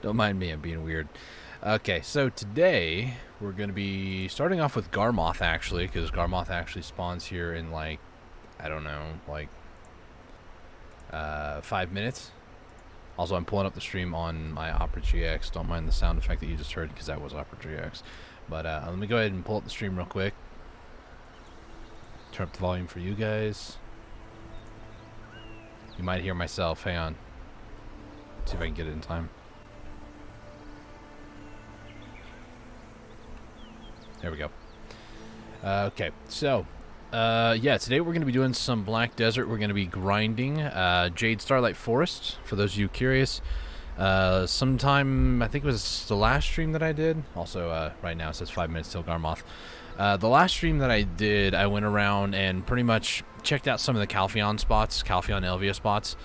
Don't mind me, I'm being weird. Okay, so today we're going to be starting off with Garmoth, actually, because Garmoth actually spawns here in, like, I don't know, like, 5 minutes. Also, I'm pulling up the stream on my Opera GX. Don't mind the sound effect that you just heard, because that was Opera GX. But let me go ahead and pull up the stream real quick. Turn up the volume for you guys. You might hear myself. Hang on. See if I can get it in time. There we go. Okay, so, yeah, today we're going to be doing some Black Desert. We're going to be grinding Jade Starlight Forest, for those of you curious. Sometime, I think it was the last stream that I did. Also, right now it says 5 minutes till Garmoth. The last stream that I did, I went around and pretty much checked out some of the Calpheon spots, Calpheon Elvia spots,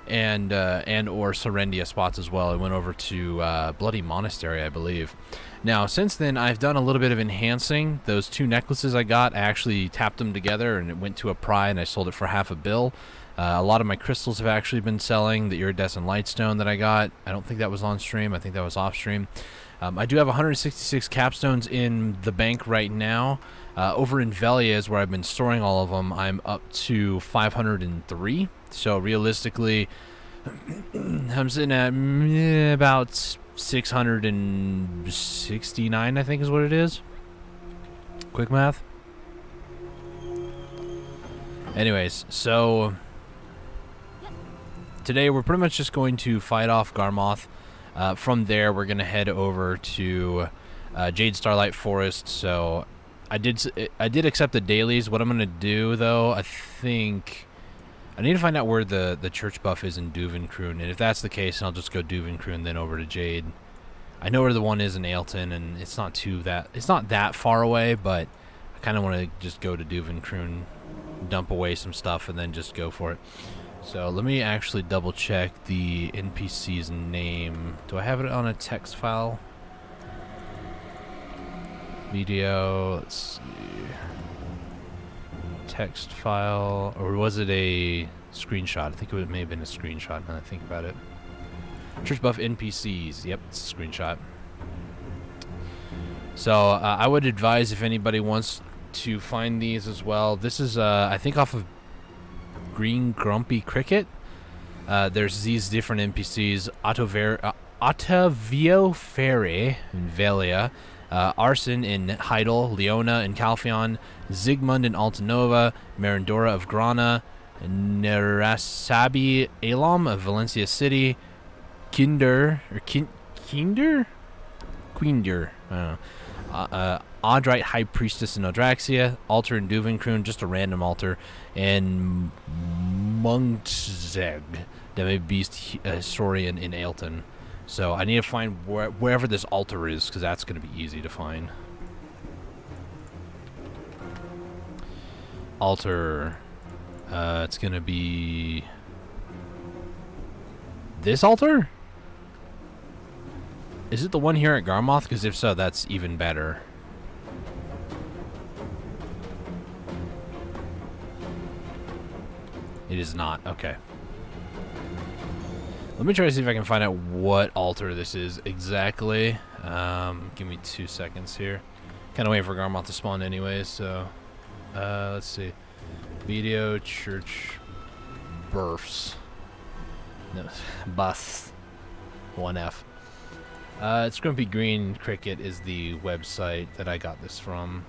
and or Serendia spots as well. I went over to Bloody Monastery, I believe. Now, since then, I've done a little bit of enhancing. Those two necklaces I got, I actually tapped them together, and it went to a pry, and I sold it for half a bill. A lot of my crystals have actually been selling. The Iridescent Lightstone that I got, I don't think that was on stream. I think that was off stream. I do have 166 capstones in the bank right now. Over in Velia is where I've been storing all of them. I'm up to 503. So realistically, I'm sitting at about 669, I think is what it is. Quick math. Anyways, so today we're pretty much just going to fight off Garmoth. From there, we're going to head over to Jade Starlight Forest. So I did accept the dailies. What I'm going to do, though, I think I need to find out where the church buff is in Duvenkroon, and if that's the case, I'll just go Duvenkroon, then over to Jade. I know where the one is in Ailton, and it's not that far away, but I kind of want to just go to Duvenkroon, dump away some stuff, and then just go for it. So let me actually double check the NPC's name. Do I have it on a text file? Video, let's see. Text file, or was it a screenshot? I think it may have been a screenshot now that I think about it. Church buff NPCs. Yep, it's a screenshot. So I would advise if anybody wants to find these as well. This is, I think, off of Green Grumpy Cricket. There's these different NPCs. Ottavio Ferre in Velia. Arson in Heidel, Leona in Calpheon, Zygmunt in Altanova, Marindora of Grana, Nerasabi Elam of Valencia City, Kinder, Audrite High Priestess in Odraxia, Altar in Duvenkroon, just a random altar, and Muntzeg, Demi Beast Historian in Ailton. So I need to find wherever this altar is, because that's going to be easy to find. Altar. It's going to be this altar? Is it the one here at Garmoth? Because if so, that's even better. It is not. Okay. Let me try to see if I can find out what altar this is exactly. Give me 2 seconds here. Kind of waiting for Garmoth to spawn anyways, so... let's see. Video church births. No, bus. 1F. It's Grumpy Green Cricket is the website that I got this from.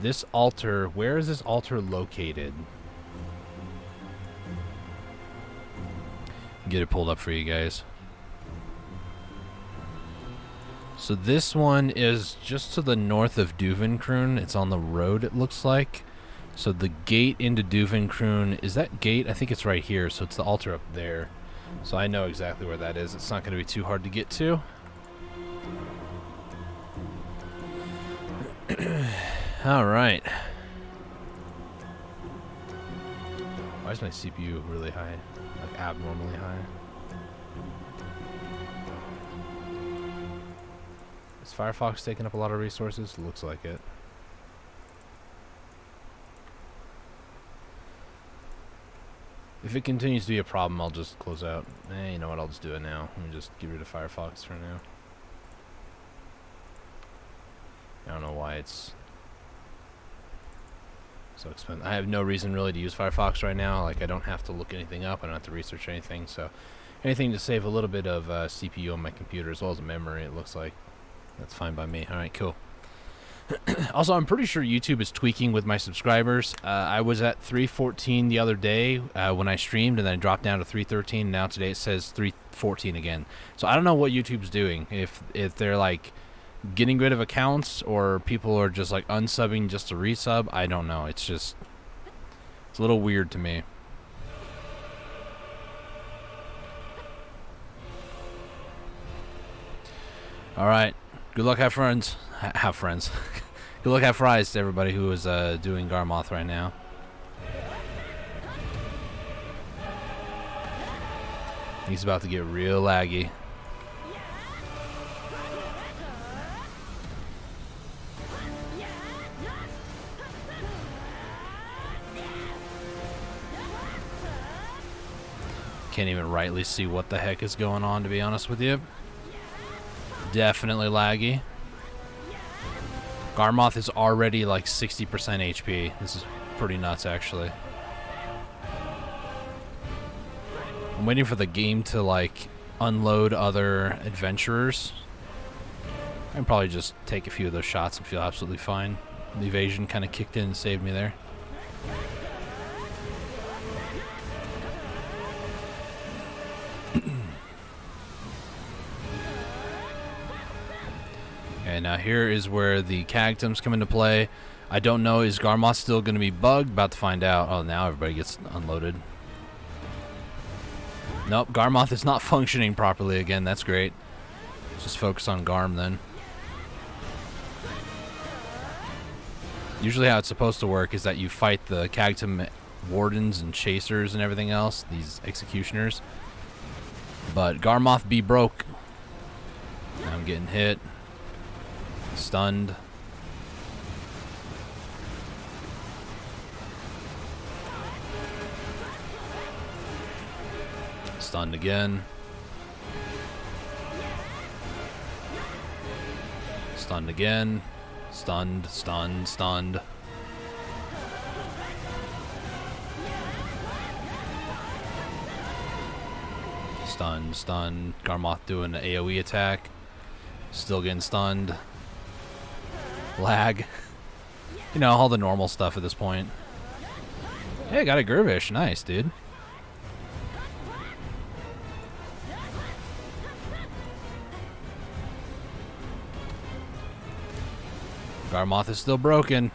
This altar, where is this altar located? Get it pulled up for you guys. So this one is just to the north of Duvenkroon. It's on the road, it looks like. So the gate into Duvenkroon, is that gate? I think it's right here, so it's the altar up there. So I know exactly where that is. It's not going to be too hard to get to. Alright. Why is my CPU really high? Like abnormally high. Firefox taking up a lot of resources? Looks like it. If it continues to be a problem, I'll just close out. You know what? I'll just do it now. Let me just get rid of Firefox for now. I don't know why it's so expensive. I have no reason really to use Firefox right now. Like, I don't have to look anything up. I don't have to research anything. So anything to save a little bit of CPU on my computer as well as memory, it looks like. That's fine by me. All right, cool. Also, I'm pretty sure YouTube is tweaking with my subscribers. I was at 314 the other day when I streamed, and then it dropped down to 313. Now today it says 314 again. So I don't know what YouTube's doing. If they're like getting rid of accounts or people are just like unsubbing just to resub, I don't know. It's a little weird to me. All right. Good luck, have friends. Have friends. Good luck, have fries to everybody who is doing Garmoth right now. He's about to get real laggy. Can't even rightly see what the heck is going on, to be honest with you. Definitely laggy. Garmoth is already like 60% HP. This is pretty nuts, actually. I'm waiting for the game to like unload other adventurers. I can probably just take a few of those shots and feel absolutely fine. The evasion kind of kicked in and saved me there. Okay, now here is where the cactums come into play. I don't know, is Garmoth still going to be bugged? About to find out. Oh, now everybody gets unloaded. Nope, Garmoth is not functioning properly again. That's great. Let's just focus on Garm then. Usually how it's supposed to work is that you fight the cactum wardens and chasers and everything else, these executioners. But Garmoth be broke. Now I'm getting hit. Stunned. Stunned again. Stunned again. Stunned, stunned, stunned. Stunned, stunned. Garmoth doing an AoE attack. Still getting stunned. Lag. You know, all the normal stuff at this point. Hey, got a Gervish. Nice, dude. Garmoth is still broken.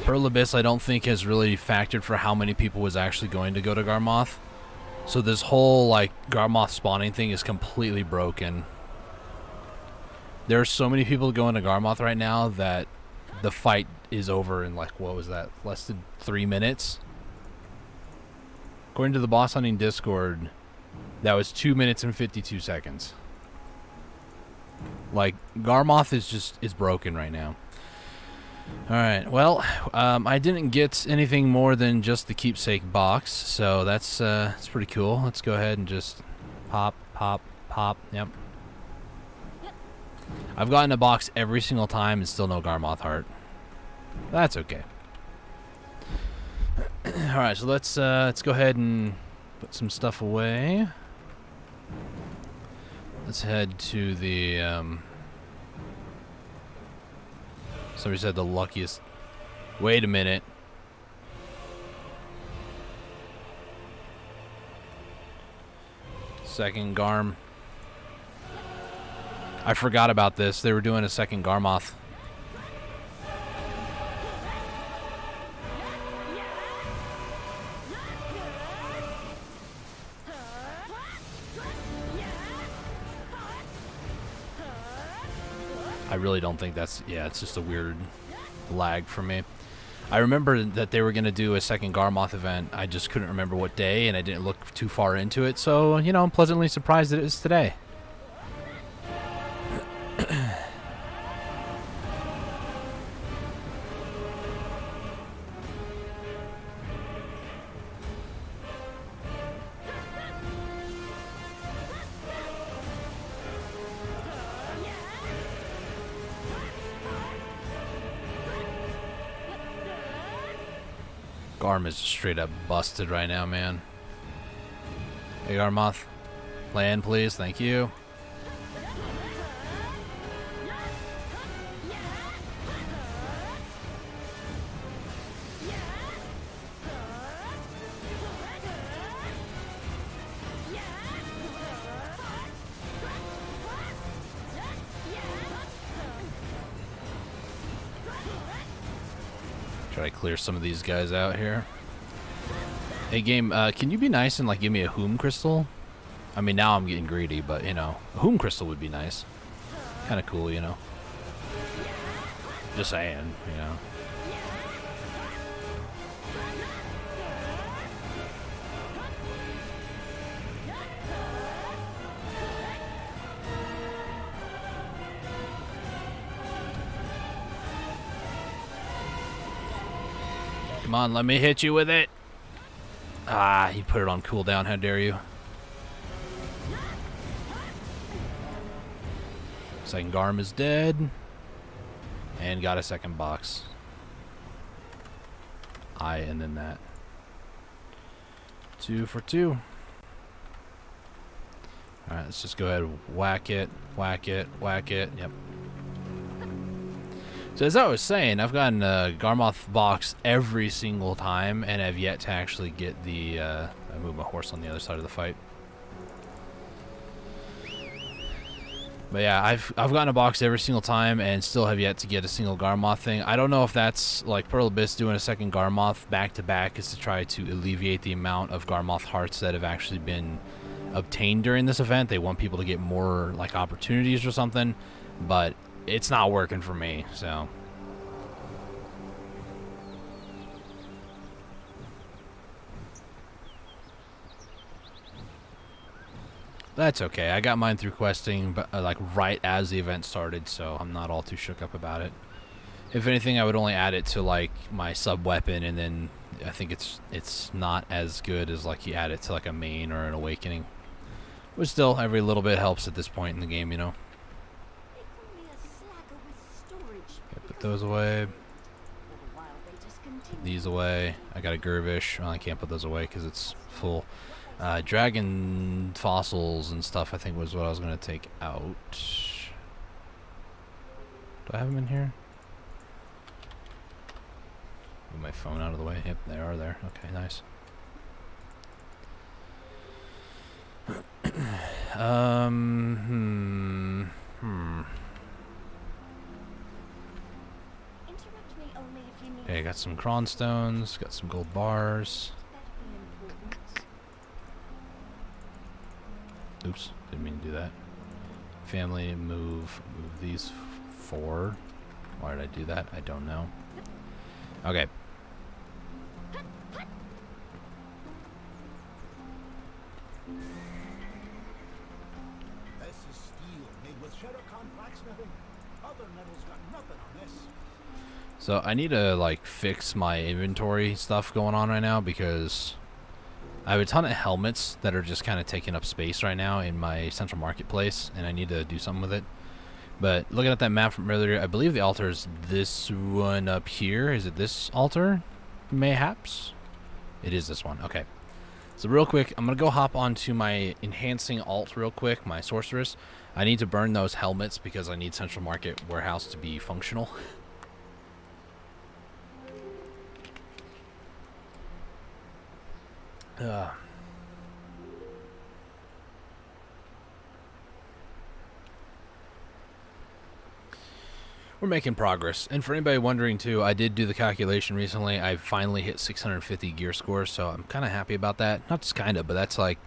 Pearl Abyss, I don't think has really factored for how many people was actually going to go to Garmoth. So this whole, like, Garmoth spawning thing is completely broken. There are so many people going to Garmoth right now that the fight is over in, like, what was that? Less than 3 minutes? According to the Boss Hunting Discord, that was 2 minutes and 52 seconds. Like, Garmoth is broken right now. Alright, well, I didn't get anything more than just the keepsake box, so that's pretty cool. Let's go ahead and just pop, pop, pop. Yep. I've gotten a box every single time and still no Garmoth heart. That's okay. Alright, so let's go ahead and put some stuff away. Let's head to the somebody said the luckiest. Wait a minute. Second Garm. I forgot about this. They were doing a second Garmoth. I really don't think that's... Yeah, it's just a weird lag for me. I remember that they were going to do a second Garmoth event. I just couldn't remember what day, and I didn't look too far into it. So, you know, I'm pleasantly surprised that it is today. Garm is straight up busted right now, man. Hey, Garmoth. Land, please. Thank you. Try to clear some of these guys out here. Hey, game, can you be nice and, like, give me a Whom Crystal? I mean, now I'm getting greedy, but, you know, a Whom Crystal would be nice. Kind of cool, you know. Just saying, you know. Come on, let me hit you with it. Ah, you put it on cooldown. How dare you? Second Garm is dead. And got a second box. And then that. 2 for 2. Alright, let's just go ahead and whack it, whack it, whack it. Yep. So as I was saying, I've gotten a Garmoth box every single time, and have yet to actually get the, I moved my horse on the other side of the fight. But yeah, I've gotten a box every single time, and still have yet to get a single Garmoth thing. I don't know if that's, like, Pearl Abyss doing a second Garmoth back-to-back is to try to alleviate the amount of Garmoth hearts that have actually been obtained during this event. They want people to get more, like, opportunities or something, but it's not working for me, so. That's okay. I got mine through questing, but like right as the event started, so I'm not all too shook up about it. If anything, I would only add it to like my sub weapon, and then I think it's not as good as like you add it to like a main or an awakening. But still, every little bit helps at this point in the game, you know. Okay, put those away. Put these away. I got a Gervish. Well, I can't put those away because it's full. Dragon fossils and stuff, I think, was what I was going to take out. Do I have them in here? Move my phone out of the way. Yep, they are there. Okay, nice. Okay, got some Cron stones, got some gold bars. Oops, didn't mean to do that. Family, move these forward. Why did I do that? I don't know. Okay. This is steel made with Sherricon blacksmithing. Other metals got nothing on this. So I need to like fix my inventory stuff going on right now because I have a ton of helmets that are just kind of taking up space right now in my central marketplace, and I need to do something with it. But looking at that map from earlier, I believe the altar is this one up here. Is it this altar? Mayhaps? It is this one. Okay. So real quick, I'm going to go hop onto my enhancing alt real quick, my sorceress. I need to burn those helmets because I need Central Market Warehouse to be functional. We're making progress. And for anybody wondering too, I did do the calculation recently. I finally hit 650 gear score, so I'm kind of happy about that. Not just kind of, but that's like,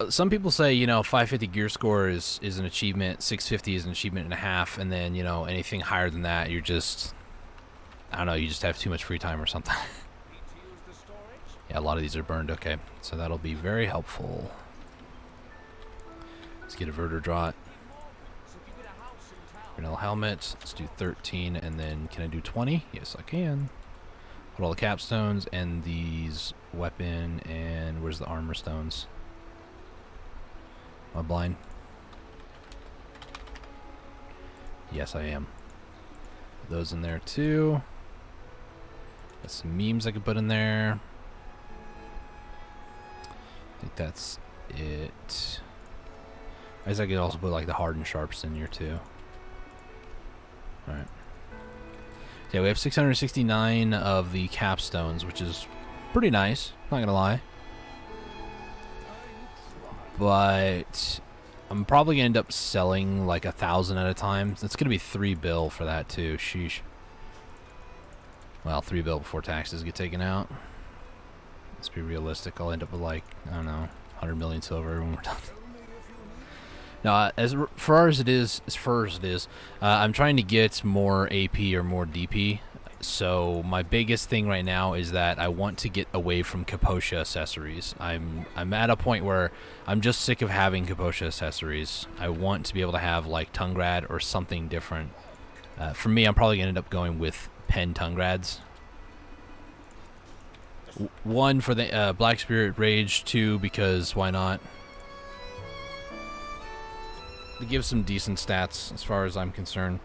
some people say, you know, 550 gear score is an achievement, 650 is an achievement and a half, and then, you know, anything higher than that, you're just, I don't know, you just have too much free time or something. Yeah, a lot of these are burned. Okay, so that'll be very helpful. Let's get a Verter Draught. Grinnell Helmet. Let's do 13, and then can I do 20? Yes, I can. Put all the capstones and these weapon, and where's the armor stones? Am I blind? Yes, I am. Put those in there too. Got some memes I could put in there. I think that's it. I guess I could also put like the hardened sharps in here too. Alright. Yeah, we have 669 of the capstones, which is pretty nice, not gonna lie. But I'm probably gonna end up selling like 1,000 at a time. It's gonna be 3 bill for that too. Sheesh. Well, 3 bill before taxes get taken out. Let's be realistic. I'll end up with like, I don't know, 100 million silver when we're done. Now, as far as it is, I'm trying to get more AP or more DP. So my biggest thing right now is that I want to get away from Kaposha accessories. I'm at a point where I'm just sick of having Kaposha accessories. I want to be able to have like Tungrad or something different. For me, I'm probably gonna end up going with Pen Tungrads. One for the Black Spirit Rage, 2 because why not? To give some decent stats as far as I'm concerned.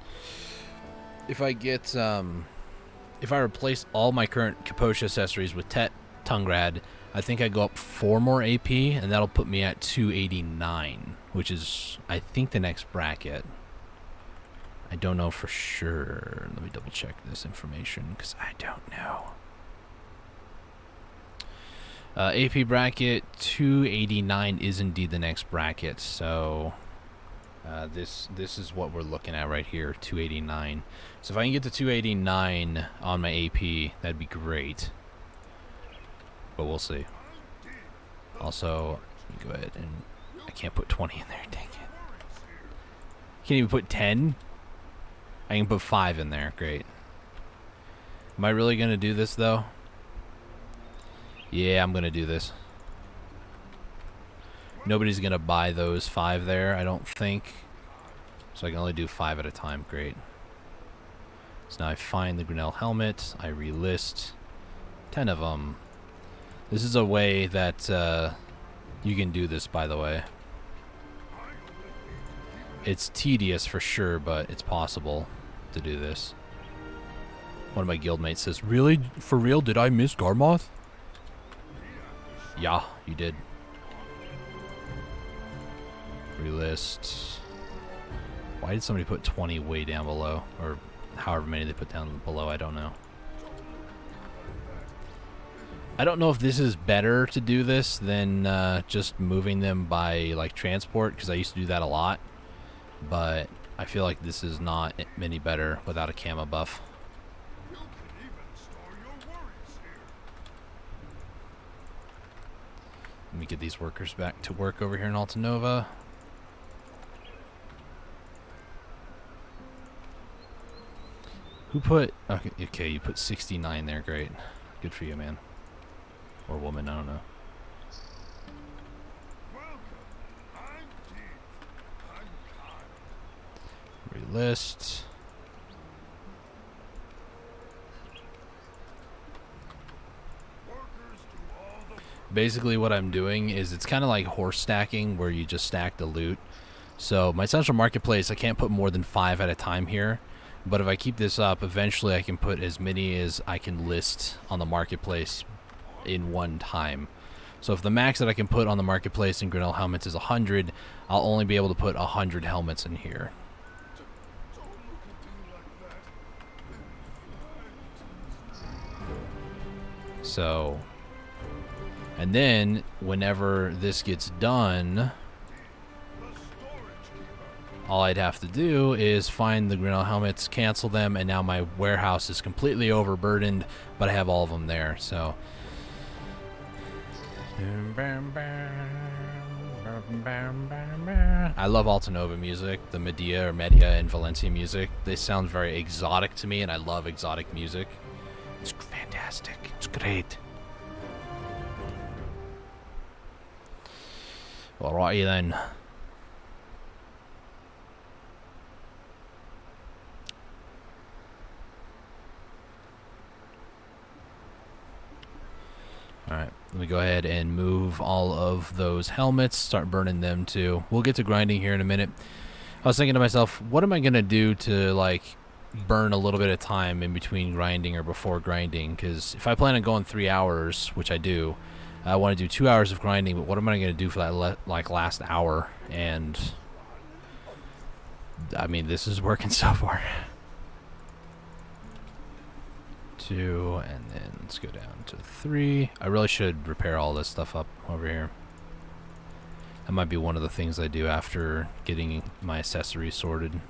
If I get if I replace all my current Kaposha accessories with Tet Tungrad, I think I go up 4 more AP, and that'll put me at 289, which is, I think, the next bracket. I don't know for sure. Let me double check this information, because I don't know. AP bracket 289 is indeed the next bracket, so this is what we're looking at right here, 289. So if I can get to 289 on my AP, that'd be great. But we'll see. Also, let me go ahead and I can't put 20 in there. Dang it! Can't even put 10. I can put 5 in there. Great. Am I really gonna do this though? Yeah, I'm gonna do this. Nobody's gonna buy those 5 there, I don't think. So I can only do 5 at a time. Great. So now I find the Grinnell helmet. I relist 10 of them. This is a way that you can do this, by the way. It's tedious for sure, but it's possible to do this. One of my guildmates says, "Really? For real? Did I miss Garmoth?" Yeah, you did. Relist. Why did somebody put 20 way down below? Or however many they put down below, I don't know. I don't know if this is better to do this than just moving them by like transport, because I used to do that a lot. But I feel like this is not any better without a camo buff. Let me get these workers back to work over here in Altanova. Who put... Okay, you put 69 there. Great. Good for you, man. Or woman, I don't know. Relist. Basically what I'm doing is it's kind of like horse stacking, where you just stack the loot. So my central marketplace, I can't put more than 5 at a time here. But if I keep this up, eventually I can put as many as I can list on the marketplace in one time. So if the max that I can put on the marketplace in Grinnell helmets is 100, I'll only be able to put 100 helmets in here. So, and then whenever this gets done, all I'd have to do is find the Grinnell helmets, cancel them, and now my warehouse is completely overburdened, but I have all of them there, so. I love Altanova music, the Medea or Media and Valencia music. They sound very exotic to me, and I love exotic music. It's fantastic. It's great. Alrighty then. Alright, let me go ahead and move all of those helmets, start burning them too. We'll get to grinding here in a minute. I was thinking to myself, what am I going to do to, like, burn a little bit of time in between grinding or before grinding? Because if I plan on going 3 hours, which I do, I want to do 2 hours of grinding, but what am I going to do for that, like, last hour? And, I mean, this is working so far. 2, and then let's go down to 3. I really should repair all this stuff up over here. That might be one of the things I do after getting my accessories sorted.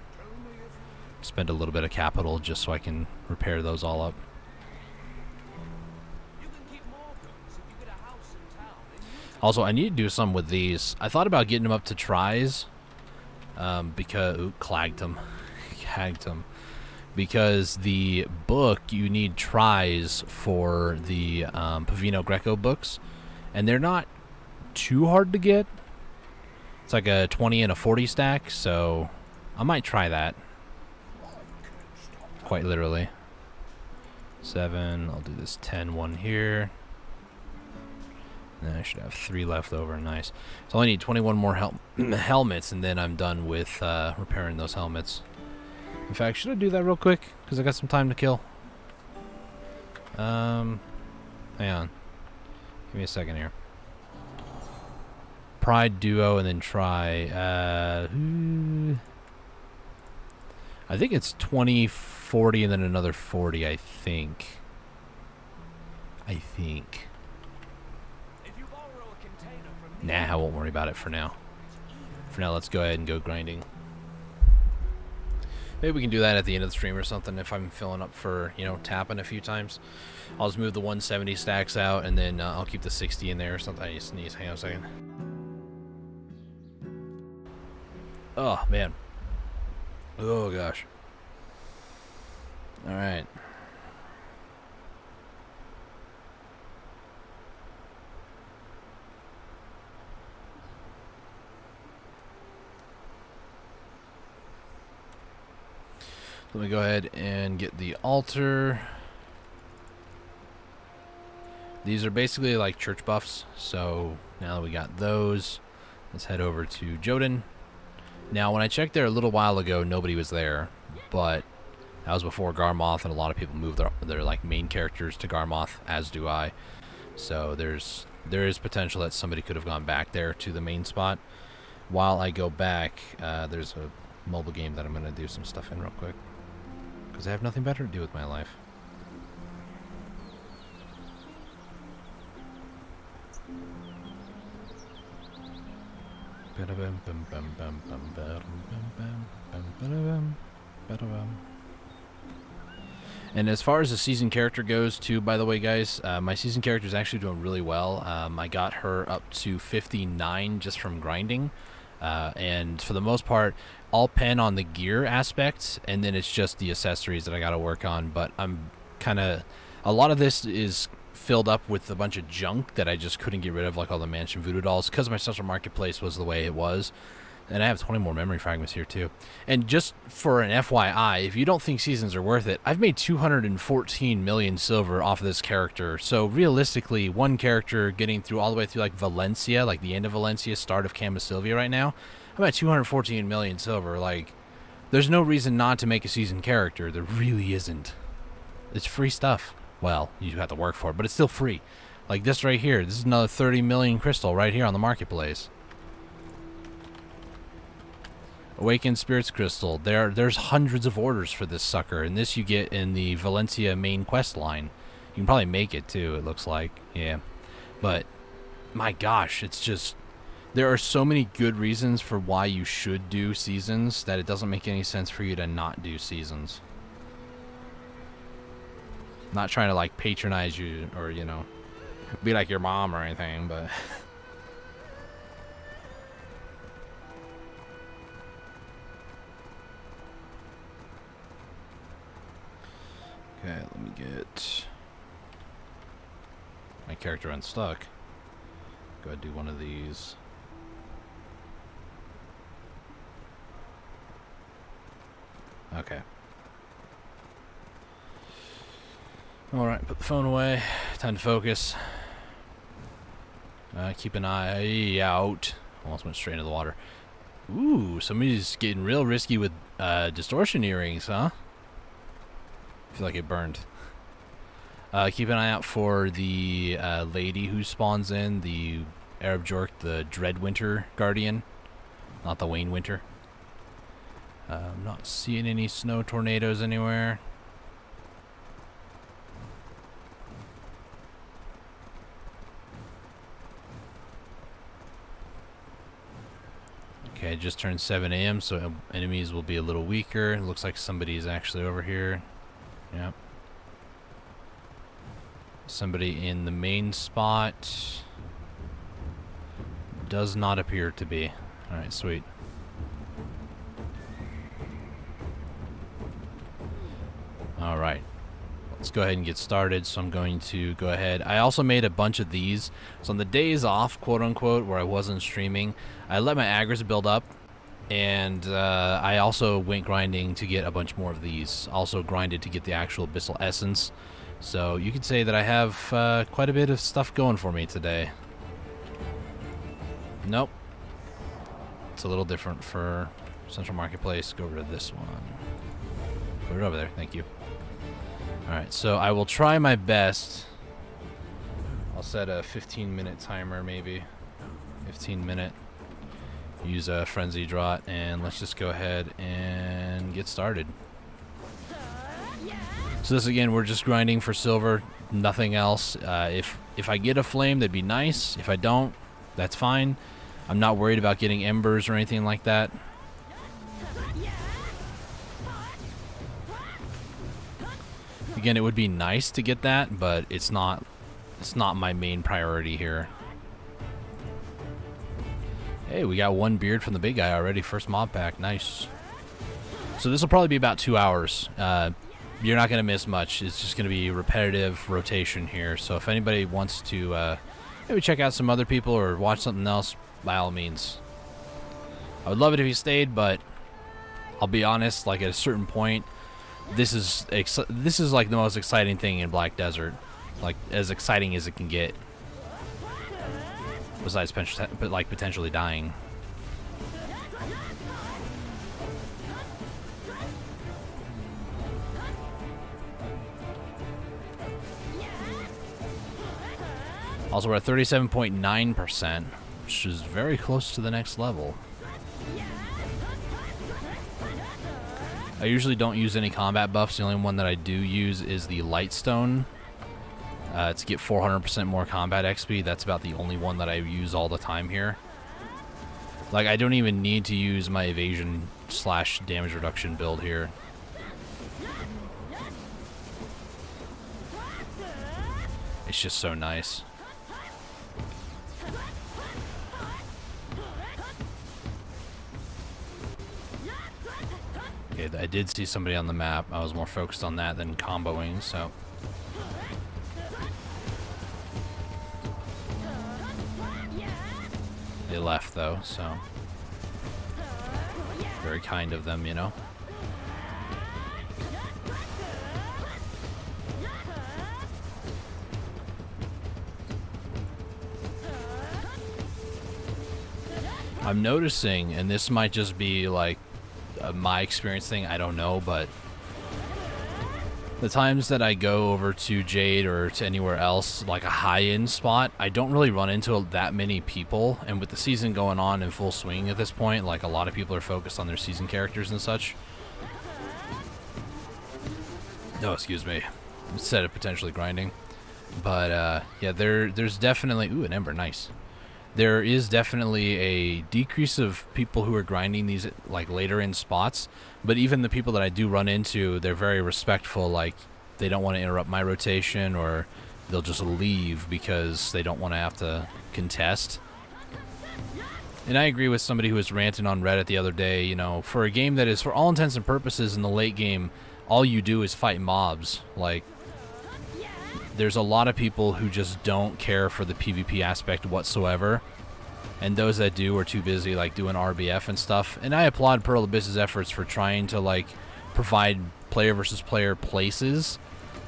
Spend a little bit of capital just so I can repair those all up. Also, I need to do something with these. I thought about getting them up to tries. Because... Ooh, clagged them. Cagged them. Because the book, you need tries for the Pavino Greco books. And they're not too hard to get. It's like a 20 and a 40 stack, so I might try that. Quite literally. 7, I'll do this 10 one here. And then I should have 3 left over, nice. So I need 21 more helmets, and then I'm done with repairing those helmets. In fact, should I do that real quick? Because I got some time to kill. Hang on. Give me a second here. Pride Duo and then try. I think it's 20, 40, and then another 40, I think. Nah, I won't worry about it for now. For now, let's go ahead and go grinding. Maybe we can do that at the end of the stream or something if I'm filling up for, you know, tapping a few times. I'll just move the 170 stacks out, and then I'll keep the 60 in there or something. I need to sneeze. Hang on a second. Oh, man. Oh, gosh. All right. Let me go ahead and get the altar. These are basically like church buffs. So now that we got those, let's head over to Jodin. Now, when I checked there a little while ago, nobody was there, but that was before Garmoth, and a lot of people moved their like main characters to Garmoth, as do I. So there is potential that somebody could have gone back there to the main spot. While I go back, there's a mobile game that I'm going to do some stuff in real quick, because I have nothing better to do with my life. And as far as the season character goes, too, by the way, guys, my season character is actually doing really well. I got her up to 59 just from grinding. And for the most part, I'll pen on the gear aspects, and then it's just the accessories that I got to work on. But I'm kind of... A lot of this is filled up with a bunch of junk that I just couldn't get rid of, like all the Mansion Voodoo dolls, because my Central Marketplace was the way it was. And I have 20 more memory fragments here, too. And just for an FYI, if you don't think seasons are worth it, I've made 214 million silver off of this character. So realistically, one character getting through all the way through like Valencia, like the end of Valencia, start of Cama Sylvia right now, I'm at 214 million silver. Like, there's no reason not to make a season character. There really isn't. It's free stuff. Well, you have to work for it, but it's still free. Like this right here. This is another 30 million crystal right here on the marketplace. Awakened Spirits Crystal. There's hundreds of orders for this sucker, and this you get in the Valencia main quest line. You can probably make it too, it looks like. Yeah. But, my gosh, it's just... There are so many good reasons for why you should do seasons that it doesn't make any sense for you to not do seasons. Not trying to, like, patronize you or, you know, be like your mom or anything, but... get my character unstuck. Go ahead and do one of these. Okay. Alright, put the phone away. Time to focus. Keep an eye out. Almost went straight into the water. Ooh, somebody's getting real risky with distortion earrings, huh? I feel like it burned. Keep an eye out for the lady who spawns in, the Arab Jork, the Dreadwinter Guardian. Not the Wayne Winter. I'm not seeing any snow tornadoes anywhere. Okay, it just turned 7 a.m., so enemies will be a little weaker. It looks like somebody's actually over here. Yep. Somebody in the main spot. Does not appear to be. Alright, sweet. Alright. Let's go ahead and get started. So I'm going to go ahead. I also made a bunch of these. So on the days off, quote unquote, where I wasn't streaming, I let my aggres build up. And I also went grinding to get a bunch more of these. Also grinded to get the actual Abyssal Essence. So you could say that I have quite a bit of stuff going for me today. Nope. It's a little different for Central Marketplace. Go over to this one. Put it over there. Thank you. Alright, so I will try my best. I'll set a 15-minute timer, maybe. 15-minute. Use a Frenzy Draught, and let's just go ahead and get started. So this, again, we're just grinding for silver, nothing else. If I get a flame, that'd be nice. If I don't, that's fine. I'm not worried about getting embers or anything like that. Again, it would be nice to get that, but it's not my main priority here. Hey, we got one beard from the big guy already. First mob pack. Nice. So this will probably be about 2 hours. You're not going to miss much. It's just going to be repetitive rotation here. So if anybody wants to maybe check out some other people or watch something else, by all means. I would love it if you stayed, but I'll be honest, like at a certain point, this is like the most exciting thing in Black Desert. Like as exciting as it can get. Besides potentially dying. Also, we're at 37.9%, which is very close to the next level. I usually don't use any combat buffs. The only one that I do use is the Lightstone. To get 400% more combat XP. That's about the only one that I use all the time here. Like, I don't even need to use my evasion / damage reduction build here. It's just so nice. Okay, I did see somebody on the map. I was more focused on that than comboing, so... They left, though, so... Very kind of them, you know? I'm noticing, and this might just be, like, my experience thing, I don't know, but... The times that I go over to Jade or to anywhere else, like a high-end spot, I don't really run into that many people. And with the season going on in full swing at this point, like a lot of people are focused on their season characters and such. No, excuse me. Instead of potentially grinding. But, yeah, there's definitely... Ooh, an ember, nice. There is definitely a decrease of people who are grinding these like later in spots, but even the people that I do run into, they're very respectful. Like they don't want to interrupt my rotation, or they'll just leave because they don't want to have to contest. And I agree with somebody who was ranting on Reddit the other day, you know, for a game that is for all intents and purposes in the late game, all you do is fight mobs. Like there's a lot of people who just don't care for the PvP aspect whatsoever. And those that do are too busy, like, doing RBF and stuff. And I applaud Pearl Abyss's efforts for trying to, like, provide player versus player places.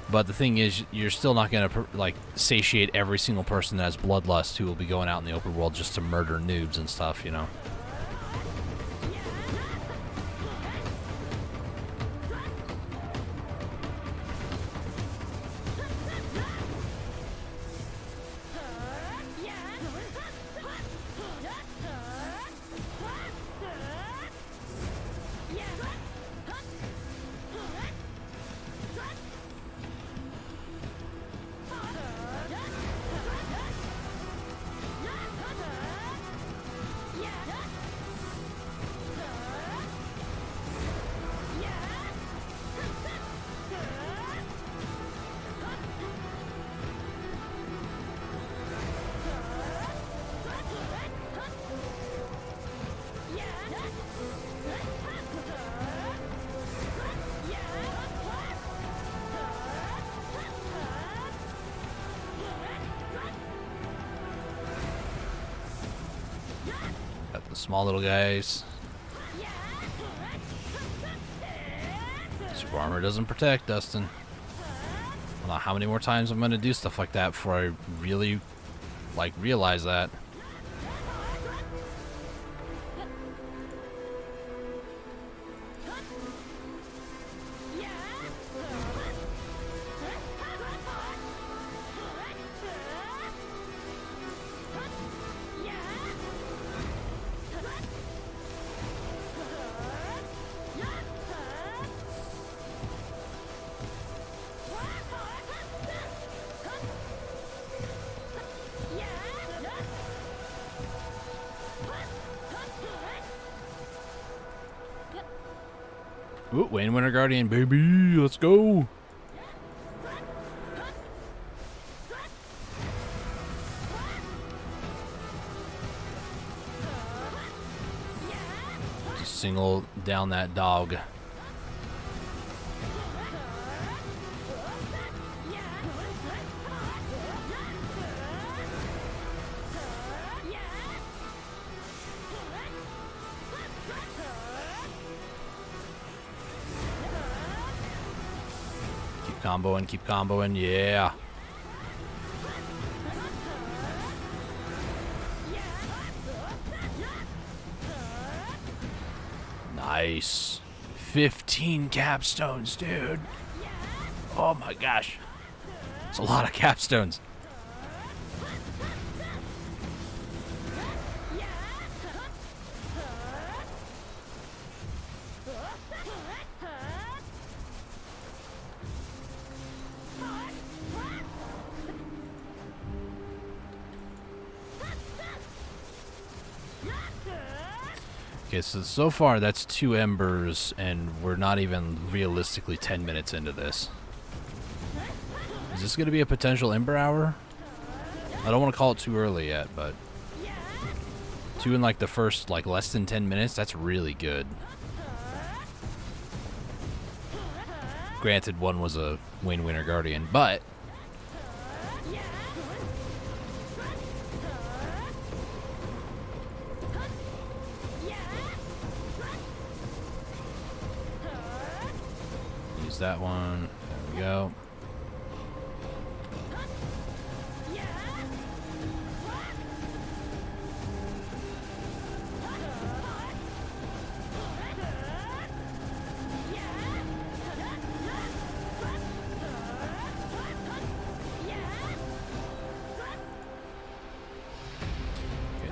But the thing is, you're still not going to, like, satiate every single person that has bloodlust who will be going out in the open world just to murder noobs and stuff, you know? Got the small little guys. Super armor doesn't protect, Dustin. I don't know how many more times I'm gonna do stuff like that before I really, like, realize that. Ooh, Wayne Winter Guardian, baby, let's go. Just single down that dog. Keep comboing, yeah. Nice. 15 capstones, dude. Oh my gosh. It's a lot of capstones. Okay, so far that's 2 embers, and we're not even realistically 10 minutes into this. Is this going to be a potential ember hour? I don't want to call it too early yet, but 2 in like the first, like, less than 10 minutes, that's really good. Granted, one was a Wayne Winter Guardian, but use that one. There we go.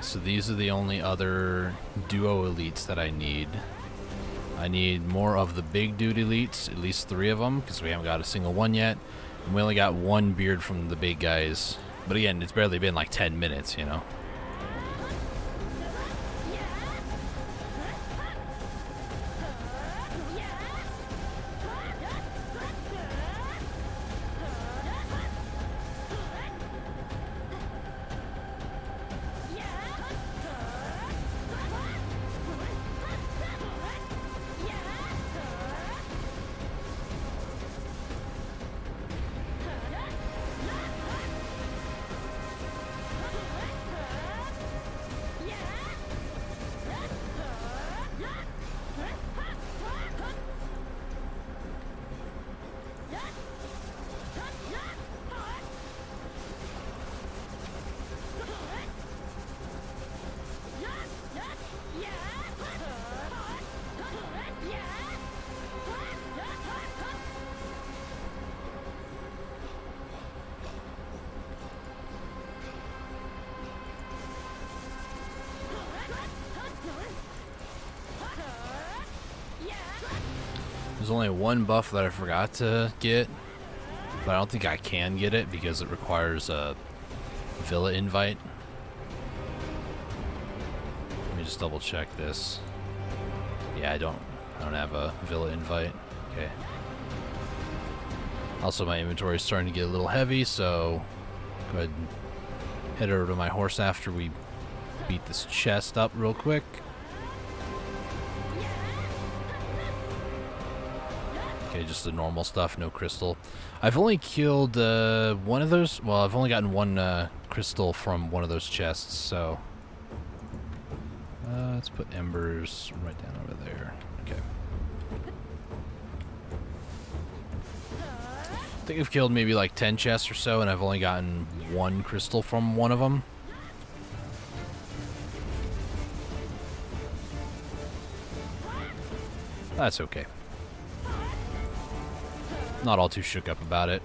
So these are the only other duo elites that I need. I need more of the big dude elites, at least 3 of them, because we haven't got a single one yet. And we only got 1 beard from the big guys. But again, it's barely been like 10 minutes, you know. There's only one buff that I forgot to get, but I don't think I can get it because it requires a villa invite. Let me just double check this. Yeah, I don't have a villa invite. Okay. Also, my inventory is starting to get a little heavy, so go ahead and head over to my horse after we beat this chest up real quick. Okay, just the normal stuff, no crystal. I've only killed one of those. Well, I've only gotten one crystal from one of those chests, so let's put embers right down over there. Okay. I think I've killed maybe like 10 chests or so, and I've only gotten one crystal from one of them. That's okay. Not all too shook up about it.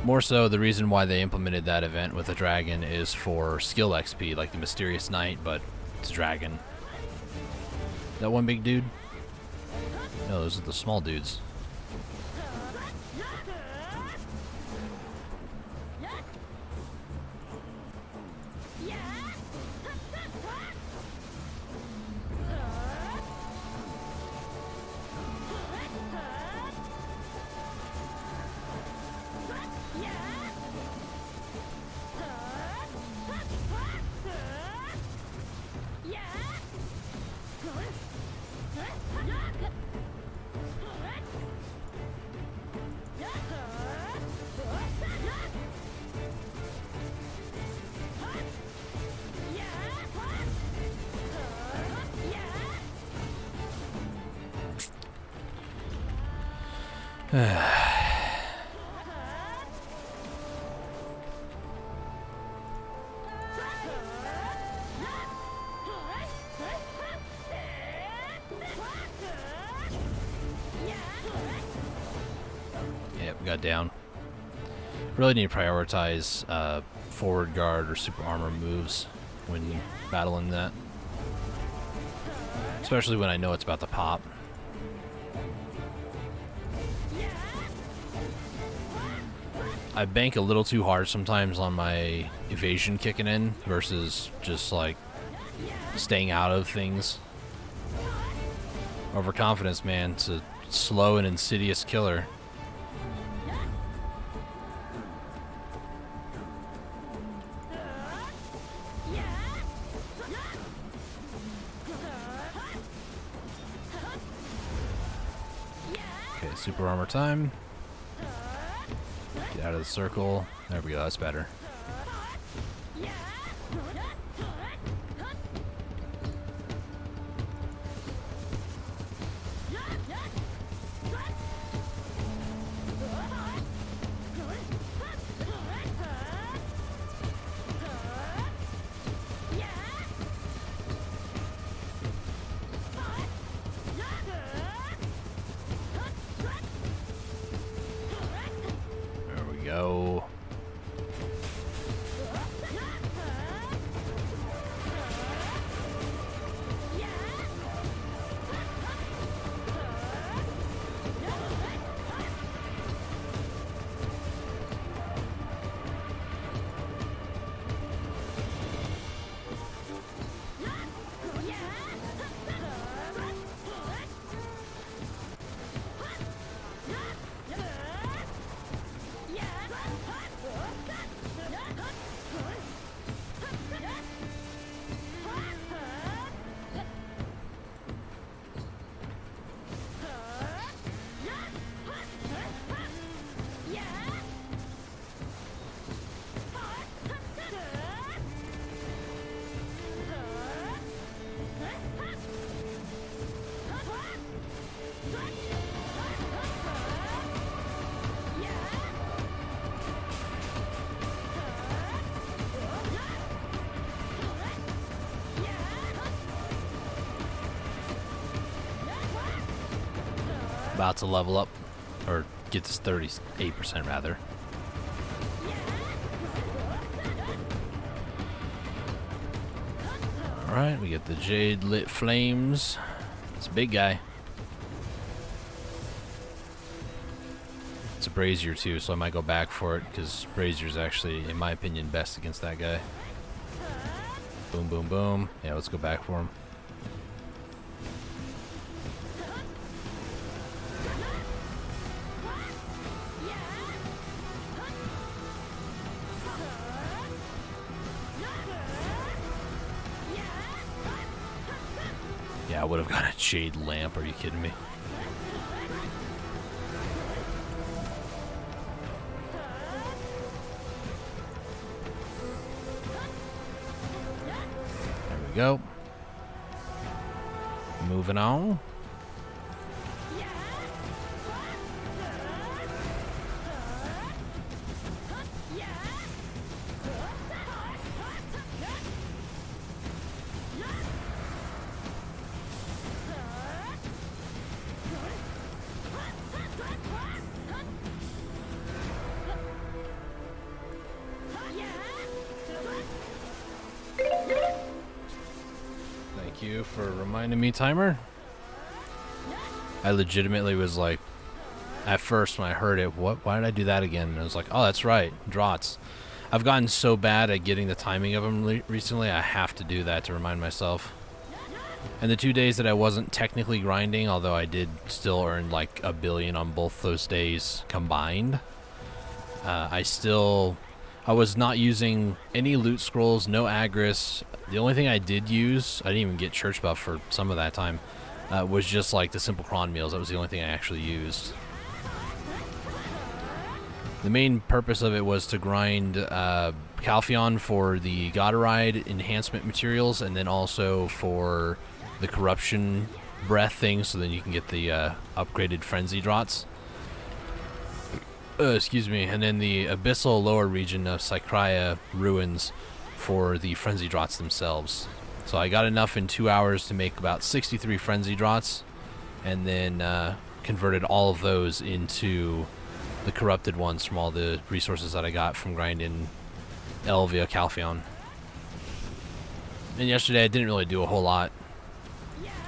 More so, the reason why they implemented that event with a dragon is for skill XP, like the Mysterious Knight, but it's a dragon. That one big dude? No, those are the small dudes. Yep, got down. Really need to prioritize forward guard or super armor moves when battling that. Especially when I know it's about to pop. I bank a little too hard sometimes on my evasion kicking in versus just like staying out of things. Overconfidence, man. It's a slow and insidious killer. Okay, super armor time. Get out of the circle. There we go, that's better. Go. About to level up, or get this 38% rather. Alright, we get the Jade Lit Flames. It's a big guy. Brazier too, so I might go back for it because Brazier's actually, in my opinion, best against that guy. Boom, boom, boom. Yeah, let's go back for him. Yeah, I would have got a Jade Lamp. Are you kidding me? There we go. Moving on. Thank you for reminding me, timer. I legitimately was like, at first when I heard it, why did I do that again? And I was like, oh, that's right, draughts. I've gotten so bad at getting the timing of them recently, I have to do that to remind myself. And the 2 days that I wasn't technically grinding, although I did still earn like $1 billion on both those days combined, I was not using any loot scrolls, no agris. The only thing I did use, I didn't even get church buff for some of that time, was just like the simple cron meals. That was the only thing I actually used. The main purpose of it was to grind Calpheon for the Godride enhancement materials, and then also for the corruption breath thing, so then you can get the upgraded frenzy draughts. Excuse me, and then the abyssal lower region of Cycria ruins for the frenzy draughts themselves. So I got enough in 2 hours to make about 63 frenzy draughts, and then converted all of those into the corrupted ones from all the resources that I got from grinding Elvia Calpheon. And yesterday I didn't really do a whole lot.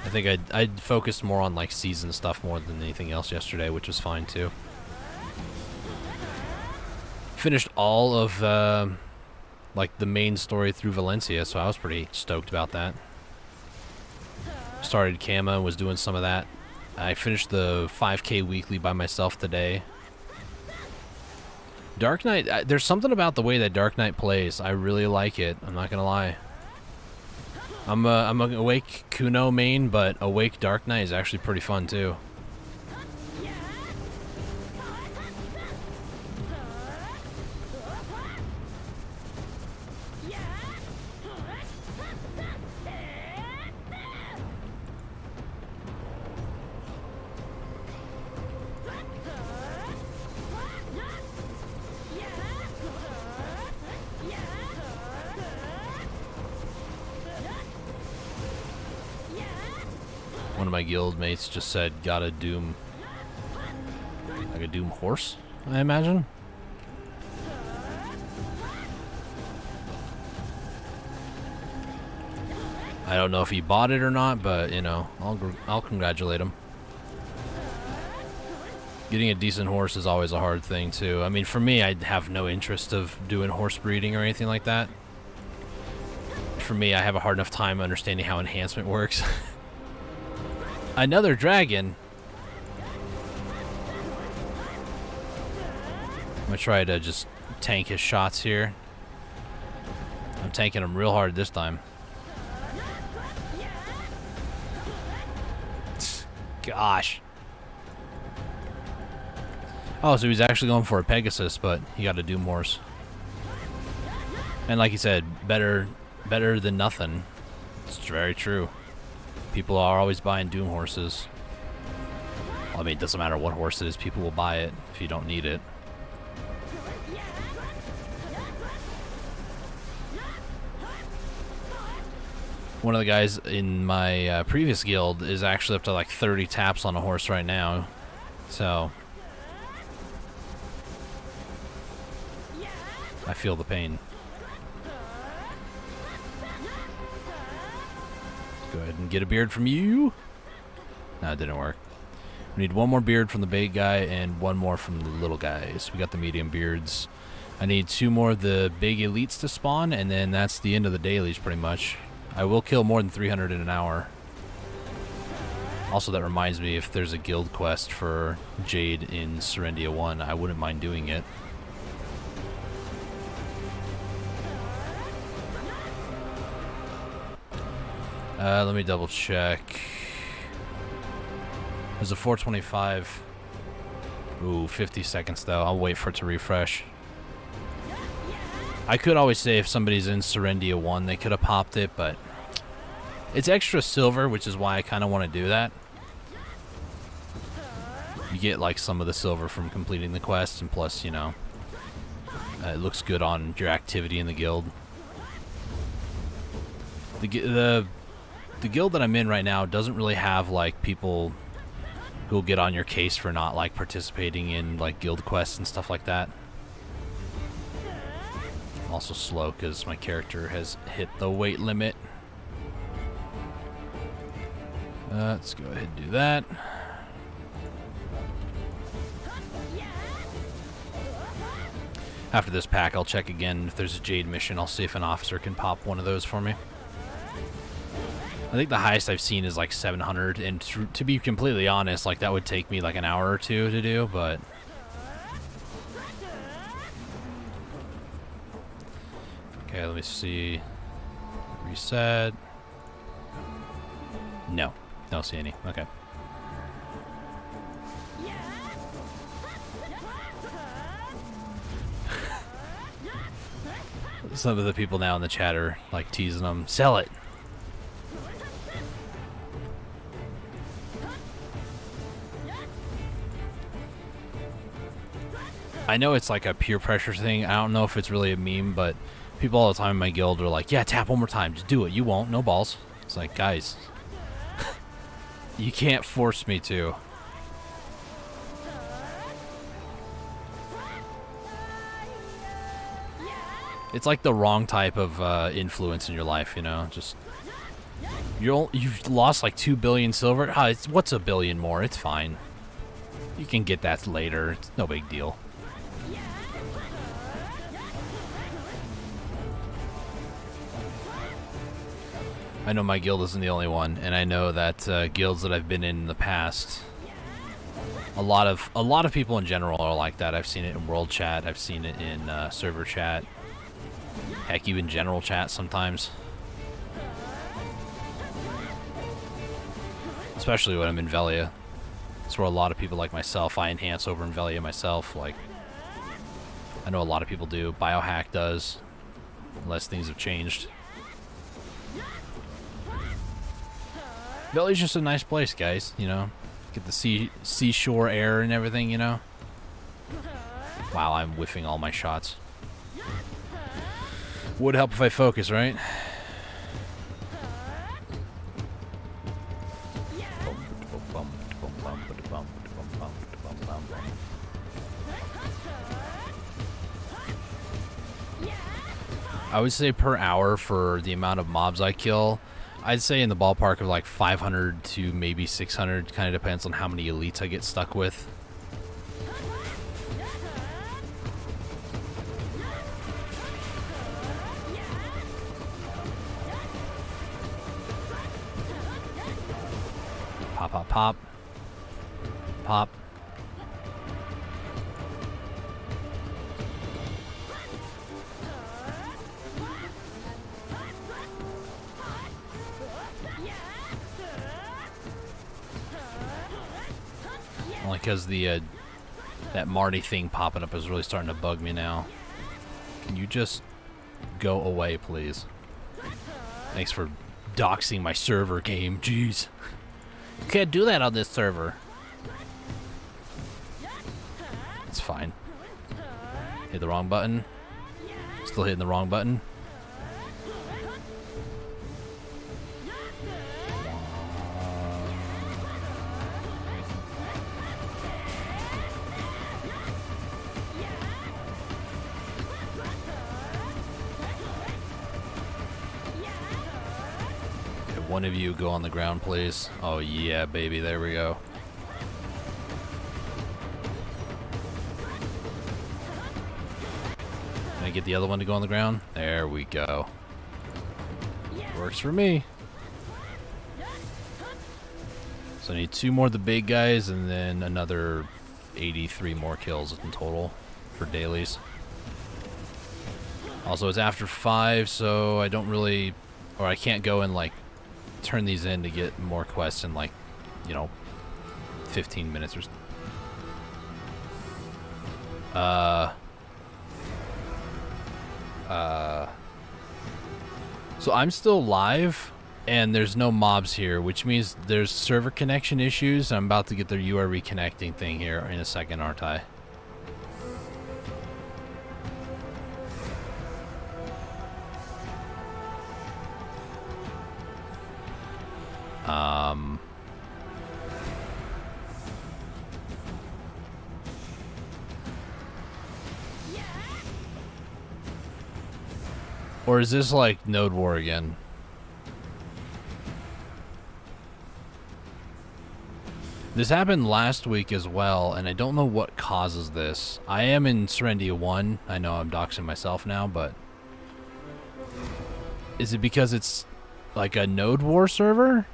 I think I focused more on like season stuff more than anything else yesterday, which was fine too. Finished all of like the main story through Valencia, so I was pretty stoked about that. Started Kama and was doing some of that. I finished the 5K weekly by myself today. Dark Knight, there's something about the way that Dark Knight plays. I really like it. I'm not gonna lie. I'm an Awake Kuno main, but Awake Dark Knight is actually pretty fun too. One of my guild mates just said, got a doom, like a doom horse, I imagine. I don't know if he bought it or not, but you know, I'll congratulate him. Getting a decent horse is always a hard thing too. I mean, for me, I have no interest of doing horse breeding or anything like that. For me, I have a hard enough time understanding how enhancement works. Another dragon. I'm gonna try to just tank his shots here. I'm tanking him real hard this time. Gosh. Oh, so he's actually going for a Pegasus, but he got a Doom Horse. And like you said, better than nothing. It's very true. People are always buying Doom horses. Well, I mean, it doesn't matter what horse it is, people will buy it if you don't need it. One of the guys in my previous guild is actually up to like 30 taps on a horse right now. So I feel the pain. Go ahead and get a beard from you. No, it didn't work. We need one more beard from the big guy and one more from the little guys. We got the medium beards. I need 2 more of the big elites to spawn, and then that's the end of the dailies pretty much. I will kill more than 300 in an hour. Also, that reminds me, if there's a guild quest for Jade in Serendia 1, I wouldn't mind doing it. Let me double check. There's a 425. Ooh, 50 seconds though. I'll wait for it to refresh. I could always say if somebody's in Serendia 1, they could have popped it, but it's extra silver, which is why I kind of want to do that. You get like some of the silver from completing the quest, and plus, you know, it looks good on your activity in the guild. The guild that I'm in right now doesn't really have like people who'll get on your case for not like participating in like guild quests and stuff like that. I'm also slow because my character has hit the weight limit. Let's go ahead and do that. After this pack, I'll check again if there's a Jade mission. I'll see if an officer can pop one of those for me. I think the highest I've seen is like 700, and to be completely honest, like that would take me like an hour or two to do, but okay, let me see. Reset. No, don't see any. Okay. Some of the people now in the chat are like teasing them. Sell it. I know it's like a peer pressure thing. I don't know if it's really a meme, but people all the time in my guild are like, yeah, tap one more time. Just do it. You won't. No balls. It's like, guys, you can't force me to. It's like the wrong type of influence in your life, you know? Just, you've lost like 2 billion silver. What's a billion more? It's fine. You can get that later. It's no big deal. I know my guild isn't the only one, and I know that guilds that I've been in the past, a lot of people in general are like that. I've seen it in world chat. I've seen it in server chat. Heck, even general chat sometimes. Especially when I'm in Velia. It's where a lot of people like myself, I enhance over in Velia myself. Like, I know a lot of people do. Biohack does, unless things have changed. Velia's just a nice place, guys, you know? Get the seashore air and everything, you know? Wow, I'm whiffing all my shots. Would help if I focus, right? I would say per hour for the amount of mobs I kill, I'd say in the ballpark of like 500 to maybe 600. Kind of depends on how many elites I get stuck with. Pop, pop, pop. Pop. Only because the that Marty thing popping up is really starting to bug me now. Can you just go away, please? Thanks for doxing my server game. Jeez. You can't do that on this server. It's fine. Hit the wrong button. Still hitting the wrong button. One of you go on the ground, please. Oh, yeah, baby. There we go. get the other one to go on the ground. There we go. Works for me. So I need 2 more of the big guys and then another 83 more kills in total for dailies. Also, it's after 5, so I don't really, or I can't go and like turn these in to get more quests in like, you know, 15 minutes or so. So I'm still live, and there's no mobs here, which means there's server connection issues. I'm about to get their UR reconnecting thing here in a second, aren't I? Or is this like Node War again? This happened last week as well, and I don't know what causes this. I am in Serendia 1. I know I'm doxing myself now, but... Is it because it's like a Node War server?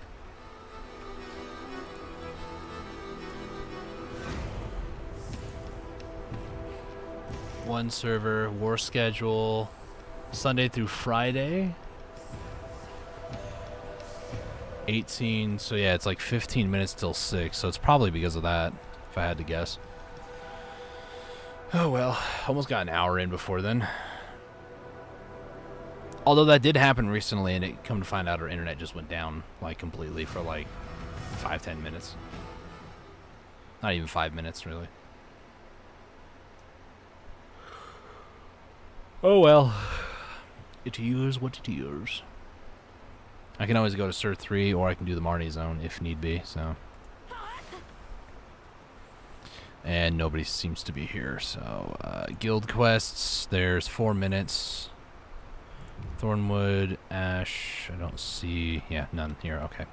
One server, war schedule... Sunday through Friday. 18, so yeah, it's like 15 minutes till 6, so it's probably because of that, if I had to guess. Oh well, almost got an hour in before then. Although that did happen recently, and it come to find out our internet just went down, like, completely for like 5-10 minutes. Not even 5 minutes, really. Oh well. It is what it is. I can always go to Sur 3, or I can do the Marnie Zone if need be, so. And nobody seems to be here, so. Guild quests, there's 4 minutes. Thornwood, Ash, I don't see. Yeah, none here, okay.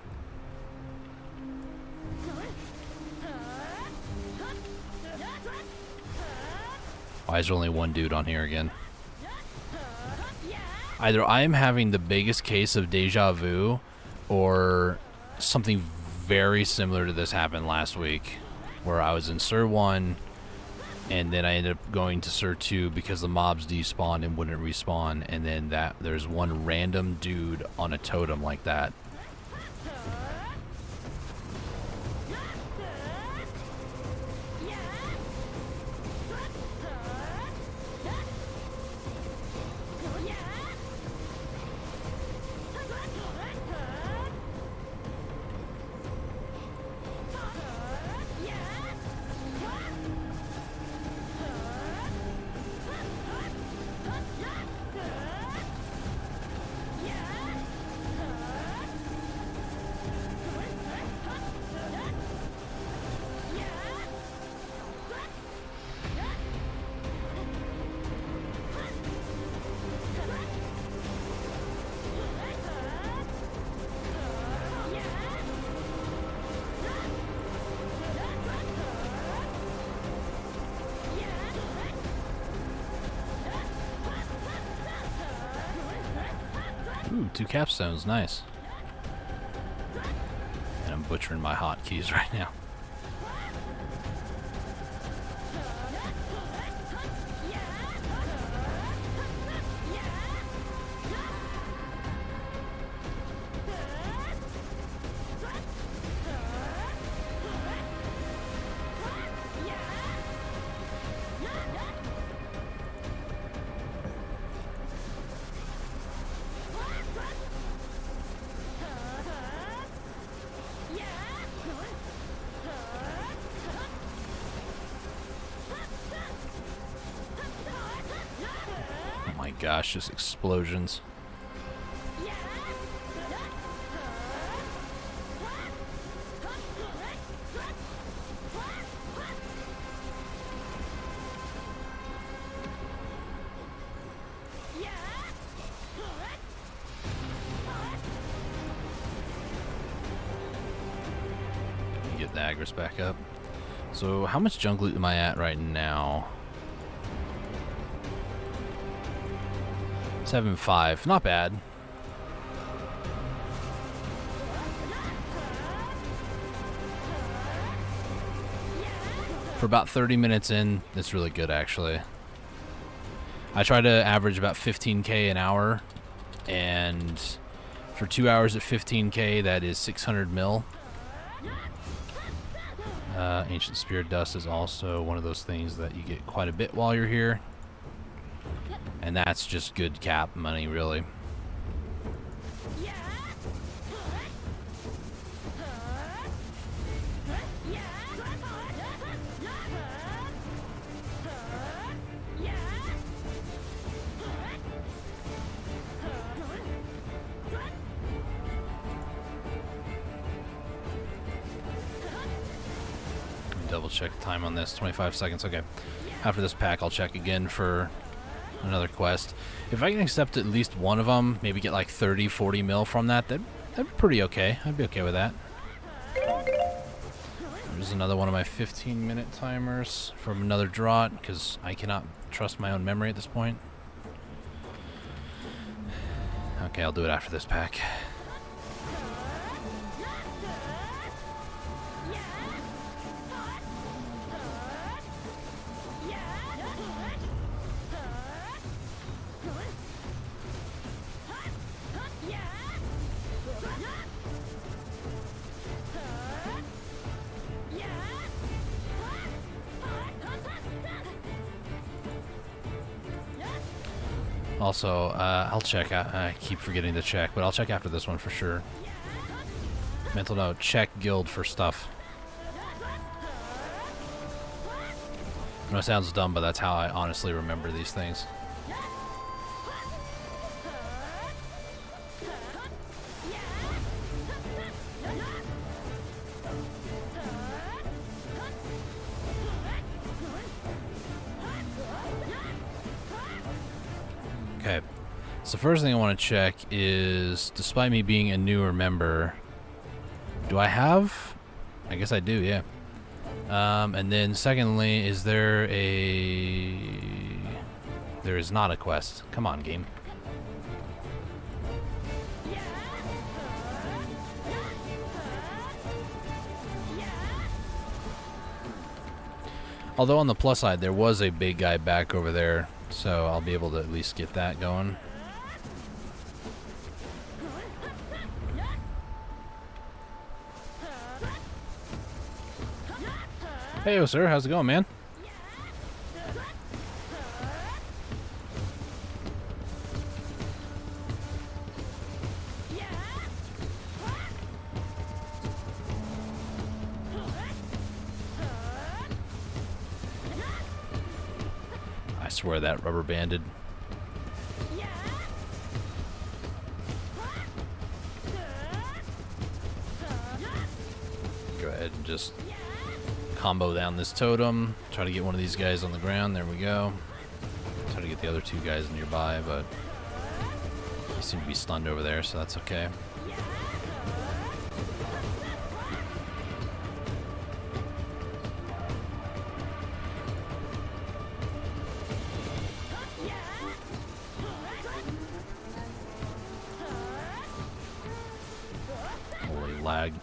Why is there only one dude on here again? Either I am having the biggest case of deja vu, or something very similar to this happened last week, where I was in Sur 1, and then I ended up going to Sur 2 because the mobs despawned and wouldn't respawn, and then there's one random dude on a totem like that. Ooh, 2 capstones, nice. And I'm butchering my hotkeys right now. Gosh, just explosions. Get the Agris back up. So how much junk loot am I at right now? 7.5. Not bad. For about 30 minutes in, it's really good, actually. I try to average about 15K an hour, and for 2 hours at 15K, that is 600 mil. Ancient Spear Dust is also one of those things that you get quite a bit while you're here. And that's just good cap money, really. Double check time on this. 25 seconds. Okay. After this pack, I'll check again for another quest. If I can accept at least one of them, maybe get like 30, 40 mil from that, that'd be pretty okay. I'd be okay with that. There's another one of my 15-minute timers from another draught, because I cannot trust my own memory at this point. Okay, I'll do it after this pack. Also, I'll check. I keep forgetting to check, but I'll check after this one for sure. Mental note, check guild for stuff. I know it sounds dumb, but that's how I honestly remember these things. Okay, so first thing I want to check is, despite me being a newer member, do I have? I guess I do, yeah. And then secondly, is there a... There is not a quest. Come on, game. Although on the plus side, there was a big guy back over there, so I'll be able to at least get that going. Hey, sir, how's it going, man? I swear that rubber banded. Go ahead and just combo down this totem. Try to get one of these guys on the ground. There we go. Try to get the other two guys nearby, but they seem to be stunned over there, so that's okay. Holy lag.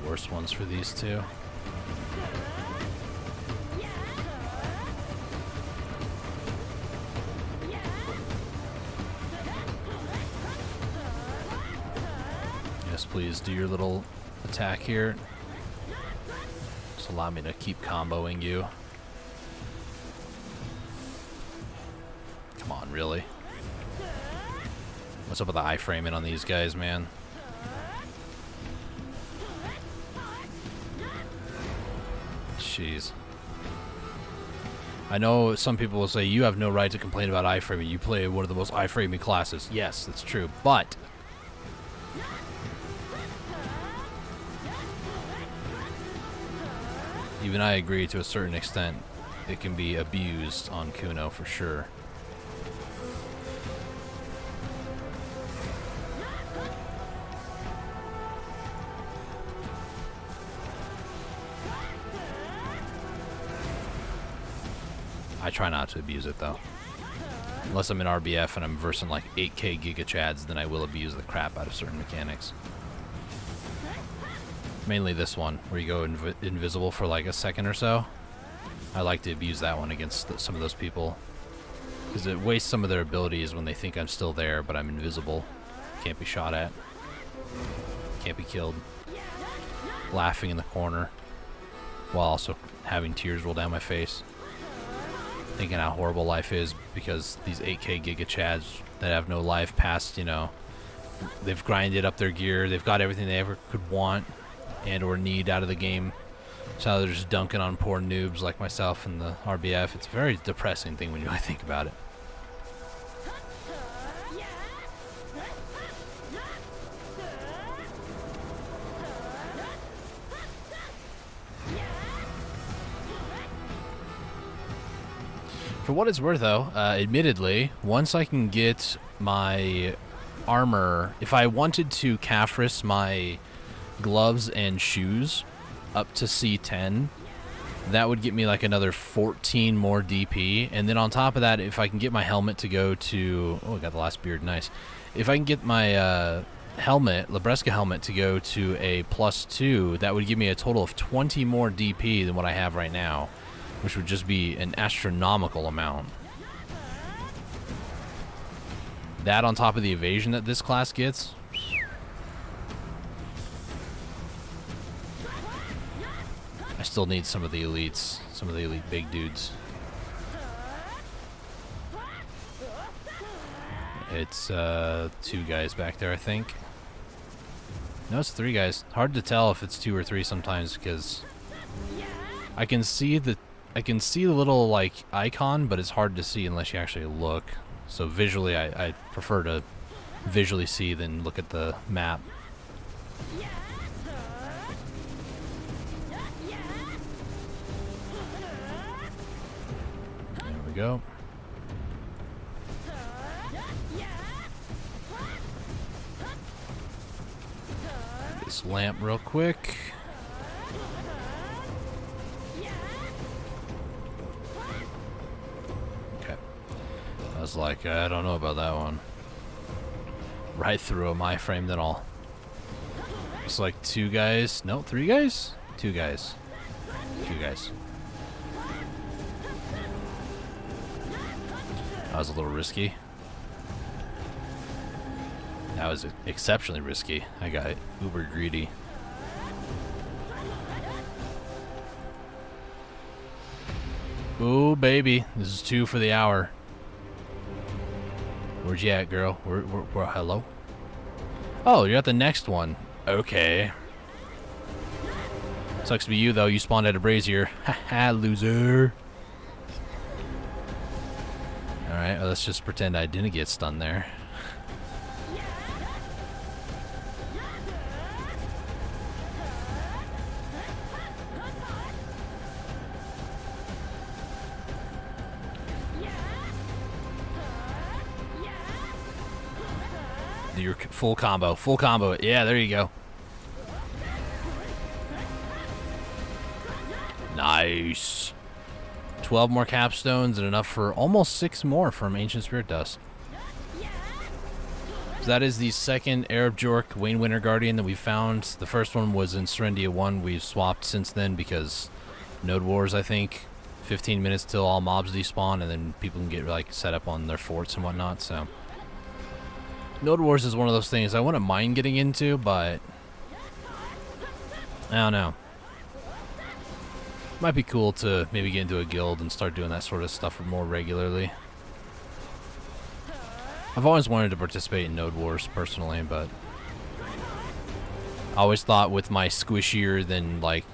Worst ones for these two. Yes, please do your little attack here. Just allow me to keep comboing you. Come on, really? What's up with the iframing on these guys, man? Jeez. I know some people will say, you have no right to complain about iframing. You play one of the most iframing classes. Yes, that's true. But even I agree to a certain extent. It can be abused on Kuno for sure. I try not to abuse it though. Unless I'm in RBF and I'm versing like 8k Giga Chads, then I will abuse the crap out of certain mechanics. Mainly this one, where you go invisible for like a second or so. I like to abuse that one against some of those people. Because it wastes some of their abilities when they think I'm still there, but I'm invisible. Can't be shot at. Can't be killed. Laughing in the corner. While also having tears roll down my face. Thinking how horrible life is because these 8k Giga Chads that have no life past, you know, they've grinded up their gear, they've got everything they ever could want and or need out of the game. So they're just dunking on poor noobs like myself in the RBF. It's a very depressing thing when you really think about it. For what it's worth, though, admittedly, once I can get my armor, if I wanted to Caphras my gloves and shoes up to C10, that would get me like another 14 more DP. And then on top of that, if I can get my helmet to go to... Oh, I got the last beard, nice. If I can get my helmet, Labresca helmet, to go to a +2, that would give me a total of 20 more DP than what I have right now, which would just be an astronomical amount. That on top of the evasion that this class gets. I still need some of the elites, some of the elite big dudes. It's 2 guys back there, I think. No, it's 3 guys. Hard to tell if it's 2 or 3 sometimes because I can see the little like icon, but it's hard to see unless you actually look. So visually, I prefer to visually see than look at the map. There we go. This lamp real quick. I was like, I don't know about that one. Right through a my frame, then all. It's like 2 guys. No, 3 guys? 2 guys. 2 guys. That was a little risky. That was exceptionally risky. I got uber greedy. Ooh, baby. This is 2 for the hour. Where'd you at, girl? Where, hello? Oh, you're at the next one. Okay. Sucks to be you, though. You spawned at a brazier. Haha, loser. Alright, well, let's just pretend I didn't get stunned there. Your full combo. Full combo. Yeah, there you go. Nice. 12 more capstones and enough for almost 6 more from Ancient Spirit Dust. So that is the second Arab Jork Wayne Winter Guardian that we found. The first one was in Serendia 1. We've swapped since then because Node Wars, I think. 15 minutes till all mobs despawn and then people can get like set up on their forts and whatnot, so... Node Wars is one of those things I wouldn't mind getting into, but I don't know. Might be cool to maybe get into a guild and start doing that sort of stuff more regularly. I've always wanted to participate in Node Wars personally, but I always thought with my squishier than like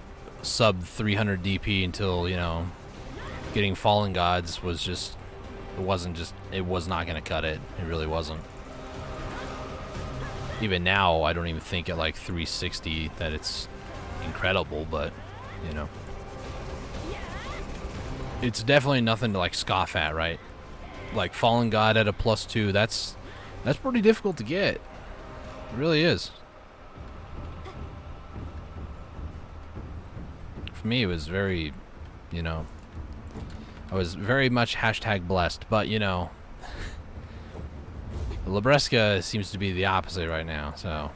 sub 300 DP until, you know, getting Fallen Gods was just, it was not going to cut it. It really wasn't. Even now, I don't even think at like 360 that it's incredible, but, you know. It's definitely nothing to like scoff at, right? Like Fallen God at a +2, that's pretty difficult to get. It really is. For me, it was very, you know, I was very much #blessed, but, you know, Labresca seems to be the opposite right now, so.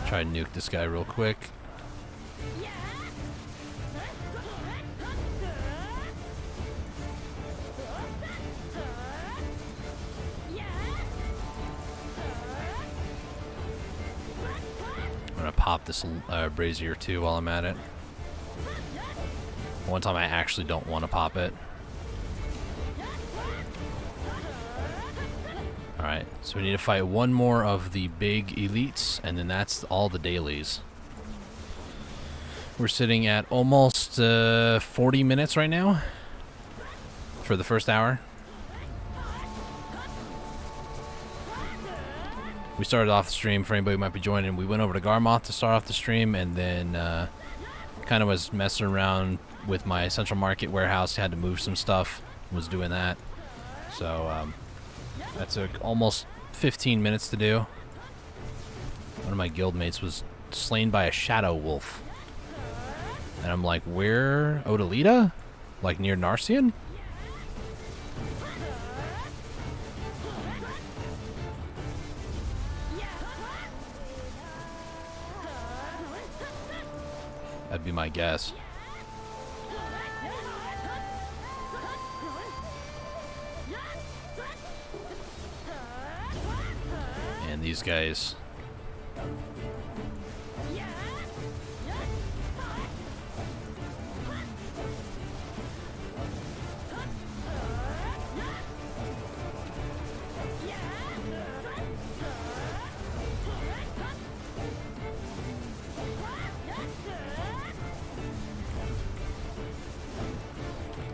Try to nuke this guy real quick. I'm gonna pop this brazier too while I'm at it. One time I actually don't want to pop it. Alright, so we need to fight one more of the big elites, and then that's all the dailies. We're sitting at almost 40 minutes right now for the first hour. We started off the stream, for anybody who might be joining, we went over to Garmoth to start off the stream, and then kind of was messing around with my Central Market warehouse, had to move some stuff, was doing that. So, that took almost 15 minutes to do. One of my guildmates was slain by a shadow wolf. And I'm like, where? Odalita? Like near Narcian? That'd be my guess. And these guys.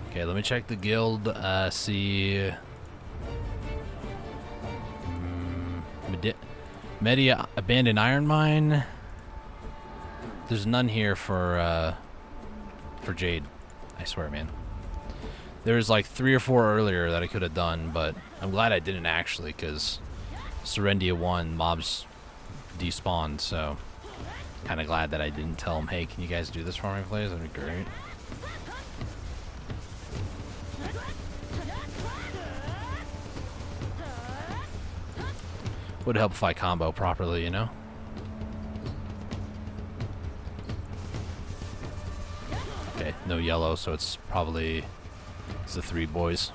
Okay, let me check the guild, see... Media Abandoned Iron Mine. There's none here for Jade. I swear, man. There's like 3 or 4 earlier that I could have done, but I'm glad I didn't actually, because Serendia 1 mobs despawned, so kind of glad that I didn't tell them, hey, can you guys do this for me, please? That'd be great. Would help if I combo properly, you know? Okay, no yellow, so it's probably the 3 boys.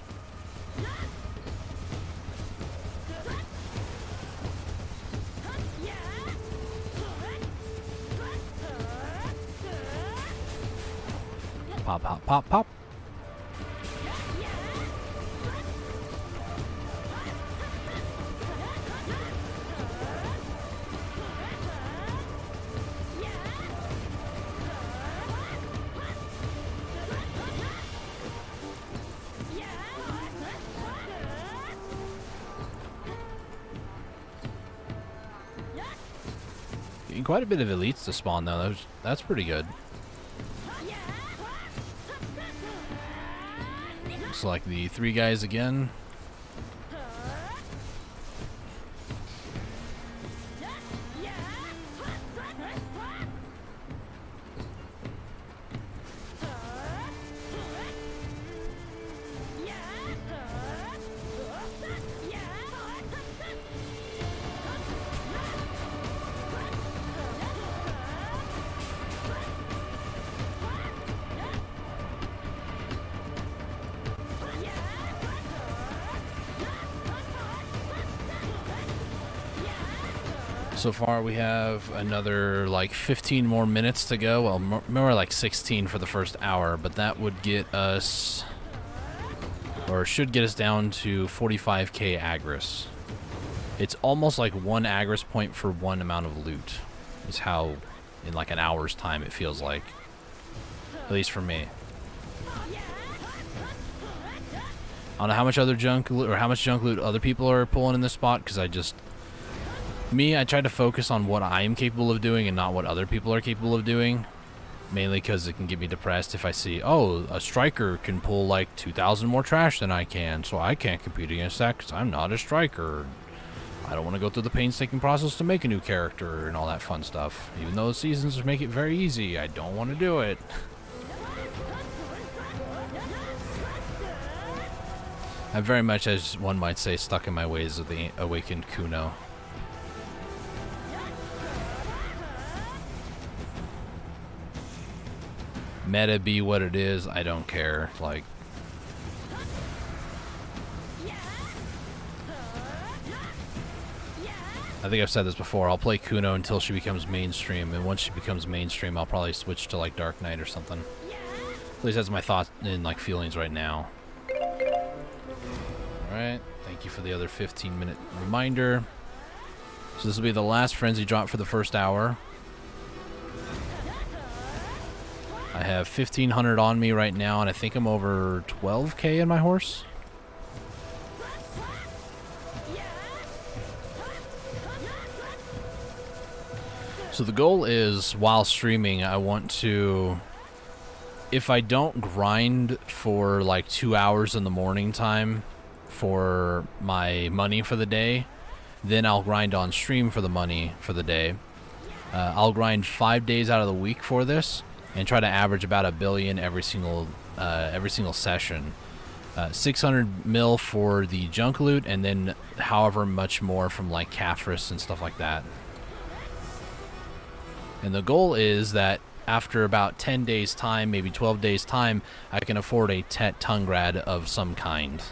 Pop, pop, pop, pop. Quite a bit of elites to spawn though. That's pretty good. Looks like the 3 guys again. So far we have another like 15 more minutes to go. Well, more like 16 for the first hour, but that would get us, or should get us down to 45k Agris. It's almost like 1 Agris point for 1 amount of loot is how in like an hour's time, it feels like. At least for me. I don't know how much other junk loot, or how much junk loot other people are pulling in this spot, because I try to focus on what I am capable of doing and not what other people are capable of doing. Mainly because it can get me depressed if I see, oh, a striker can pull like 2,000 more trash than I can, so I can't compete against that because I'm not a striker. I don't want to go through the painstaking process to make a new character and all that fun stuff. Even though the seasons make it very easy, I don't want to do it. I'm very much, as one might say, stuck in my ways of the awakened Kuno. Meta be what it is, I don't care. Like, I think I've said this before, I'll play Kuno until she becomes mainstream, and once she becomes mainstream, I'll probably switch to like Dark Knight or something. At least that's my thoughts and like feelings right now. Alright, thank you for the other 15-minute reminder. So this will be the last frenzy drop for the first hour. I have 1,500 on me right now, and I think I'm over 12k in my horse. So the goal is, while streaming, I want to, if I don't grind for like 2 hours in the morning time for my money for the day, then I'll grind on stream for the money for the day. I'll grind 5 days out of the week for this, and try to average about 1 billion every single session. 600 mil for the junk loot, and then however much more from like Caphras and stuff like that. And the goal is that after about 10 days time, maybe 12 days time, I can afford a Tet Tungrad of some kind.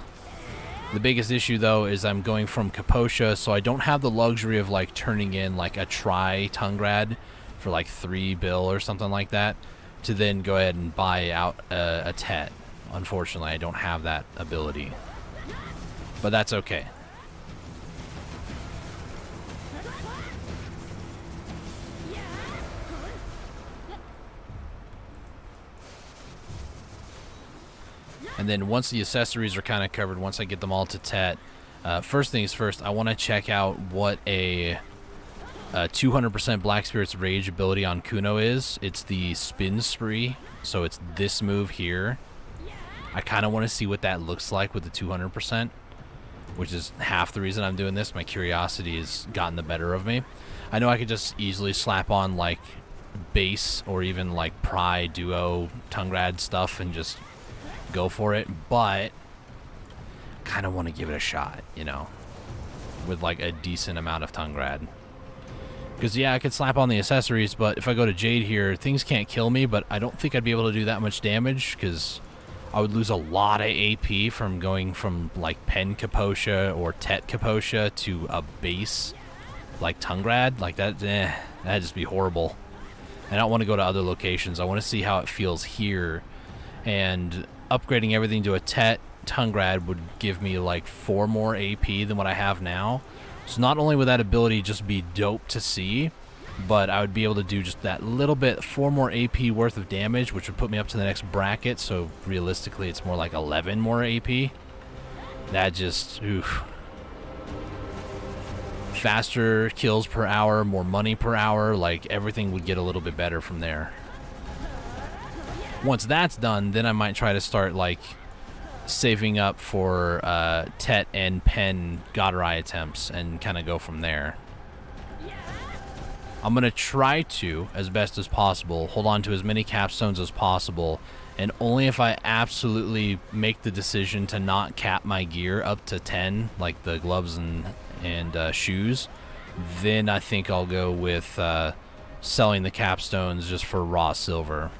The biggest issue though is I'm going from Kaposha, so I don't have the luxury of like turning in like a Tri Tungrad for like 3 bill or something like that, to then go ahead and buy out a Tet. Unfortunately, I don't have that ability. But that's okay. And then once the accessories are kind of covered, once I get them all to Tet, first things first, I want to check out what a 200% Black Spirit's Rage ability on Kuno is. It's the Spin Spree, so it's this move here. I kind of want to see what that looks like with the 200%, which is half the reason I'm doing this. My curiosity has gotten the better of me. I know I could just easily slap on like base or even like Pry, Duo, Tungrad stuff and just go for it, but kind of want to give it a shot, you know, with like a decent amount of Tungrad. Because yeah, I could slap on the accessories, but if I go to Jade here, things can't kill me, but I don't think I'd be able to do that much damage, because I would lose a lot of AP from going from like Pen Kaposha or Tet Kaposha to a base like Tungrad. Like that, that'd just be horrible. And I don't want to go to other locations. I want to see how it feels here, and upgrading everything to a Tet Tungrad would give me like 4 more AP than what I have now. So not only would that ability just be dope to see, but I would be able to do just that little bit, 4 more AP worth of damage, which would put me up to the next bracket. So realistically, it's more like 11 more AP. That just, oof. Faster kills per hour, more money per hour, like everything would get a little bit better from there. Once that's done, then I might try to start like saving up for Tet and Pen Godrai attempts and kind of go from there. I'm going to try to, as best as possible, hold on to as many capstones as possible, and only if I absolutely make the decision to not cap my gear up to 10, like the gloves and shoes, then I think I'll go with selling the capstones just for raw silver.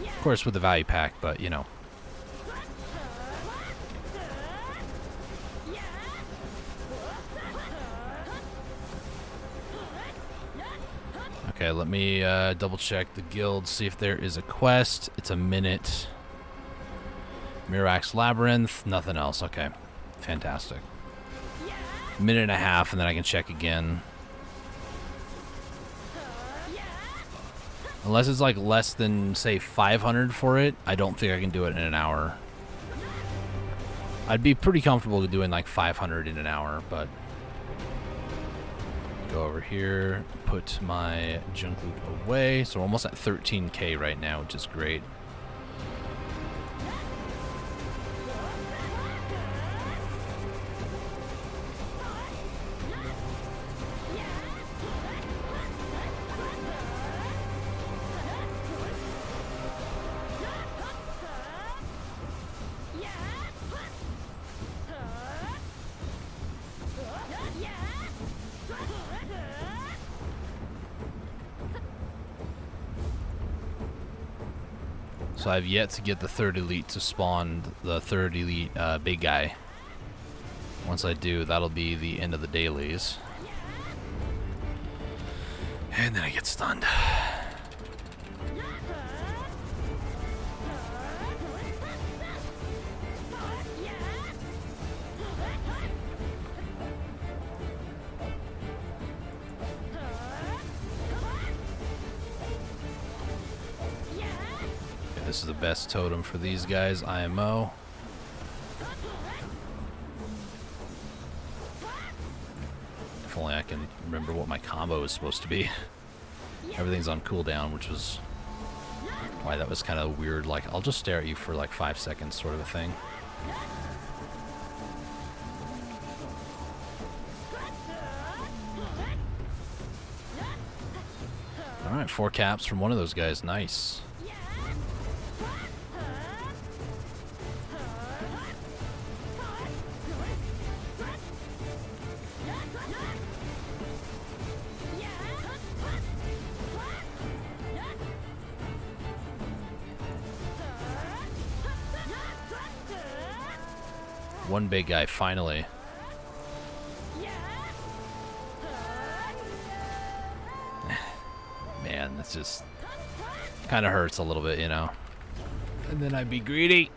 Of course with the value pack, but you know. Okay, let me double check the guild, see if there is a quest. It's a minute. Mirax Labyrinth, nothing else. Okay, fantastic. Minute and a half, and then I can check again. Unless it's like less than, say, 500 for it, I don't think I can do it in an hour. I'd be pretty comfortable doing like 500 in an hour, but go over here, put my junk loot away. So we're almost at 13k right now, which is great. So I've yet to get the third elite to spawn the third elite big guy. Once I do, that'll be the end of the dailies. And then I get stunned. This is the best totem for these guys, IMO. If only I can remember what my combo is supposed to be. Everything's on cooldown, which was why that was kind of weird. Like, I'll just stare at you for like 5 seconds sort of a thing. Alright, 4 caps from one of those guys. Nice. One big guy, finally. Man, that's just kind of hurts a little bit, you know. And then I'd be greedy.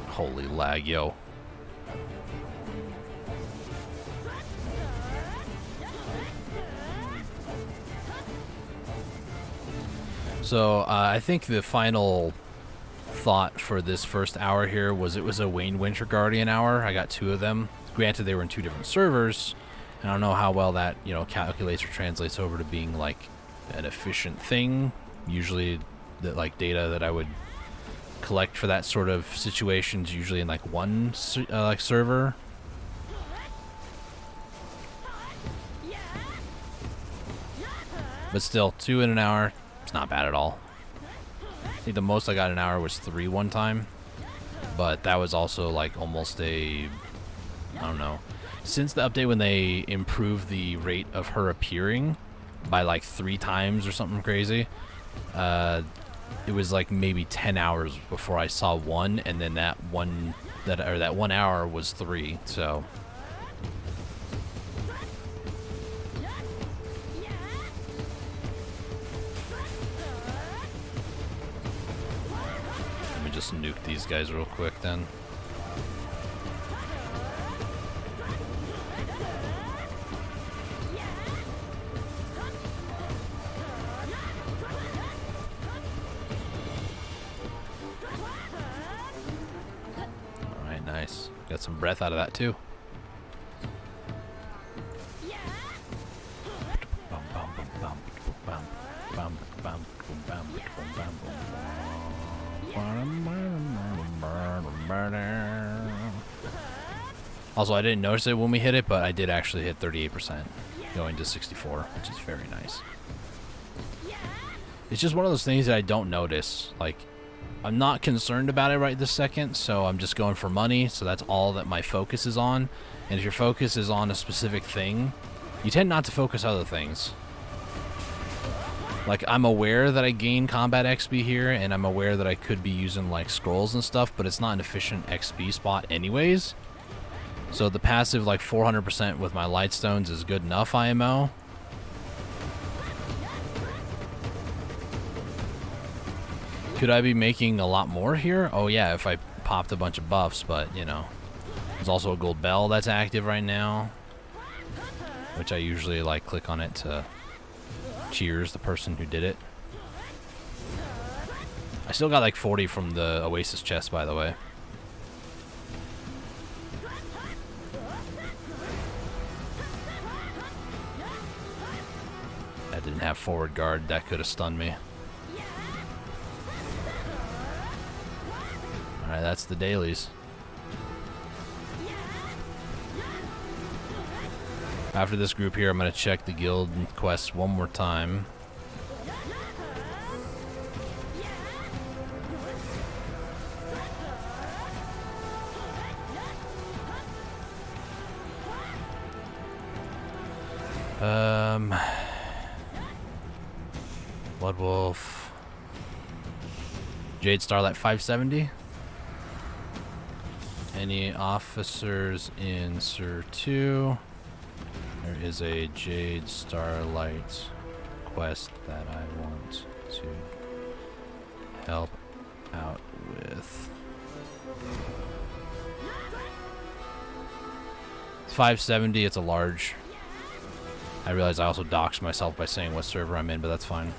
Holy lag, yo. So I think the final thought for this first hour here was it was a Wayne Winter Guardian hour. I got 2 of them. Granted, they were in 2 different servers. I don't know how well that, you know, calculates or translates over to being like an efficient thing. Usually, the like data that I would collect for that sort of situations usually in like one like server. But still, 2 in an hour. It's not bad at all. I think the most I got an hour was 3 one time, but that was also like almost a, I don't know. Since the update when they improved the rate of her appearing by like 3 times or something crazy, it was like maybe 10 hours before I saw 1, and then that 1 hour was 3. So. Just nuke these guys real quick then. Alright, nice. Got some breath out of that too. Also, I didn't notice it when we hit it, but I did actually hit 38%, going to 64, which is very nice. It's just one of those things that I don't notice. Like, I'm not concerned about it right this second, so I'm just going for money, so that's all that my focus is on. And if your focus is on a specific thing, you tend not to focus other things. Like, I'm aware that I gain combat XP here, and I'm aware that I could be using, like, scrolls and stuff, but it's not an efficient XP spot anyways. So the passive, like, 400% with my Lightstones is good enough, IMO. Could I be making a lot more here? Oh, yeah, if I popped a bunch of buffs, but, you know. There's also a gold bell that's active right now, which I usually, like, click on it to cheers the person who did it. I still got, like, 40 from the Oasis chest, by the way. That didn't have forward guard. That could have stunned me. Alright, that's the dailies. After this group here, I'm going to check the guild quests one more time. Blood Wolf. Jade Starlight 570. Any officers in Sir 2? There is a Jade Starlight quest that I want to help out with. It's 570, it's a large. I realize I also doxed myself by saying what server I'm in, but that's fine.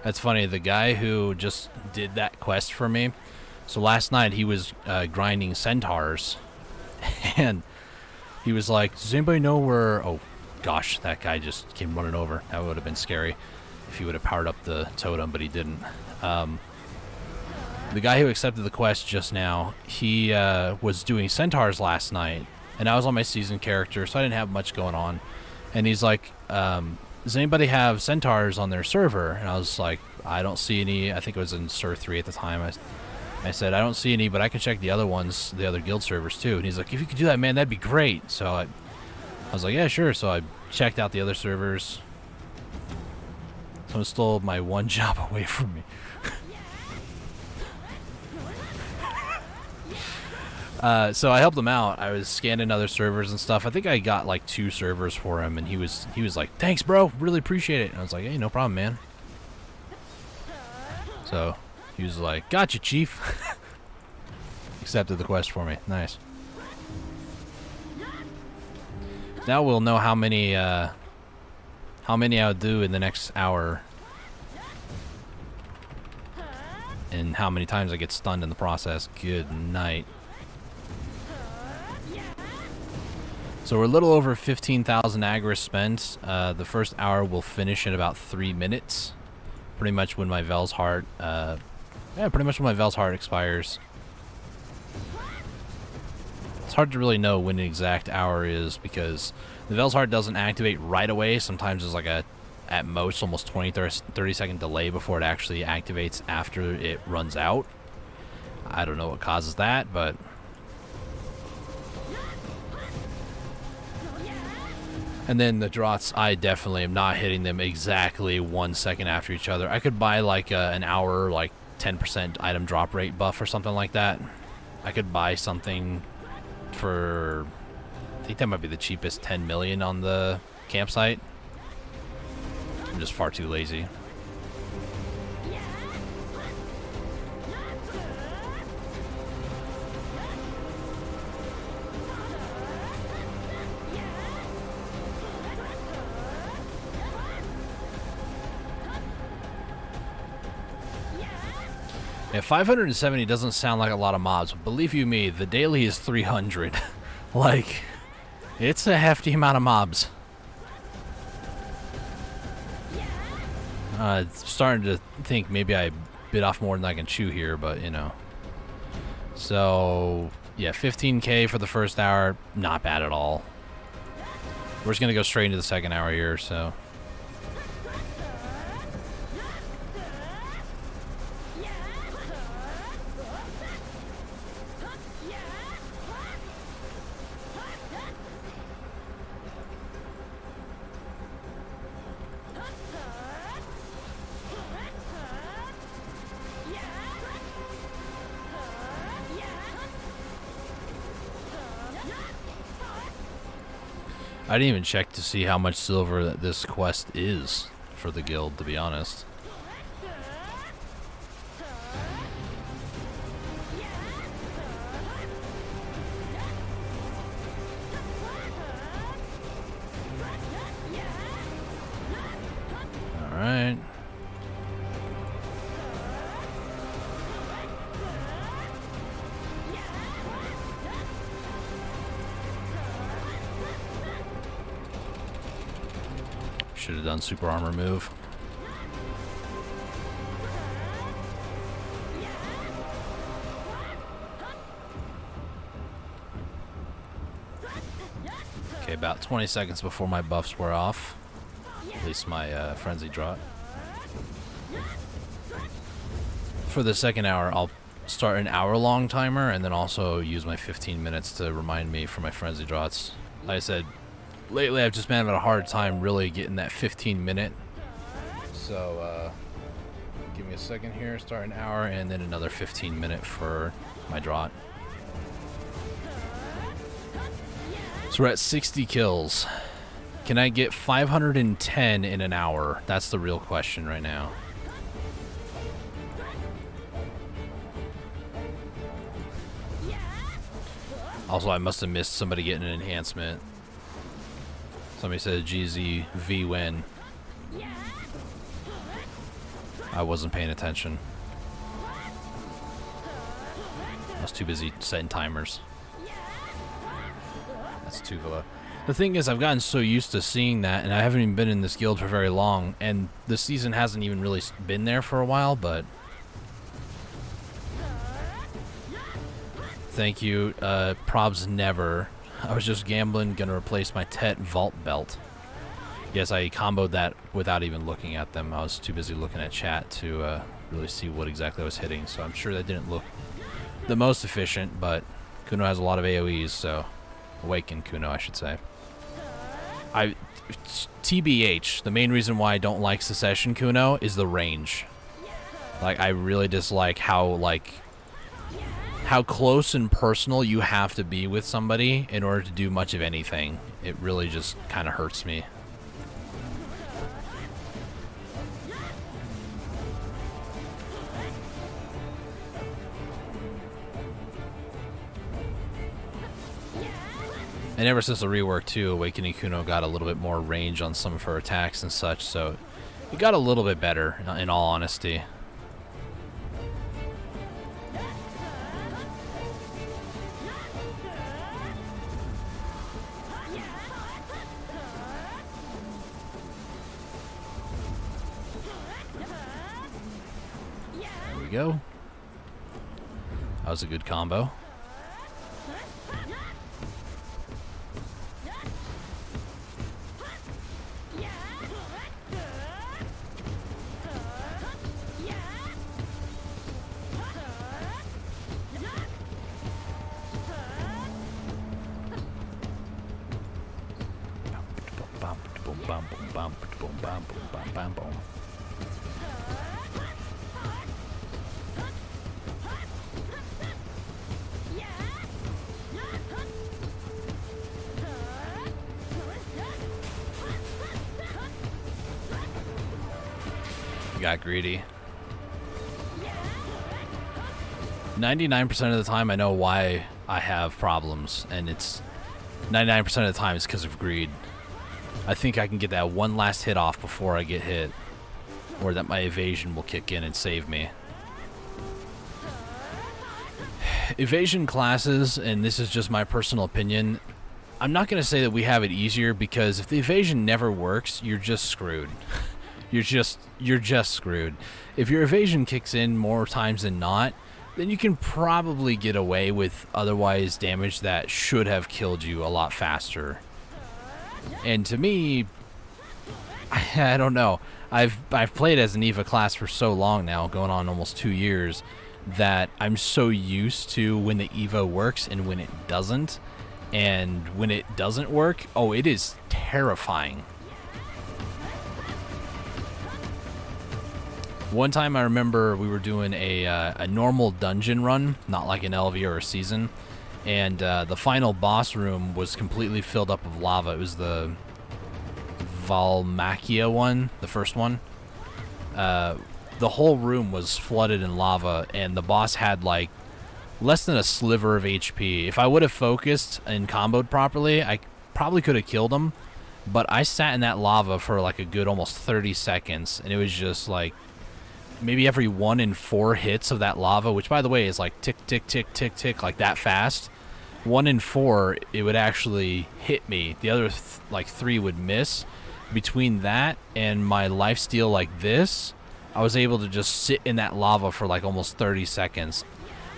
That's funny, the guy who just did that quest for me, so last night he was grinding centaurs, and he was like, does anybody know where, oh gosh, that guy just came running over. That would have been scary if he would have powered up the totem, but he didn't. The guy who accepted the quest just now, he was doing centaurs last night, and I was on my season character, so I didn't have much going on, and he's like, does anybody have centaurs on their server? And I was like, I don't see any. I think it was in Ser 3 at the time. I said, I don't see any, but I can check the other ones, the other guild servers too. And he's like, if you could do that, man, that'd be great. So I was like, yeah, sure. So I checked out the other servers. Someone stole my one job away from me. So I helped him out. I was scanning other servers and stuff. I think I got like 2 servers for him, and he was like, thanks, bro, really appreciate it. And I was like, hey, no problem, man. So he was like, gotcha, chief. Accepted the quest for me. Nice. Now we'll know how many I'll do in the next hour, and how many times I get stunned in the process. Good night. So we're a little over 15,000 aggro spent. The first hour will finish in about 3 minutes. Pretty much when my Vel's Heart, pretty much when my Vel's Heart expires. It's hard to really know when the exact hour is because the Vel's Heart doesn't activate right away. Sometimes there's like at most, almost 30 second delay before it actually activates after it runs out. I don't know what causes that, but... And then the draughts, I definitely am not hitting them exactly 1 second after each other. I could buy like an hour, like 10% item drop rate buff or something like that. I could buy something for, I think that might be the cheapest, 10 million on the campsite. I'm just far too lazy. Yeah, 570 doesn't sound like a lot of mobs, but believe you me, the daily is 300. Like, it's a hefty amount of mobs. Starting to think maybe I bit off more than I can chew here, but you know. So, yeah, 15k for the first hour, not bad at all. We're just gonna go straight into the second hour here, so. I didn't even check to see how much silver that this quest is for the guild, to be honest. Alright. Should have done super armor move. Okay, about 20 seconds before my buffs wear off. At least my frenzy drop. For the second hour, I'll start an hour-long timer and then also use my 15 minutes to remind me for my frenzy drops. Like I said, lately I've just been having a hard time really getting that 15-minute. So, give me a second here, start an hour, and then another 15-minute for my drop. So we're at 60 kills. Can I get 510 in an hour? That's the real question right now. Also, I must have missed somebody getting an enhancement. Somebody said GZ V win. I wasn't paying attention. I was too busy setting timers. That's too low. The thing is, I've gotten so used to seeing that, and I haven't even been in this guild for very long, and the season hasn't even really been there for a while, but... Thank you, Probs Never. I was just gambling, gonna replace my Tet Vault Belt. Yes, I comboed that without even looking at them. I was too busy looking at chat to really see what exactly I was hitting, so I'm sure that didn't look the most efficient, but Kuno has a lot of AoEs, so... Awaken Kuno, I should say. TBH, the main reason why I don't like Secession Kuno is the range. Like, I really dislike how close and personal you have to be with somebody in order to do much of anything. It really just kind of hurts me. And ever since the rework too, Awakening Kuno got a little bit more range on some of her attacks and such, so it got a little bit better, in all honesty. There we go. That was a good combo. Got greedy. 99% of the time I know why I have problems, and it's 99% of the time it's because of greed. I think I can get that one last hit off before I get hit, or that my evasion will kick in and save me. Evasion classes, and this is just my personal opinion, I'm not going to say that we have it easier, because if the evasion never works, you're just screwed. You're just screwed. If your evasion kicks in more times than not, then you can probably get away with otherwise damage that should have killed you a lot faster. And to me, I don't know. I've played as an EVA class for so long now, going on almost 2 years, that I'm so used to when the EVA works and when it doesn't. And when it doesn't work, oh, it is terrifying. One time I remember we were doing a normal dungeon run, not like an LV or a season, and the final boss room was completely filled up with lava. It was the Valmakia one, the first one. The whole room was flooded in lava, and the boss had like less than a sliver of HP. If I would have focused and comboed properly, I probably could have killed him, but I sat in that lava for like a good almost 30 seconds, and it was just like maybe every 1 in 4 hits of that lava, which by the way is like tick, tick, tick, tick, tick, like that fast. 1 in 4, it would actually hit me. The other like 3 would miss. Between that and my lifesteal like this, I was able to just sit in that lava for like almost 30 seconds.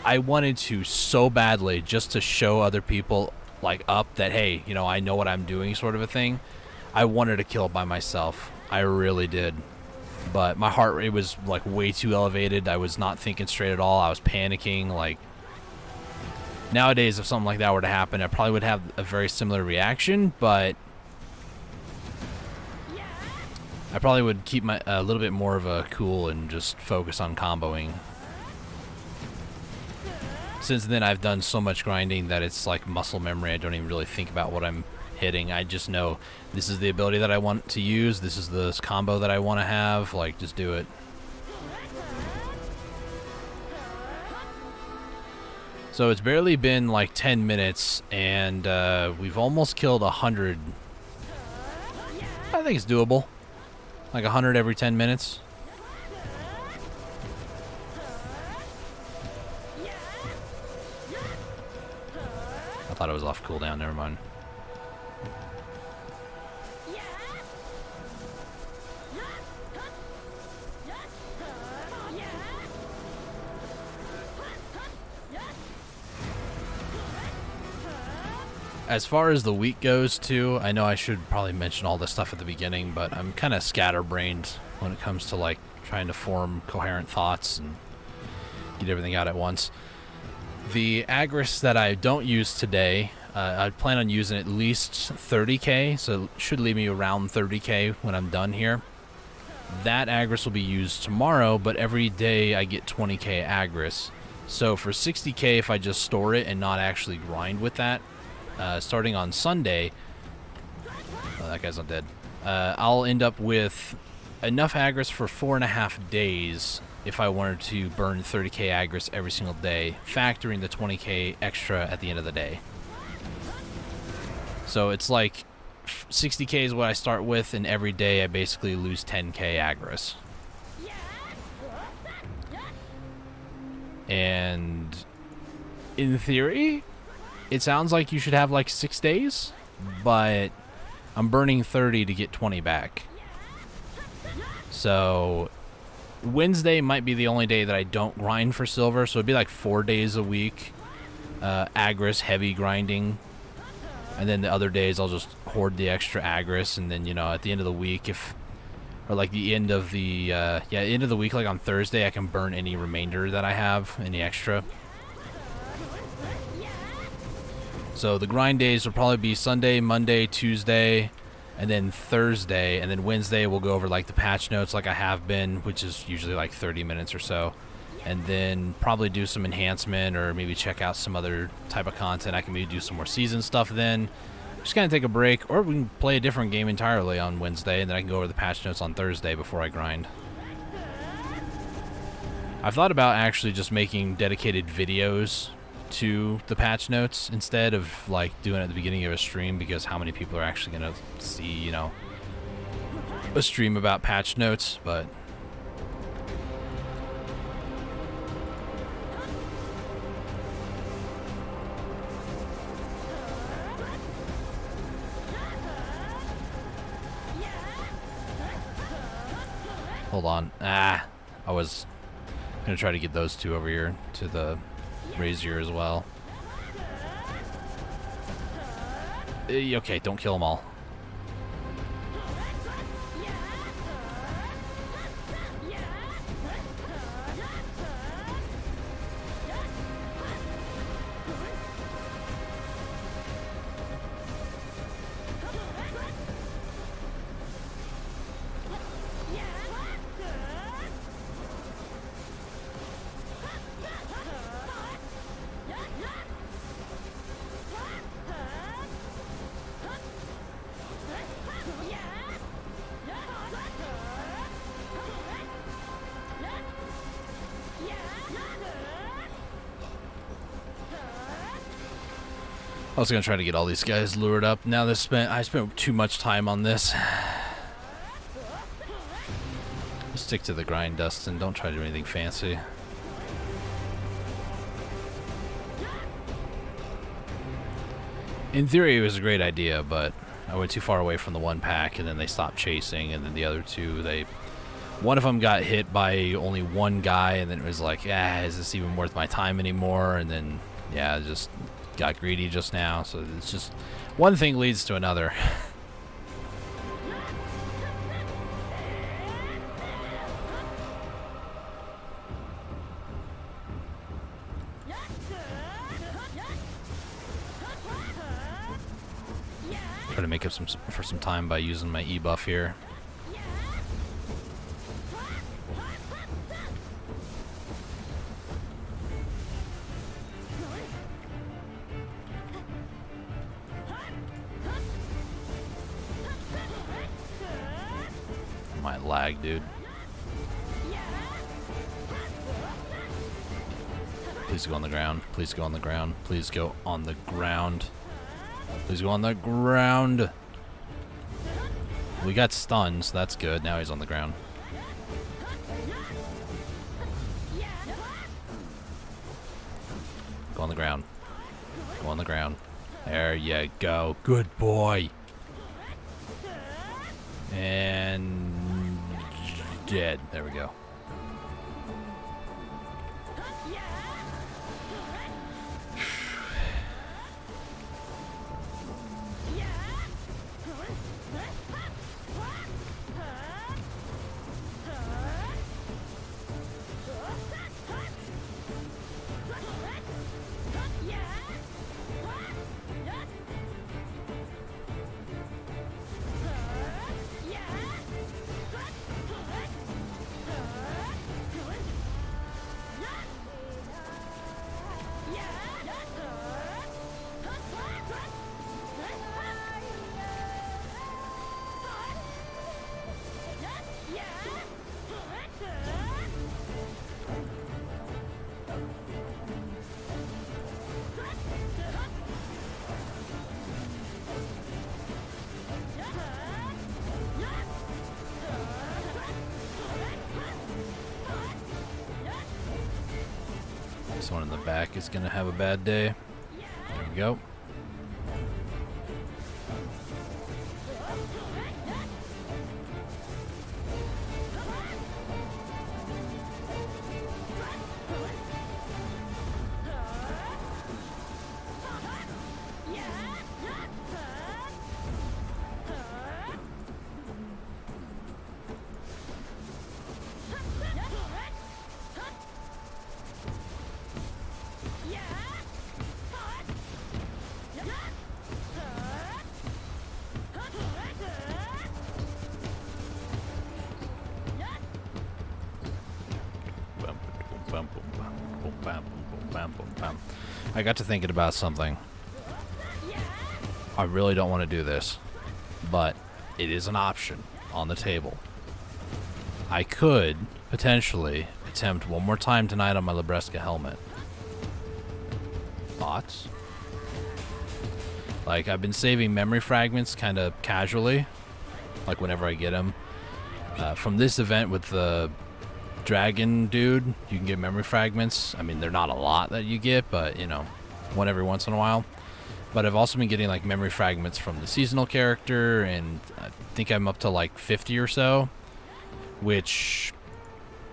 I wanted to so badly just to show other people like up that, hey, you know, I know what I'm doing sort of a thing. I wanted to kill it by myself. I really did. But my heart rate was like way too elevated. I was not thinking straight at all. I was panicking. Like nowadays, if something like that were to happen, I probably would have a very similar reaction, but I probably would keep my a little bit more of a cool and just focus on comboing. Since then, I've done so much grinding that it's like muscle memory. I don't even really think about what I'm hitting. I just know this is the ability that I want to use. This is the combo that I want to have. Like, just do it. So it's barely been like 10 minutes, and we've almost killed 100. I think it's doable. Like 100 every 10 minutes. I thought it was off cooldown, never mind. As far as the week goes, too, I know I should probably mention all this stuff at the beginning, but I'm kind of scatterbrained when it comes to like trying to form coherent thoughts and get everything out at once. The Agris that I don't use today, I plan on using at least 30k, so it should leave me around 30k when I'm done here. That Agris will be used tomorrow, but every day I get 20k Agris. So for 60k, if I just store it and not actually grind with that, starting on Sunday, oh, that guy's not dead, I'll end up with enough Agris for 4.5 days if I wanted to burn 30k Agris every single day, factoring the 20k extra at the end of the day. So it's like 60k is what I start with, and every day I basically lose 10k Agris. And in theory, it sounds like you should have like 6 days, but I'm burning 30 to get 20 back. So Wednesday might be the only day that I don't grind for silver, so it'd be like 4 days a week, Agris heavy grinding, and then the other days I'll just hoard the extra Agris, and then, you know, at the end of the week, or like the end of the end of the week, like on Thursday, I can burn any remainder that I have, any extra. So the grind days will probably be Sunday, Monday, Tuesday, and then Thursday, and then Wednesday we'll go over like the patch notes like I have been, which is usually like 30 minutes or so, and then probably do some enhancement or maybe check out some other type of content. I can maybe do some more season stuff then. Just kind of take a break, or we can play a different game entirely on Wednesday, and then I can go over the patch notes on Thursday before I grind. I've thought about actually just making dedicated videos to the patch notes instead of like doing it at the beginning of a stream, because how many people are actually going to see, you know, a stream about patch notes? But hold on. I was going to try to get those two over here to the Brazier as well. Okay, don't kill them all. I was gonna try to get all these guys lured up. Now I spent too much time on this. Just stick to the grind, Dustin. Don't try to do anything fancy. In theory, it was a great idea, but I went too far away from the one pack, and then they stopped chasing, and then the other two, one of them got hit by only one guy, and then it was like, is this even worth my time anymore? And then, yeah, just got greedy just now. So it's just one thing leads to another. Try to make up for some time by using my E buff here. Might lag, dude. Please go on the ground. Please go on the ground. Please go on the ground. Please go on the ground. We got stunned, so that's good. Now he's on the ground. Go on the ground. Go on the ground. There you go. Good boy. And dead. There we go. This one in the back is gonna have a bad day. There we go. I got to thinking about something. I really don't want to do this, but it is an option on the table. I could potentially attempt one more time tonight on my Libresca helmet. Thoughts? Like, I've been saving memory fragments kind of casually, like whenever I get them. From this event with the dragon dude, you can get memory fragments. I mean, they're not a lot that you get, but, you know, one every once in a while. But I've also been getting, like, memory fragments from the seasonal character, and I think I'm up to, like, 50 or so. Which,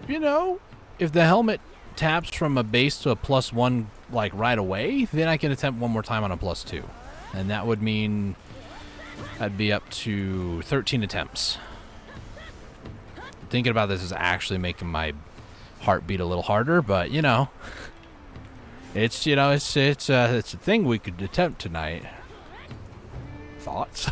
you know, if the helmet taps from a base to a +1, like, right away, then I can attempt one more time on a +2. And that would mean I'd be up to 13 attempts. Thinking about this is actually making my heart beat a little harder, but you know, it's a thing we could attempt tonight. Thoughts?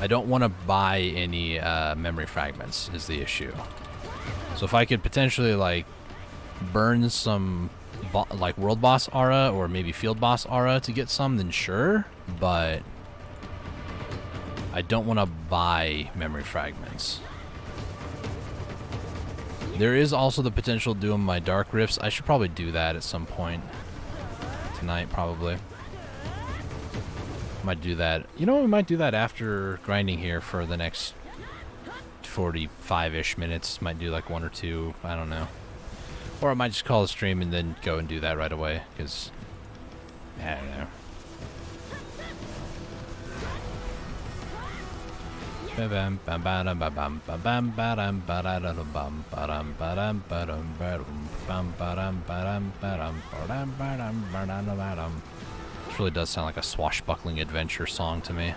I don't want to buy any memory fragments is the issue. So if I could potentially like burn some like world boss aura or maybe field boss aura to get some, then sure, but I don't want to buy memory fragments. There is also the potential of doing my dark rifts. I should probably do that at some point. Tonight, probably. Might do that. You know, we might do that after grinding here for the next 45-ish minutes. Might do like 1 or 2. I don't know. Or I might just call a stream and then go and do that right away. Because, I don't know. This really does sound like a swashbuckling adventure song to me.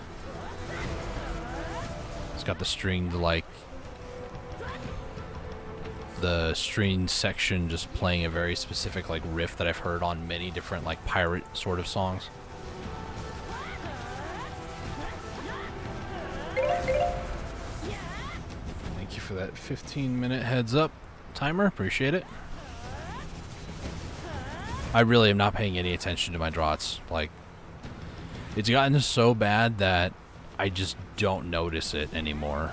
It's got the stringed, like, the string section just playing a very specific, like, riff that I've heard on many different, like, pirate sort of songs. Thank you for that 15-minute heads up timer. Appreciate it. I really am not paying any attention to my draughts. Like, it's gotten so bad that I just don't notice it anymore.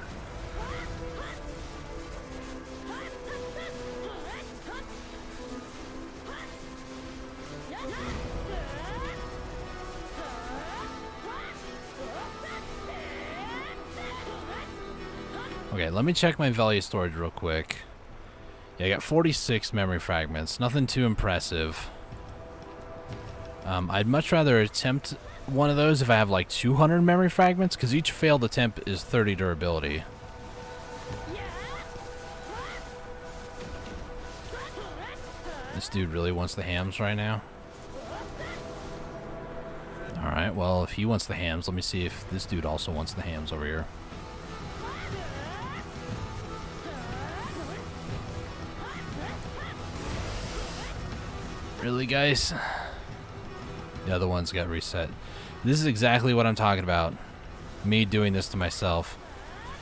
Okay, let me check my value storage real quick. Yeah, I got 46 memory fragments. Nothing too impressive. I'd much rather attempt one of those if I have like 200 memory fragments, because each failed attempt is 30 durability. This dude really wants the hams right now. Alright, well, if he wants the hams, let me see if this dude also wants the hams over here. Really, guys? The other ones got reset. This is exactly what I'm talking about. Me doing this to myself.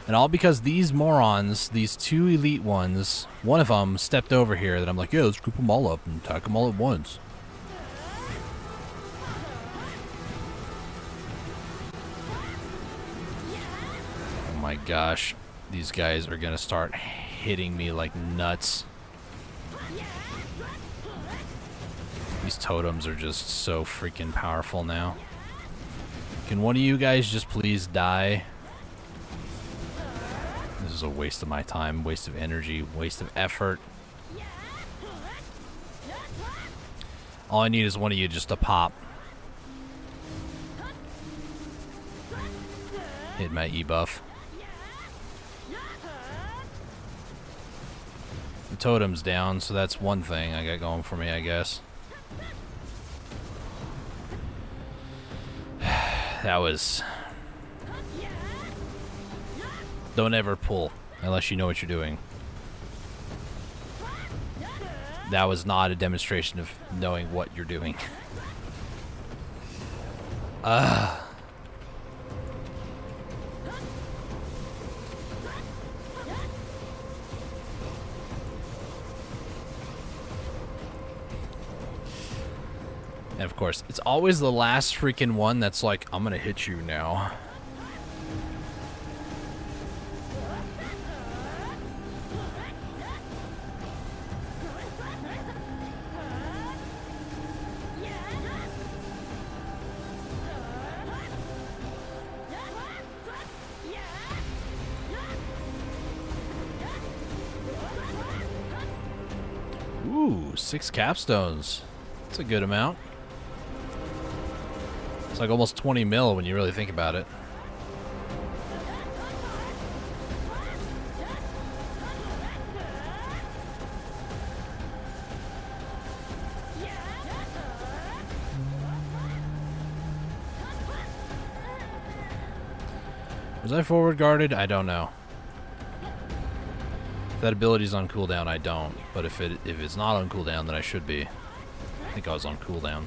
And all because these morons, these two elite ones, one of them stepped over here that I'm like, yeah, let's group them all up and attack them all at once. Oh my gosh. These guys are going to start hitting me like nuts. These totems are just so freaking powerful now. Can one of you guys just please die? This is a waste of my time, waste of energy, waste of effort. All I need is one of you just to pop. Hit my E-buff. The totem's down, so that's one thing I got going for me, I guess. That was... Don't ever pull unless you know what you're doing. That was not a demonstration of knowing what you're doing. And of course, it's always the last freaking one that's like, I'm gonna hit you now. Ooh, 6 capstones. That's a good amount. It's like almost 20 mil when you really think about it. Was I forward guarded? I don't know. If that ability's on cooldown, I don't. But if it's not on cooldown, then I should be. I think I was on cooldown.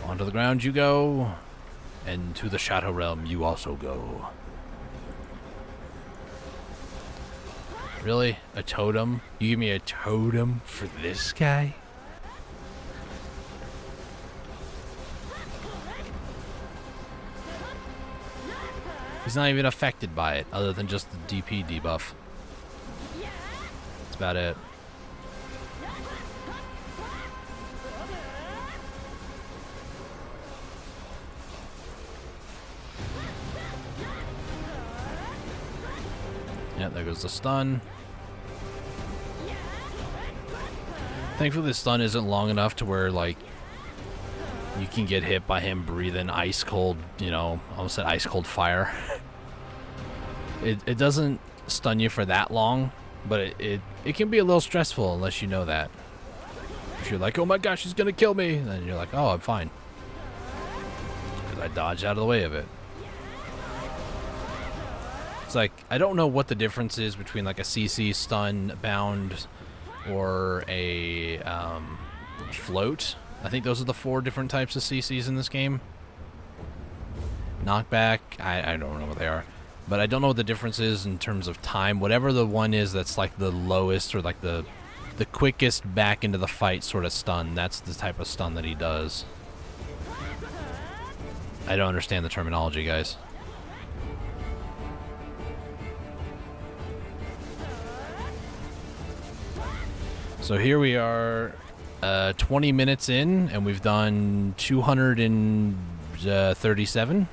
Onto the ground you go, and to the Shadow Realm you also go. Really? A totem? You give me a totem for this guy? He's not even affected by it, other than just the DP debuff. That's about it. Yeah, there goes the stun. Thankfully, the stun isn't long enough to where, like, you can get hit by him breathing ice cold, you know, I almost said ice cold fire. It doesn't stun you for that long, but it can be a little stressful unless you know that. If you're like, oh my gosh, he's gonna kill me, then you're like, oh, I'm fine, because I dodged out of the way of it. It's like, I don't know what the difference is between like a CC, stun, bound, or a float. I think those are the 4 different types of CCs in this game. Knockback, I don't know what they are. But I don't know what the difference is in terms of time. Whatever the one is that's like the lowest or like the quickest back into the fight sort of stun, that's the type of stun that he does. I don't understand the terminology, guys. So here we are, 20 minutes in, and we've done 237.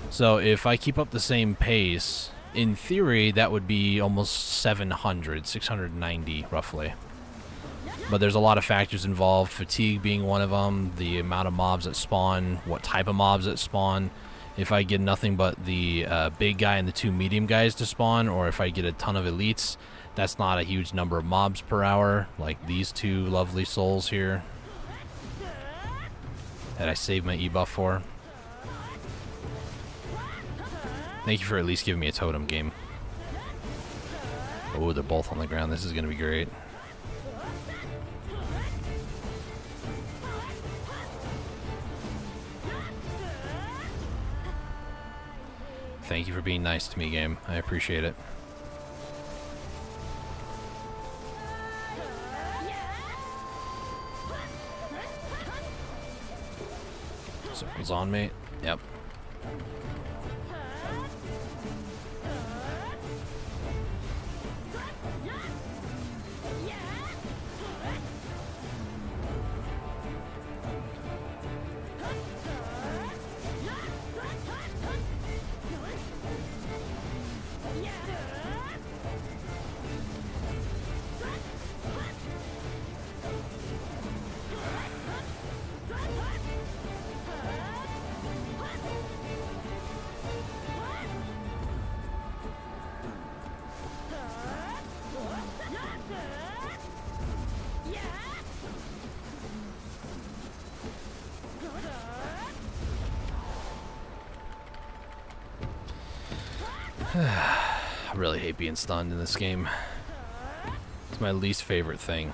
So if I keep up the same pace, in theory, that would be almost 700, 690 roughly. But there's a lot of factors involved, fatigue being one of them, the amount of mobs that spawn, what type of mobs that spawn. If I get nothing but the big guy and the 2 medium guys to spawn, or if I get a ton of elites, that's not a huge number of mobs per hour, like these 2 lovely souls here that I saved my E buff for. Thank you for at least giving me a totem game. Oh, they're both on the ground. This is going to be great. Thank you for being nice to me, game. I appreciate it. Circles on me. Yep. I really hate being stunned in this game. It's my least favorite thing.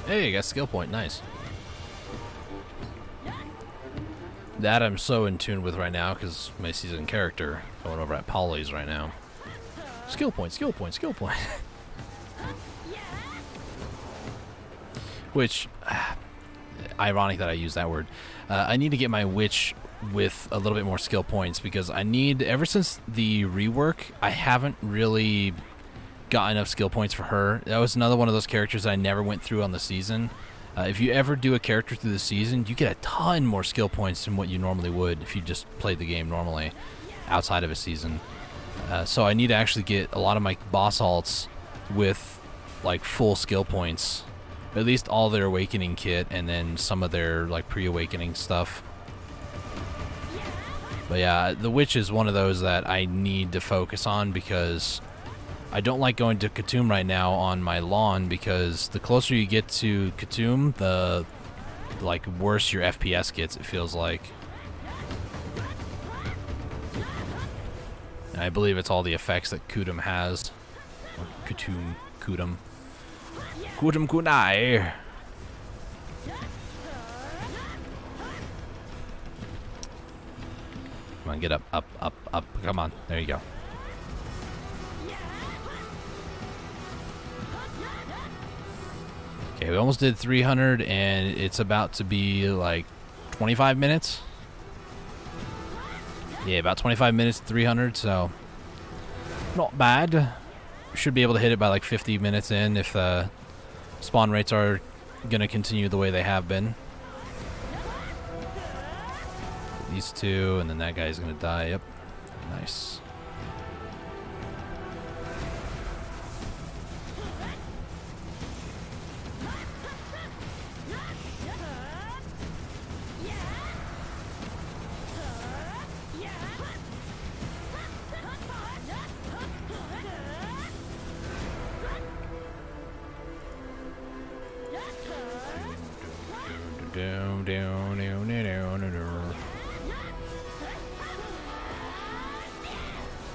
Hey, you got skill point. Nice. That I'm so in tune with right now because my seasoned character going over at Polly's right now. Skill point, skill point, skill point. Which, ironic that I use that word. I need to get my witch with a little bit more skill points because I need, ever since the rework, I haven't really got enough skill points for her. That was another one of those characters I never went through on the season. If you ever do a character through the season, you get a ton more skill points than what you normally would if you just played the game normally outside of a season. So I need to actually get a lot of my boss alts with like full skill points, at least all their awakening kit and then some of their like pre-awakening stuff. But yeah, the witch is one of those that I need to focus on because I don't like going to Khatum right now on my lawn because the closer you get to Khatum, the like worse your FPS gets, it feels like. And I believe it's all the effects that Khatum has. Or Khatum. Khatum Kunai. Come on, get up, up, up, up. Come on, there you go. Okay, we almost did 300, and it's about to be like 25 minutes. Yeah, about 25 minutes to 300, so not bad. Should be able to hit it by like 50 minutes in if spawn rates are going to continue the way they have been. These two, and then that guy's going to die. Yep. Nice.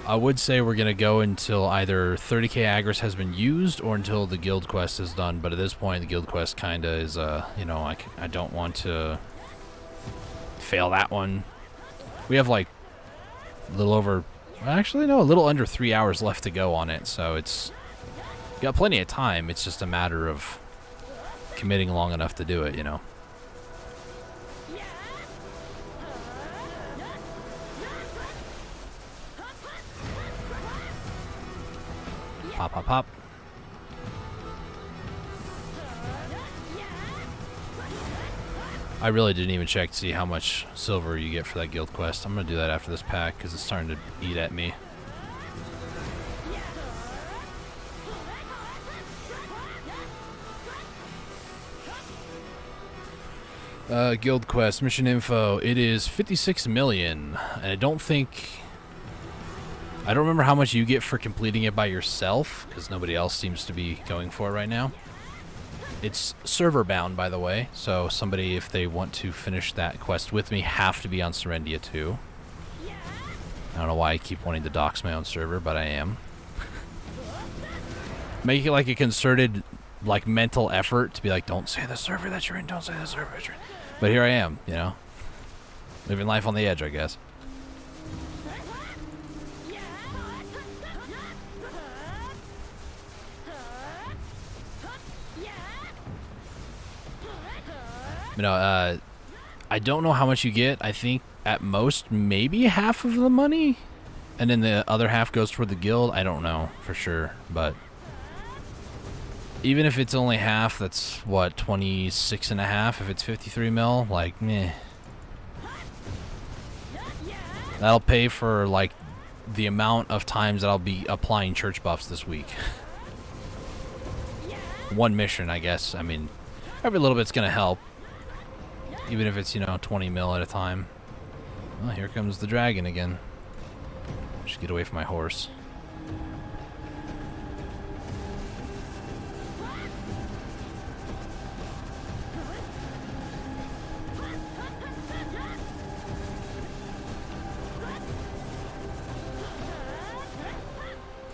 I would say we're going to go until either 30k Agris has been used or until the guild quest is done, but at this point the guild quest kind of is, you know, I don't want to fail that one. We have like a little over, actually no, a little under 3 hours left to go on it, so it's got plenty of time. It's just a matter of committing long enough to do it, you know. Pop, pop, pop. I really didn't even check to see how much silver you get for that guild quest. I'm going to do that after this pack because it's starting to eat at me. Guild quest, mission info. It is 56 million. And I don't remember how much you get for completing it by yourself, because nobody else seems to be going for it right now. It's server bound, by the way, so somebody, if they want to finish that quest with me, have to be on Serendia too. I don't know why I keep wanting to dox my own server, but I am. Make it like a concerted, like, mental effort to be like, don't say the server that you're in, don't say the server that you're in. But here I am, you know, living life on the edge, I guess. You know, I don't know how much you get. I think at most maybe half of the money, and then the other half goes toward the guild. I don't know for sure, but even if it's only half, that's what, 26 and a half if it's 53 mil, like, meh. That'll pay for like the amount of times that I'll be applying church buffs this week. One mission, I guess. I mean, every little bit's gonna help. Even if it's, you know, 20 mil at a time. Well, here comes the dragon again. Just get away from my horse.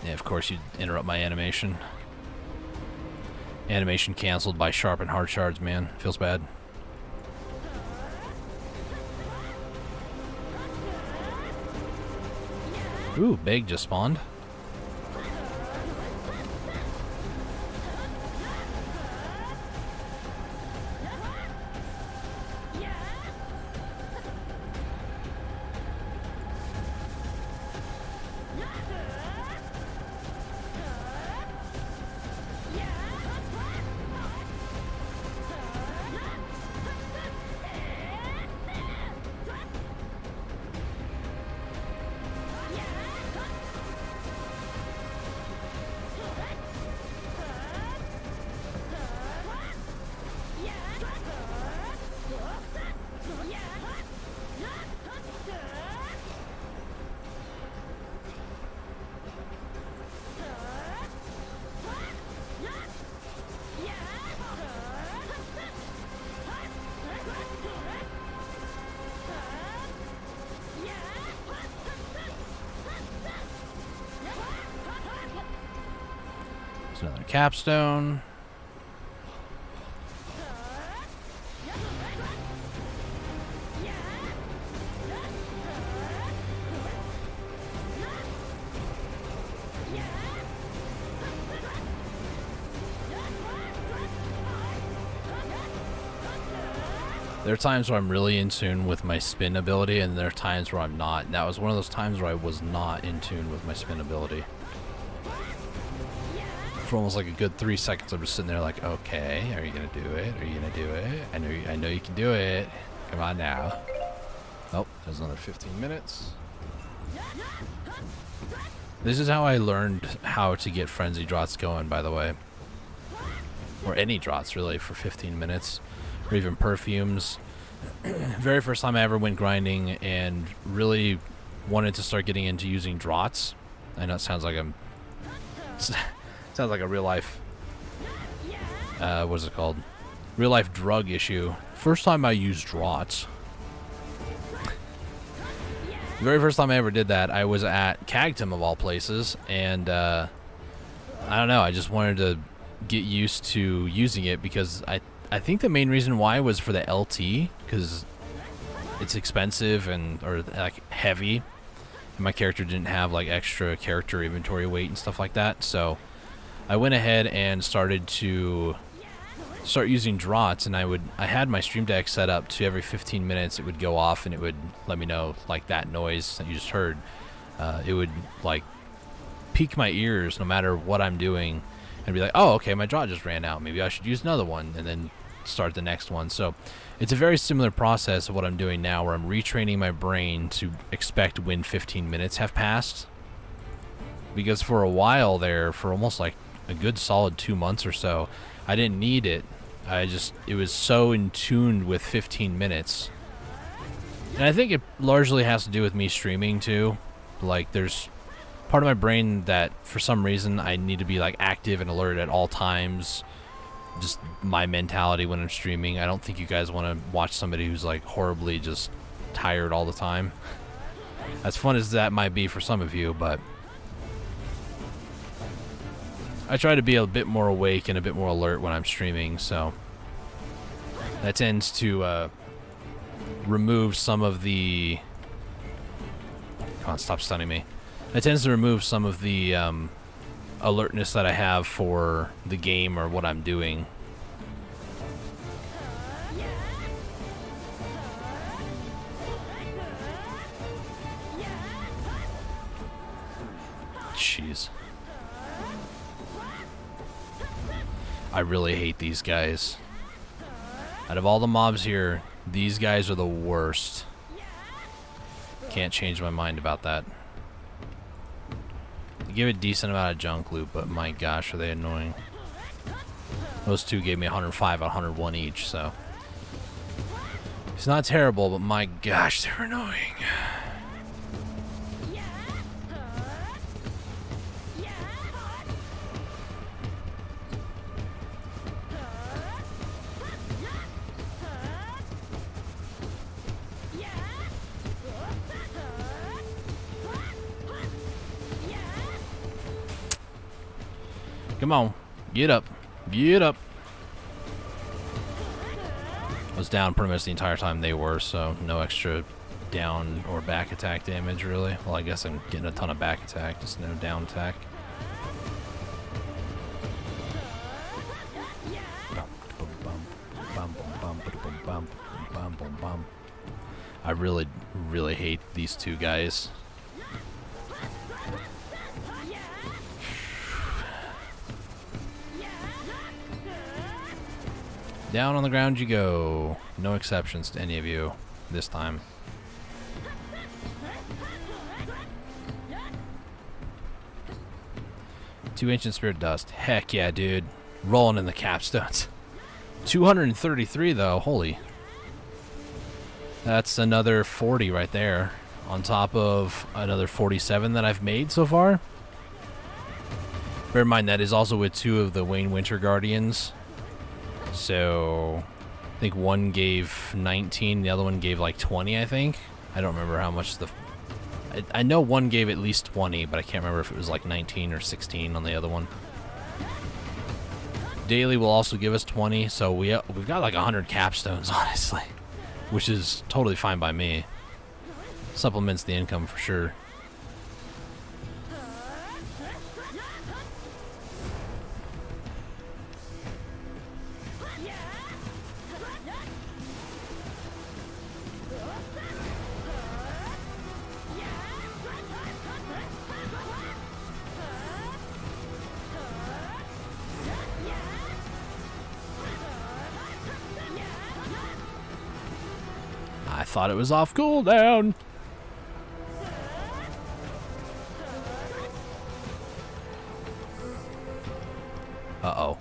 Yeah, of course you'd interrupt my animation. Animation canceled by sharpened heart shards, man. Feels bad. Ooh, Beg just spawned. Another capstone. There are times where I'm really in tune with my spin ability, and there are times where I'm not. And that was one of those times where I was not in tune with my spin ability. For almost like a good 3 seconds, I'm just sitting there like, okay, are you gonna do it? Are you gonna do it? I know you can do it. Come on now. Oh, there's another 15 minutes. This is how I learned how to get frenzy drots going, by the way. Or any drots, really, for 15 minutes. Or even perfumes. Very first time I ever went grinding and really wanted to start getting into using drots. I know it sounds like I'm... sounds like a real life... what is it called? Real life drug issue. First time I used drots. The very first time I ever did that, I was at Cagtum of all places, and I don't know, I just wanted to get used to using it because I think the main reason why was for the LT, because it's expensive or like heavy, and my character didn't have like extra character inventory weight and stuff like that, so I went ahead and started to start using drots, and I had my stream deck set up to every 15 minutes it would go off and it would let me know, like that noise that you just heard, it would like pique my ears no matter what I'm doing and be like, oh, okay, my drop just ran out, maybe I should use another one, and then start the next one. So it's a very similar process of what I'm doing now, where I'm retraining my brain to expect when 15 minutes have passed, because for a while there, for almost like a good solid 2 months or so, I didn't need it. It was so in tune with 15 minutes. And I think it largely has to do with me streaming too. Like, there's part of my brain that for some reason I need to be like active and alert at all times. Just my mentality when I'm streaming. I don't think you guys want to watch somebody who's like horribly just tired all the time. As fun as that might be for some of you, but I try to be a bit more awake and a bit more alert when I'm streaming, so that tends to remove some of the... Come on, stop stunning me. That tends to remove some of the alertness that I have for the game or what I'm doing. Jeez. I really hate these guys. Out of all the mobs here, these guys are the worst. Can't change my mind about that. They give a decent amount of junk loot, but my gosh, are they annoying. Those two gave me 105 out of 101 each, so it's not terrible, but my gosh, they're annoying. Come on, get up, get up. I was down pretty much the entire time they were, so no extra down or back attack damage really. Well, I guess I'm getting a ton of back attack, just no down attack. I really, really hate these two guys. Down on the ground you go. No exceptions to any of you this time. Two ancient spirit dust. Heck yeah, dude. Rolling in the capstones. 233 though. Holy. That's another 40 right there. On top of another 47 that I've made so far. Bear in mind that is also with two of the Wayne Winter Guardians. So I think one gave 19, the other one gave like 20, I think. I don't remember how much I know one gave at least 20, but I can't remember if it was like 19 or 16 on the other one. Daily will also give us 20, so we've got like 100 capstones, honestly, which is totally fine by me. Supplements the income for sure. I thought it was off cooldown. Uh-oh.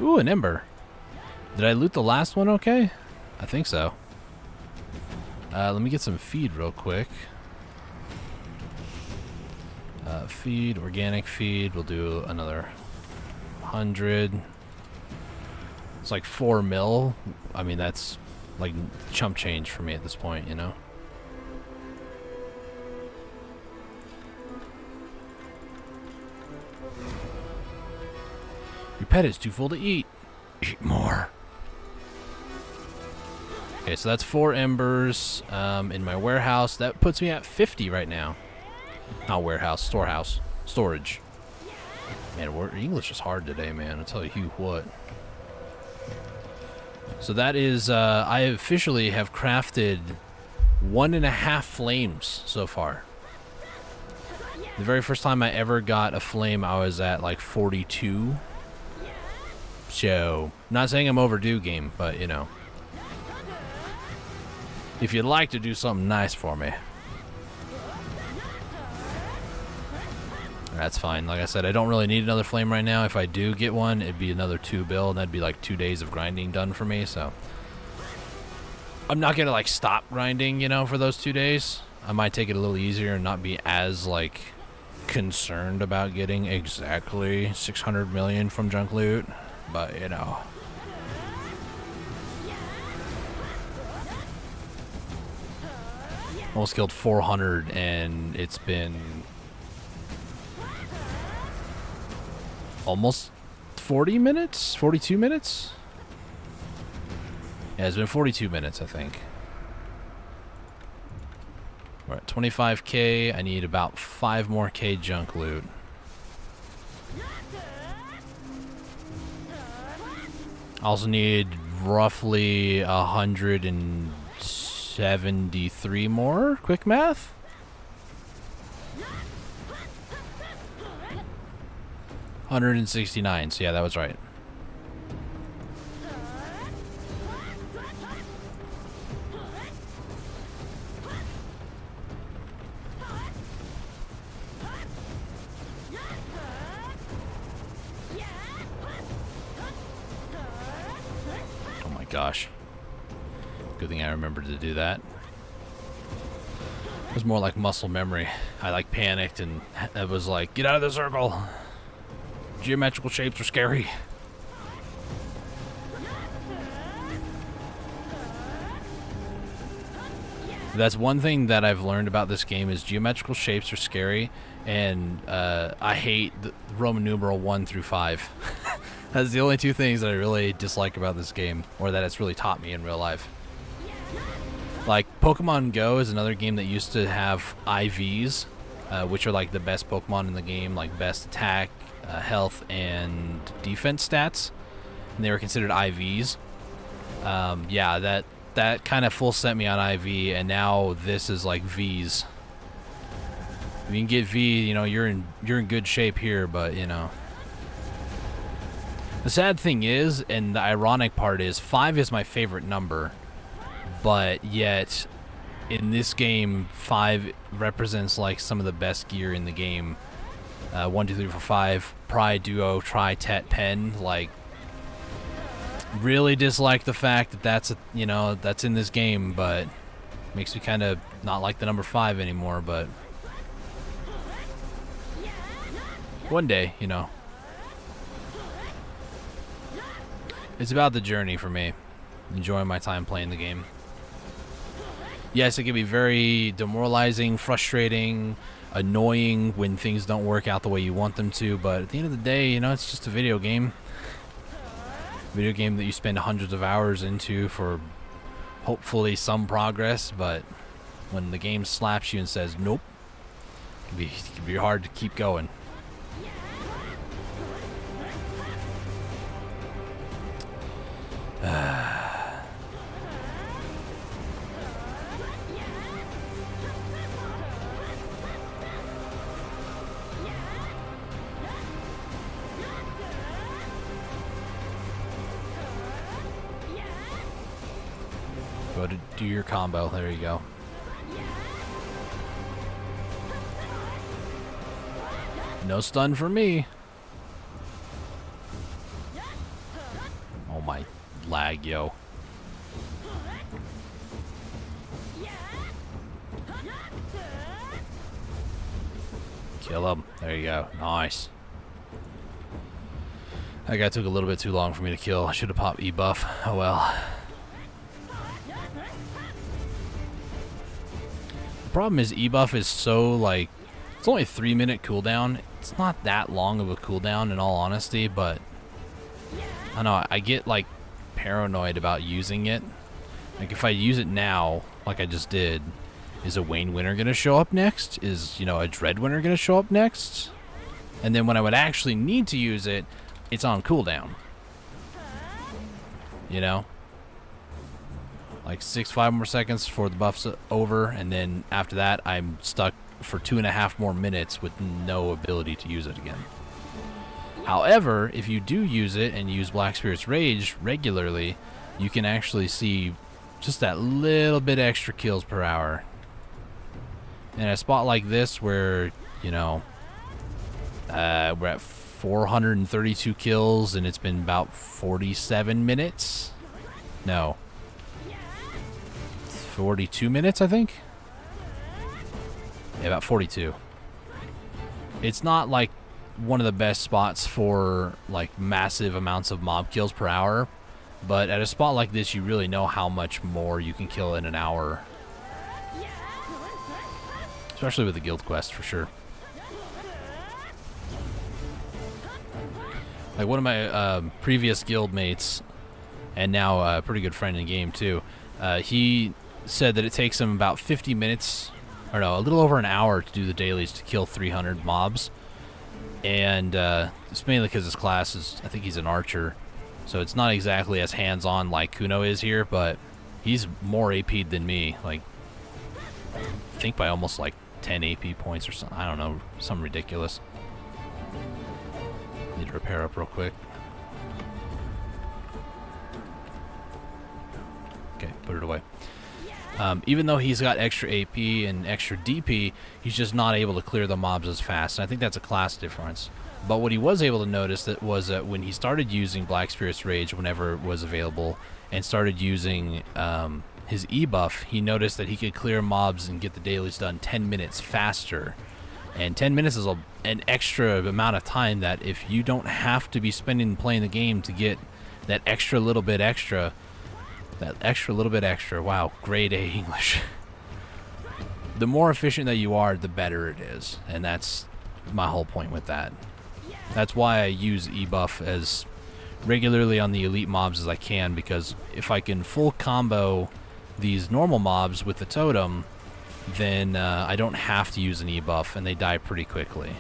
Ooh, an ember. Did I loot the last one okay? I think so. Let me get some feed real quick. Feed, organic feed. We'll do another 100. It's like 4 mil. I mean, that's like chump change for me at this point, you know? Your pet is too full to eat. Eat more. Okay, so that's 4 embers in my warehouse. That puts me at 50 right now. Not warehouse, storehouse. Storage. Man, English is hard today, man. I'll tell you what. So that is, I officially have crafted 1.5 flames so far. The very first time I ever got a flame, I was at like 42. So, not saying I'm overdue, game, but you know. If you'd like to do something nice for me. That's fine. Like I said, I don't really need another flame right now. If I do get one, it'd be another 2 bill, and that'd be like 2 days of grinding done for me, so. I'm not gonna like stop grinding, you know, for those 2 days. I might take it a little easier and not be as like concerned about getting exactly 600 million from junk loot, but you know. Almost killed 400 and it's been almost 40 minutes? 42 minutes? Yeah, it's been 42 minutes, I think. We're at 25k. I need about 5 more K junk loot. I also need roughly 173 more. Quick math. $169. So yeah, that was right. Oh my gosh. Good thing I remembered to do that. It was more like muscle memory. I like panicked and it was like, get out of the circle. Geometrical shapes are scary. That's one thing that I've learned about this game is geometrical shapes are scary, and I hate the Roman numeral 1 through 5. That's the only 2 things that I really dislike about this game, or that it's really taught me in real life. Like, Pokemon Go is another game that used to have IVs, which are like the best Pokemon in the game, like best attack, health, and defense stats, and they were considered IVs. Yeah, that kind of full sent me on IV, and now this is like Vs. If you can get V, you know, you're in good shape here, but you know. The sad thing is, and the ironic part is, 5 is my favorite number, but yet in this game 5 represents like some of the best gear in the game. 1, 2, 3, 4, 5, Pry, Duo, Tri, Tet, Pen, like, really dislike the fact that that's in this game, but makes me kind of not like the number 5 anymore, but one day, you know. It's about the journey for me. Enjoying my time playing the game. Yes, it can be very demoralizing, frustrating, annoying when things don't work out the way you want them to, but at the end of the day, you know, it's just a video game. Video game that you spend hundreds of hours into for hopefully some progress, but when the game slaps you and says nope, it can be hard to keep going. Go to do your combo. There you go. No stun for me. Oh my lag, yo. Kill him. There you go. Nice. That guy took a little bit too long for me to kill. I should have popped E-buff. Oh well. The problem is E-buff is so, like, it's only a 3-minute cooldown. It's not that long of a cooldown in all honesty, but I don't know, I get like paranoid about using it. Like if I use it now, like I just did, is a Wayne winner gonna show up next? Is, you know, a Dread winner gonna show up next? And then when I would actually need to use it, it's on cooldown. You know? Like 5 more seconds before the buff's over, and then after that I'm stuck for 2.5 more minutes with no ability to use it again. However, if you do use it and use Black Spirit's Rage regularly, you can actually see just that little bit extra kills per hour. In a spot like this where, you know, we're at 432 kills and it's been about 47 minutes. No. 42 minutes, I think? Yeah, about 42. It's not like one of the best spots for like massive amounts of mob kills per hour, but at a spot like this you really know how much more you can kill in an hour. Especially with the guild quest, for sure. Like one of my previous guild mates, and now a pretty good friend in the game too, he said that it takes him about 50 minutes, or no, a little over an hour to do the dailies to kill 300 mobs. And it's mainly because his class is, I think he's an archer, so it's not exactly as hands-on like Kuno is here, but he's more AP'd than me, like I think by almost like 10 AP points or something. I don't know, something ridiculous. Need to repair up real quick. Okay, put it away. Even though he's got extra AP and extra DP, he's just not able to clear the mobs as fast. And I think that's a class difference. But what he was able to notice that was that when he started using Black Spirit's Rage whenever it was available, and started using his E-buff, he noticed that he could clear mobs and get the dailies done 10 minutes faster. And 10 minutes is an extra amount of time that if you don't have to be spending playing the game to get that extra little bit extra, wow, grade A English. The more efficient that you are, the better it is. And that's my whole point with that. That's why I use E-buff as regularly on the elite mobs as I can, because if I can full combo these normal mobs with the totem, then I don't have to use an E-buff and they die pretty quickly.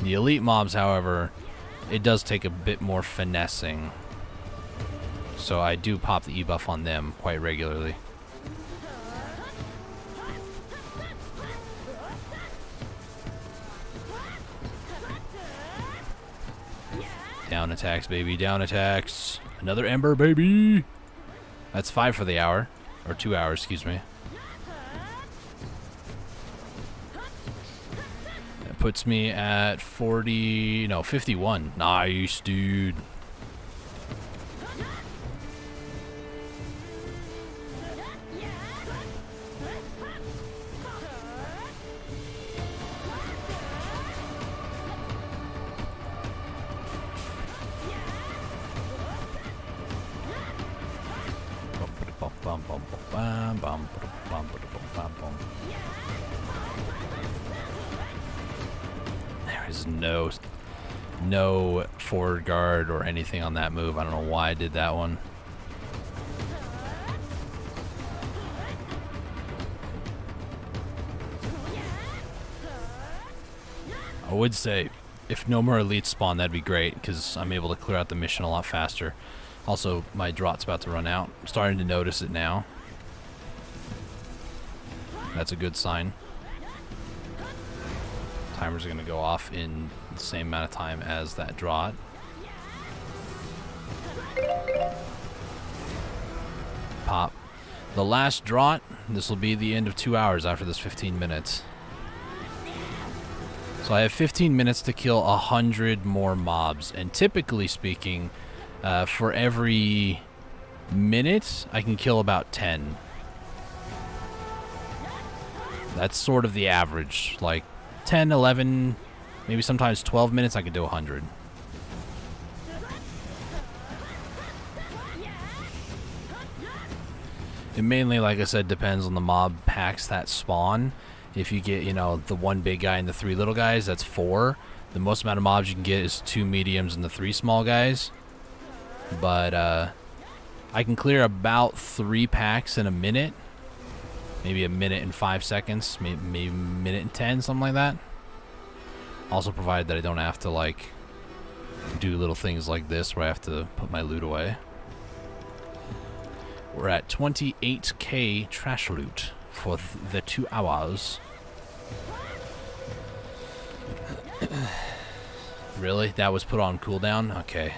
The elite mobs, however, it does take a bit more finessing. So I do pop the E-buff on them quite regularly. Down attacks, baby, down attacks. Another Ember, baby! That's 5 for the hour. Or 2 hours, excuse me. That puts me at 51. Nice, dude. bum. There is no forward guard or anything on that move. I don't know why I did that one. I would say if no more elites spawn, that'd be great, because I'm able to clear out the mission a lot faster. Also, my drot's about to run out. I'm starting to notice it now. That's a good sign. Timer's going to go off in the same amount of time as that draught. Pop. The last draught, this will be the end of 2 hours after this 15 minutes. So I have 15 minutes to kill 100 more mobs, and typically speaking, for every minute, I can kill about 10. That's sort of the average, like 10, 11, maybe sometimes 12 minutes, I can do 100. It mainly, like I said, depends on the mob packs that spawn. If you get, you know, the one big guy and the 3 little guys, that's 4. The most amount of mobs you can get is 2 mediums and the 3 small guys. But I can clear about 3 packs in a minute. Maybe a minute and 5 seconds. Maybe a minute and 10, something like that. Also provided that I don't have to, like, do little things like this where I have to put my loot away. We're at 28k trash loot for the 2 hours. Really? That was put on cooldown? Okay.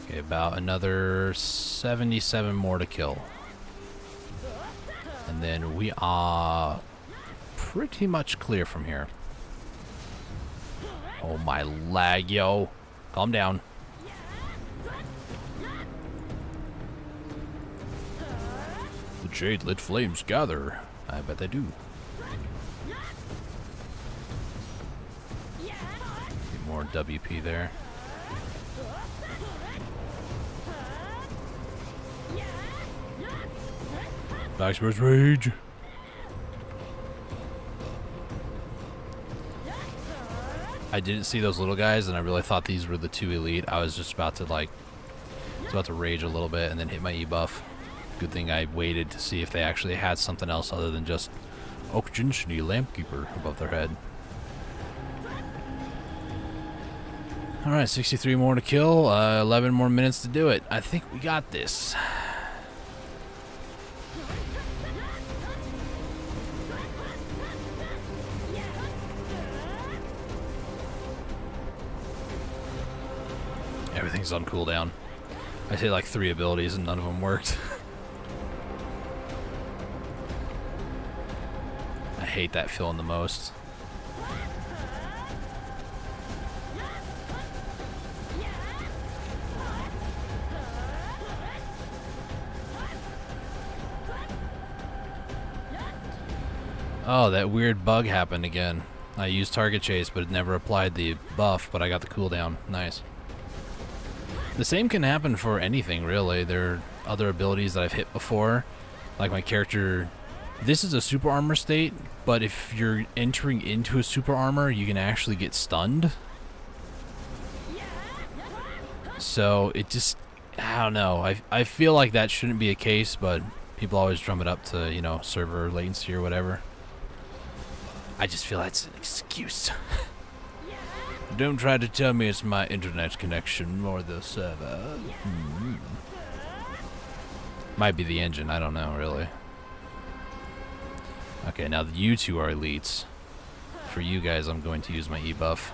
Okay, about another 77 more to kill. And then we are pretty much clear from here. Oh my lag, yo. Calm down. The jade lit flames gather. I bet they do. Get more WP there. Backspace rage. I didn't see those little guys, and I really thought these were the 2 elite. I was just about to, like, rage a little bit and then hit my E-buff. Good thing I waited to see if they actually had something else other than just Oxygen Shiny Lampkeeper above their head. Alright, 63 more to kill, 11 more minutes to do it. I think we got this. Everything's on cooldown. I hit like 3 abilities and none of them worked. I hate that feeling the most. Oh, that weird bug happened again. I used target chase, but it never applied the buff, but I got the cooldown. Nice. The same can happen for anything, really. There are other abilities that I've hit before. Like my character... This is a super armor state, but if you're entering into a super armor, you can actually get stunned. So it just, I don't know. I feel like that shouldn't be a case, but people always drum it up to, you know, server latency or whatever. I just feel that's an excuse. Don't try to tell me it's my internet connection or the server. Might be the engine, I don't know, really. Okay, now you two are elites. For you guys, I'm going to use my E-buff.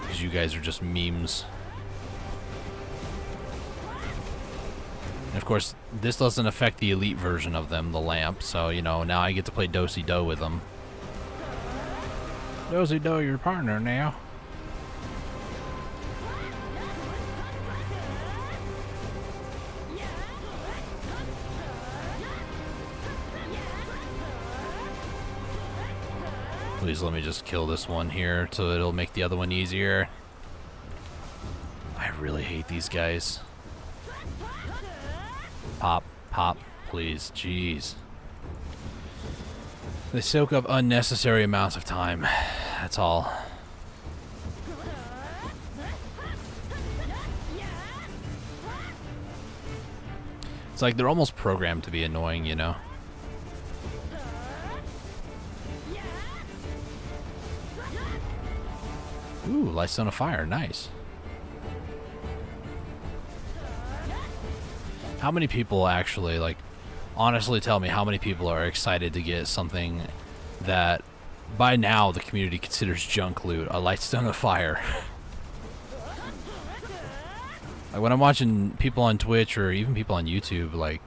Because you guys are just memes. And of course, this doesn't affect the elite version of them, the lamp. So, you know, now I get to play Do-si-do with them. Do-si-do, your partner now. Please let me just kill this one here so it'll make the other one easier. I really hate these guys. Pop, pop, please, jeez. They soak up unnecessary amounts of time. That's all. It's like they're almost programmed to be annoying, you know? Ooh, Lightstone of Fire, nice. How many people actually, like, honestly tell me how many people are excited to get something that by now the community considers junk loot, a Lightstone of Fire? Like when I'm watching people on Twitch or even people on YouTube, like,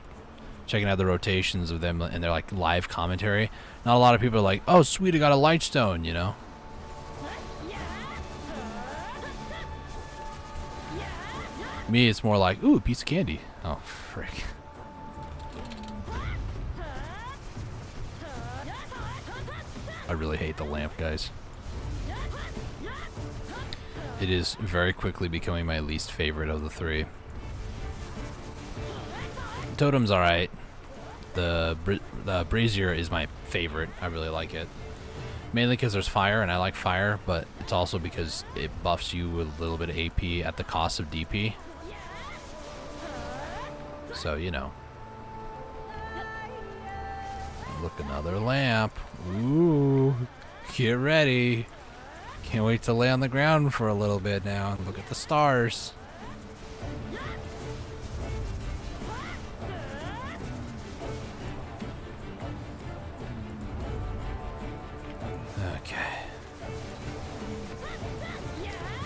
checking out the rotations of them and their, like, live commentary, not a lot of people are like, oh, sweet, I got a Lightstone, you know? Me, it's more like, ooh, a piece of candy. Oh, frick. I really hate the lamp, guys. It is very quickly becoming my least favorite of the three. Totem's alright. The Brazier is my favorite. I really like it. Mainly because there's fire, and I like fire, but it's also because it buffs you with a little bit of AP at the cost of DP. So, you know. Look, another lamp. Ooh. Get ready. Can't wait to lay on the ground for a little bit now. Look at the stars. Okay.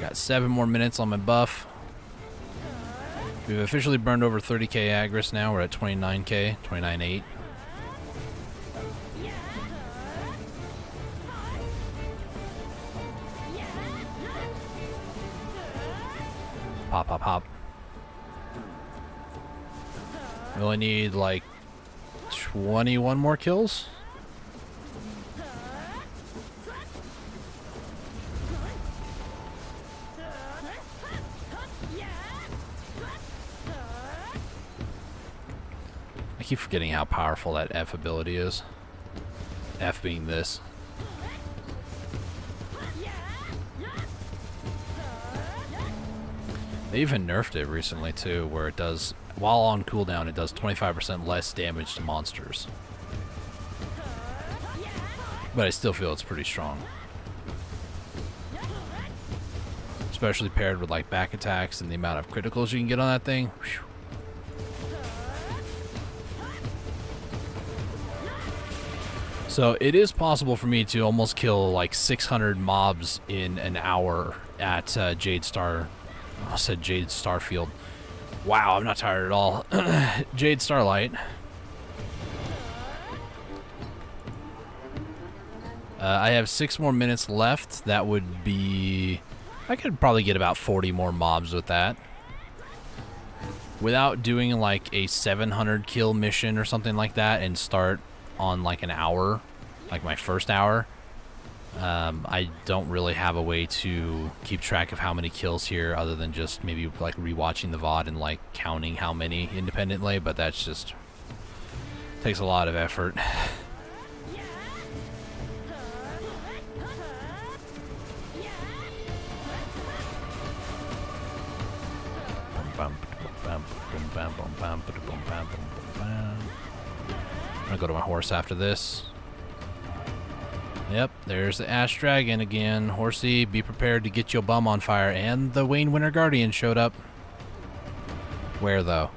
Got 7 more minutes on my buff. We've officially burned over 30k Agris now. We're at 29k, 29.8. Pop, pop, pop. We only need like 21 more kills. I keep forgetting how powerful that F ability is. F being this. They even nerfed it recently too, where it does, while on cooldown, it does 25% less damage to monsters. But I still feel it's pretty strong. Especially paired with like back attacks and the amount of criticals you can get on that thing. Whew. So it is possible for me to almost kill like 600 mobs in an hour at Jade Star. I said Jade Starfield. Wow, I'm not tired at all. Jade Starlight. I have 6 more minutes left. That would be... I could probably get about 40 more mobs with that. Without doing like a 700 kill mission or something like that and start on like an hour, like my first hour. I don't really have a way to keep track of how many kills here other than just maybe like rewatching the VOD and like counting how many independently, but that's just takes a lot of effort. gonna go to my horse after this. Yep, there's the Ash Dragon again. Horsey, be prepared to get your bum on fire. And the Wayne Winter Guardian showed up. Where, though?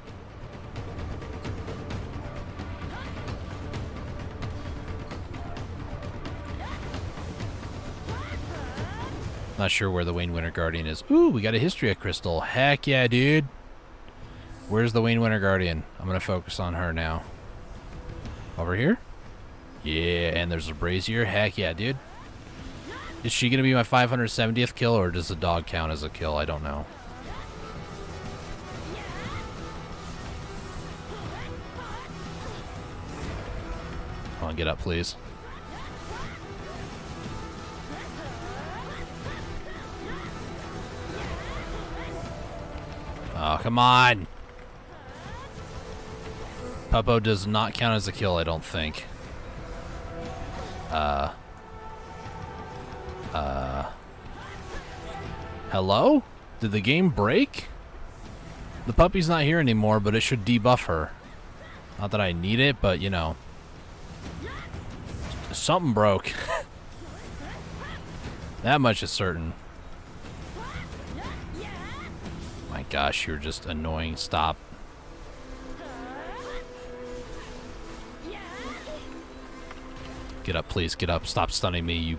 Not sure where the Wayne Winter Guardian is. Ooh, we got a Histria Crystal. Heck yeah, dude. Where's the Wayne Winter Guardian? I'm going to focus on her now. Over here? Yeah, and there's a Brazier. Heck yeah, dude. Is she going to be my 570th kill, or does the dog count as a kill? I don't know. Come on, get up, please. Oh, come on. Puppo does not count as a kill, I don't think. Hello? Did the game break? The puppy's not here anymore, but it should debuff her. Not that I need it, but you know. Something broke. That much is certain. My gosh, you're just annoying. Stop. Get up, please. Get up. Stop stunning me, you.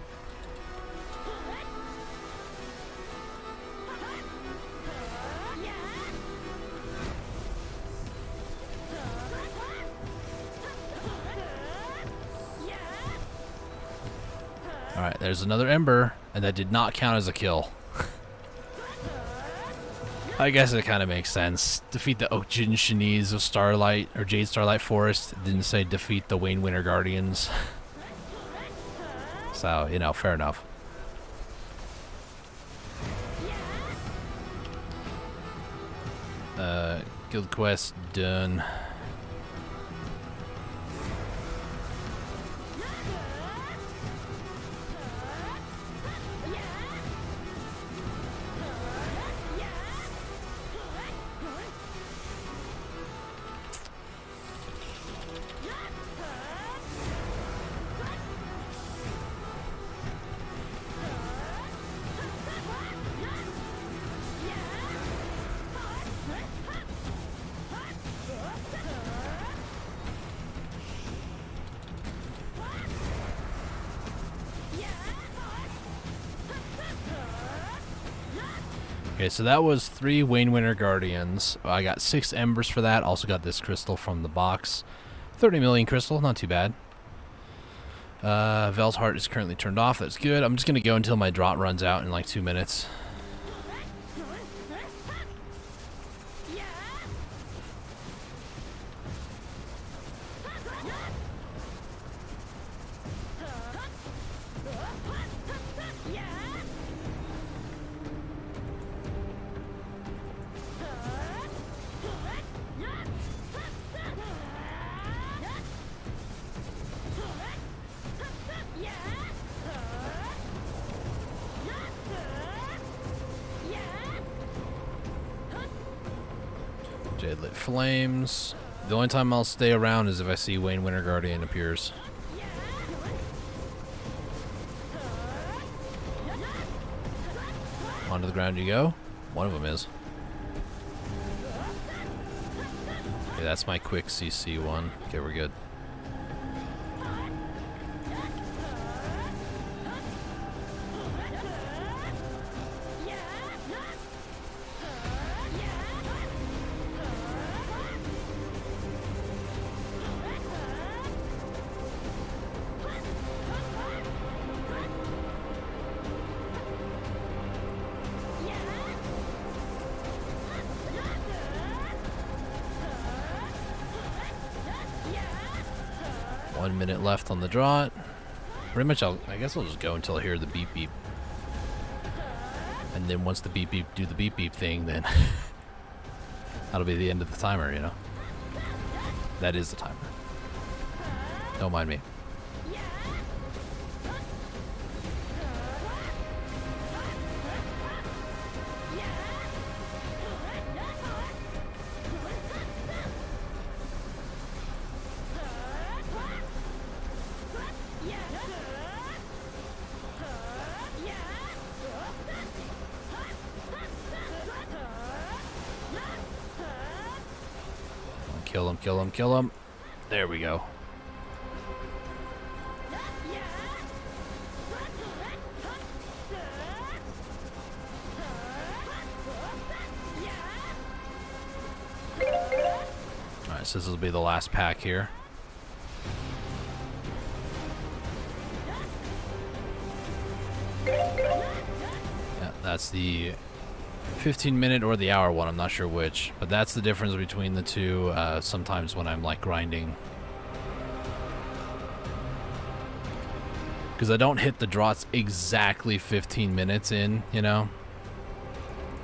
Alright, there's another Ember, and that did not count as a kill. I guess it kind of makes sense. Defeat the Oakjin Shinies of Starlight, or Jade Starlight Forest. It didn't say defeat the Wayne Winter Guardians. So, you know, fair enough. Guild quest done. Okay, so that was 3 Wayne Winter Guardians. I got 6 Embers for that. Also got this crystal from the box. 30 million crystal, not too bad. Vel's heart is currently turned off. That's good. I'm just going to go until my drought runs out in like 2 minutes. Jade lit flames. The only time I'll stay around is if I see Wayne Winter Guardian appears. Onto the ground you go. One of them is. Okay, that's my quick CC one. Okay, we're good. One minute left on the drought. Pretty much, I guess I'll just go until I hear the beep beep. And then once the beep beep do the beep beep thing, then that'll be the end of the timer, you know? That is the timer. Don't mind me. Kill him, kill him, kill him. There we go. Alright, so this will be the last pack here. Yeah, that's the 15-minute or the hour one, I'm not sure which, but that's the difference between the two sometimes when I'm like grinding. Because I don't hit the drops exactly 15 minutes in, you know.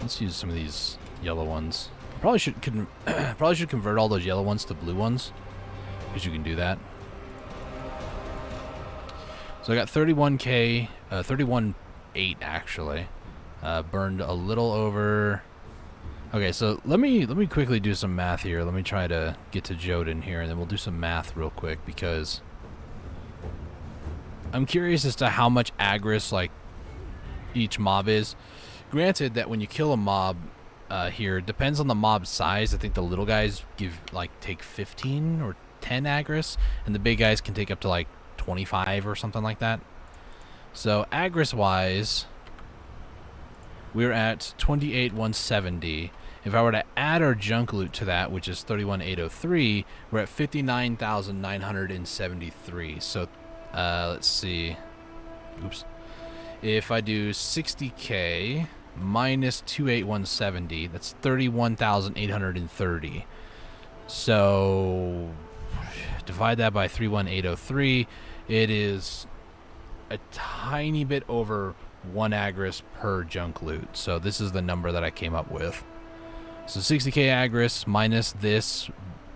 Let's use some of these yellow ones. Probably should convert all those yellow ones to blue ones, because you can do that. So I got 31K, 31.8 actually. Burned a little over. Okay, so let me quickly do some math here. Let me try to get to Jode in here, and then we'll do some math real quick because I'm curious as to how much aggro like each mob is. Granted that when you kill a mob here, it depends on the mob size. I think the little guys take 15 or 10 aggro, and the big guys can take up to like 25 or something like that. So aggro wise, we're at 28,170. If I were to add our junk loot to that, which is 31,803, we're at 59,973. So let's see. Oops. If I do 60K minus 28,170, that's 31,830. So divide that by 31,803. It is a tiny bit over 1 aggro per junk loot. So this is the number that I came up with. So 60K aggro minus this,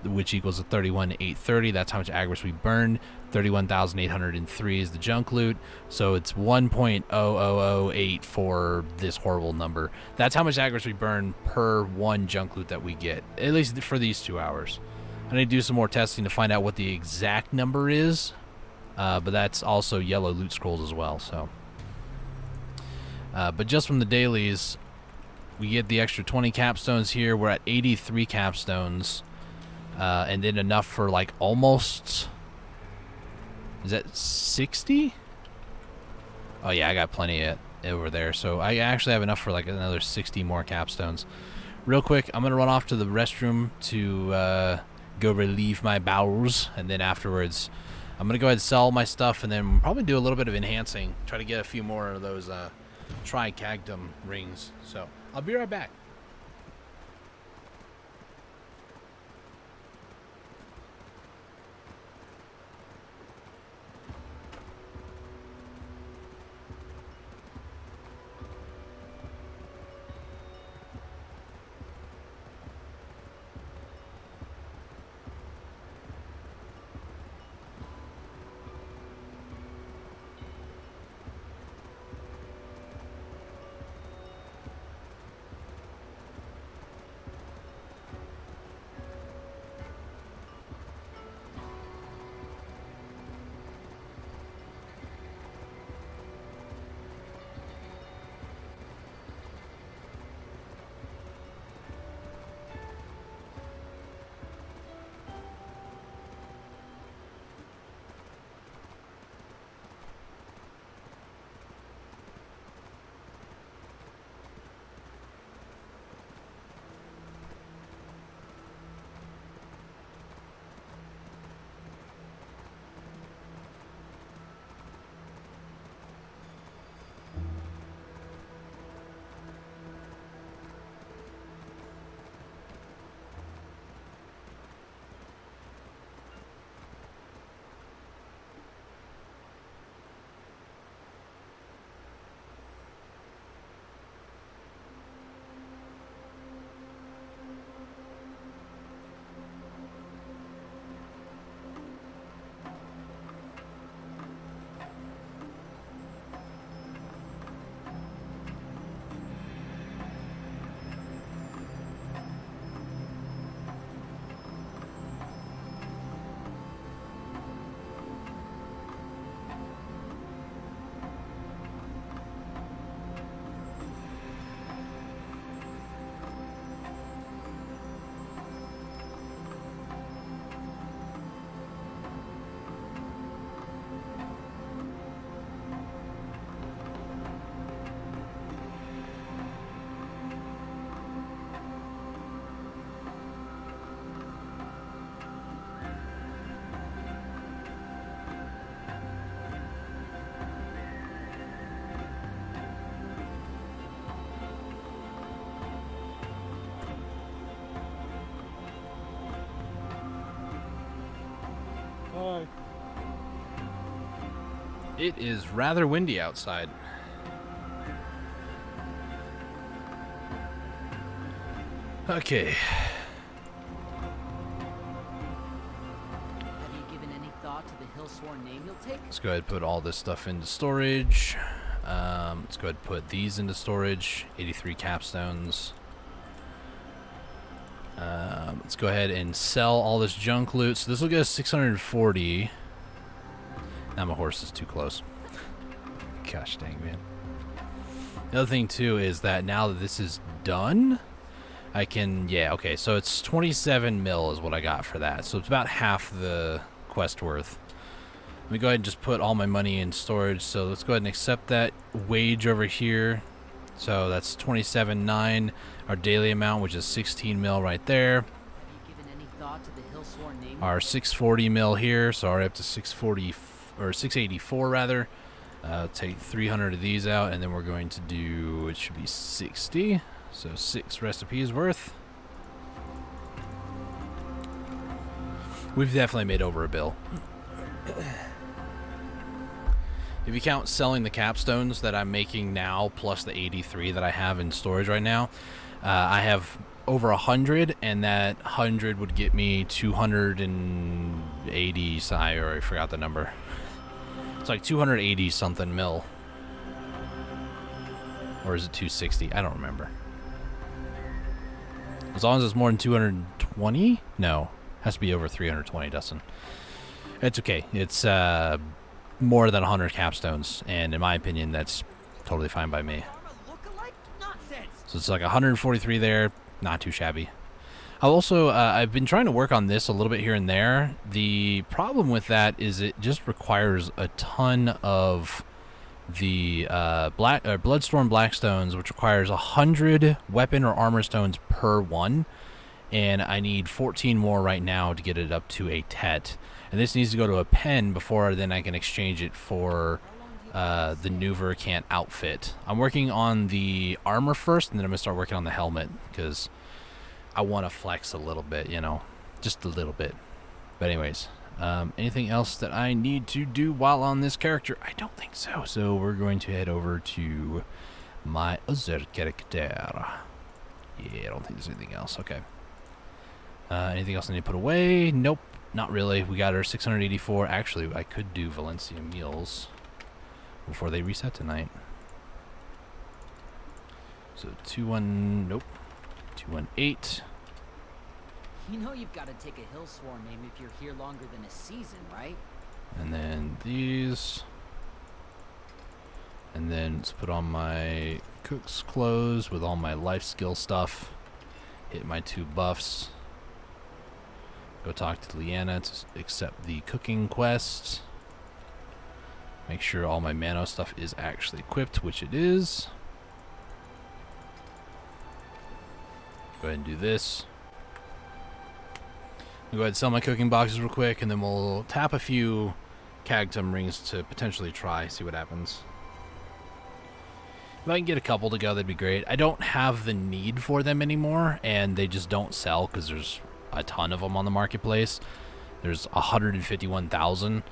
which equals a 31,830. That's how much aggro we burned. 31,803 is the junk loot. So it's 1.0008 for this horrible number. That's how much aggro we burn per one junk loot that we get, at least for these 2 hours. I need to do some more testing to find out what the exact number is, but that's also yellow loot scrolls as well. So, but just from the dailies, we get the extra 20 capstones here. We're at 83 capstones, and then enough for like almost. Is that 60? Oh yeah, I got plenty over there. So I actually have enough for like another 60 more capstones. Real quick, I'm gonna run off to the restroom to go relieve my bowels, and then afterwards, I'm gonna go ahead and sell my stuff, and then probably do a little bit of enhancing. Try to get a few more of those Tricagdum rings. So I'll be right back. boy. It is rather windy outside. Okay. Have you given any thought to the hill-sworn name you'll take? Let's go ahead and put all this stuff into storage. Let's go ahead and put these into storage. 83 capstones. Let's go ahead and sell all this junk loot. So this will get us 640. Now my horse is too close. Gosh dang, man. The other thing, too, is that now that this is done, I can... Yeah, okay, so it's 27 mil is what I got for that. So it's about half the quest worth. Let me go ahead and just put all my money in storage. So let's go ahead and accept that wage over here. So that's 27.9, our daily amount, which is 16 mil right there. Have you given any thought to the hill-sworn name? Our 640 mil here, so we're up to 640 or 684 rather. Take 300 of these out, and then we're going to do, it should be 60, so 6 recipes worth. We've definitely made over a bill. If you count selling the capstones that I'm making now, plus the 83 that I have in storage right now, I have over 100, and that 100 would get me 280, I forgot the number. It's like 280 something mil. Or is it 260? I don't remember. As long as it's more than 220? No. Has to be over 320, Dustin. It's okay. It's more than 100 capstones, and in my opinion, that's totally fine by me. So it's like 143 there. Not too shabby. I've been trying to work on this a little bit here and there. The problem with that is it just requires a ton of the Bloodstorm Blackstones, which requires 100 weapon or armor stones per one, and I need 14 more right now to get it up to a Tet. And this needs to go to a pen before then I can exchange it for the new Vercant outfit. I'm working on the armor first, and then I'm going to start working on the helmet, because I want to flex a little bit, you know, just a little bit. But anyways, anything else that I need to do while on this character? I don't think so. So we're going to head over to my other character. Yeah, I don't think there's anything else. Okay. Anything else I need to put away? Nope, not really. We got our 684. Actually, I could do Valencia meals before they reset tonight. So 2-1, nope. 218. You know you've got to take a hill-sworn name if you're here longer than a season, right? And then these. And then let's put on my cook's clothes with all my life skill stuff. Hit my 2 buffs. Go talk to Leanna to accept the cooking quest. Make sure all my Mano stuff is actually equipped, which it is. Go ahead and do this. I'll go ahead and sell my cooking boxes real quick, and then we'll tap a few Cagtum rings to potentially try, see what happens. If I can get a couple to go, that'd be great. I don't have the need for them anymore, and they just don't sell because there's a ton of them on the marketplace. There's 151,000,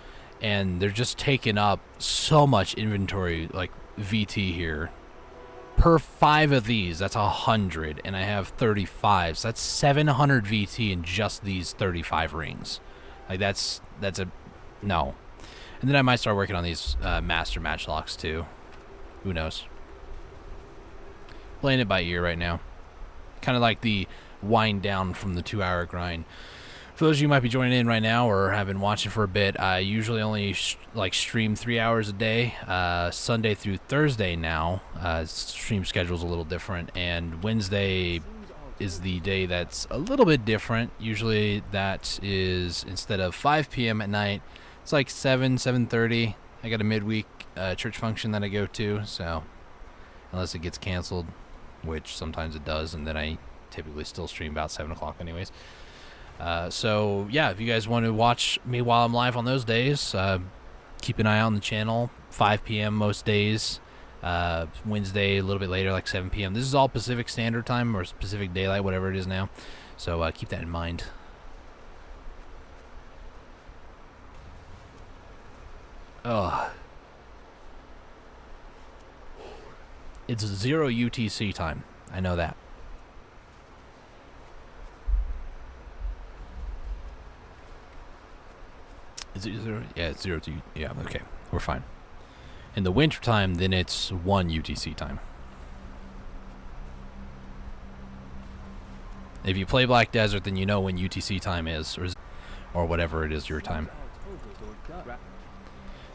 and they're just taking up so much inventory, like VT here. Per 5 of these, that's 100, and I have 35, so that's 700 VT in just these 35 rings. Like, that's a no. And then I might start working on these master matchlocks too. Who knows? Playing it by ear right now. Kind of like the wind down from the 2-hour grind. For those of you who might be joining in right now or have been watching for a bit, I usually only stream 3 hours a day, Sunday through Thursday now. Stream schedule's a little different, and Wednesday is the day that's a little bit different. Usually that is, instead of 5 p.m. at night, it's like 7:30. I got a midweek church function that I go to, so unless it gets canceled, which sometimes it does, and then I typically still stream about 7 o'clock anyways. So yeah, if you guys want to watch me while I'm live on those days, keep an eye on the channel. 5 p.m. most days. Wednesday a little bit later, like 7 p.m. This is all Pacific Standard Time or Pacific Daylight, whatever it is now. So keep that in mind. Ugh. It's 0 UTC time. I know that. Is it 0? Yeah, it's 0 to... Yeah, okay. We're fine. In the winter time, then it's 1 UTC time. If you play Black Desert, then you know when UTC time is, or whatever it is your time.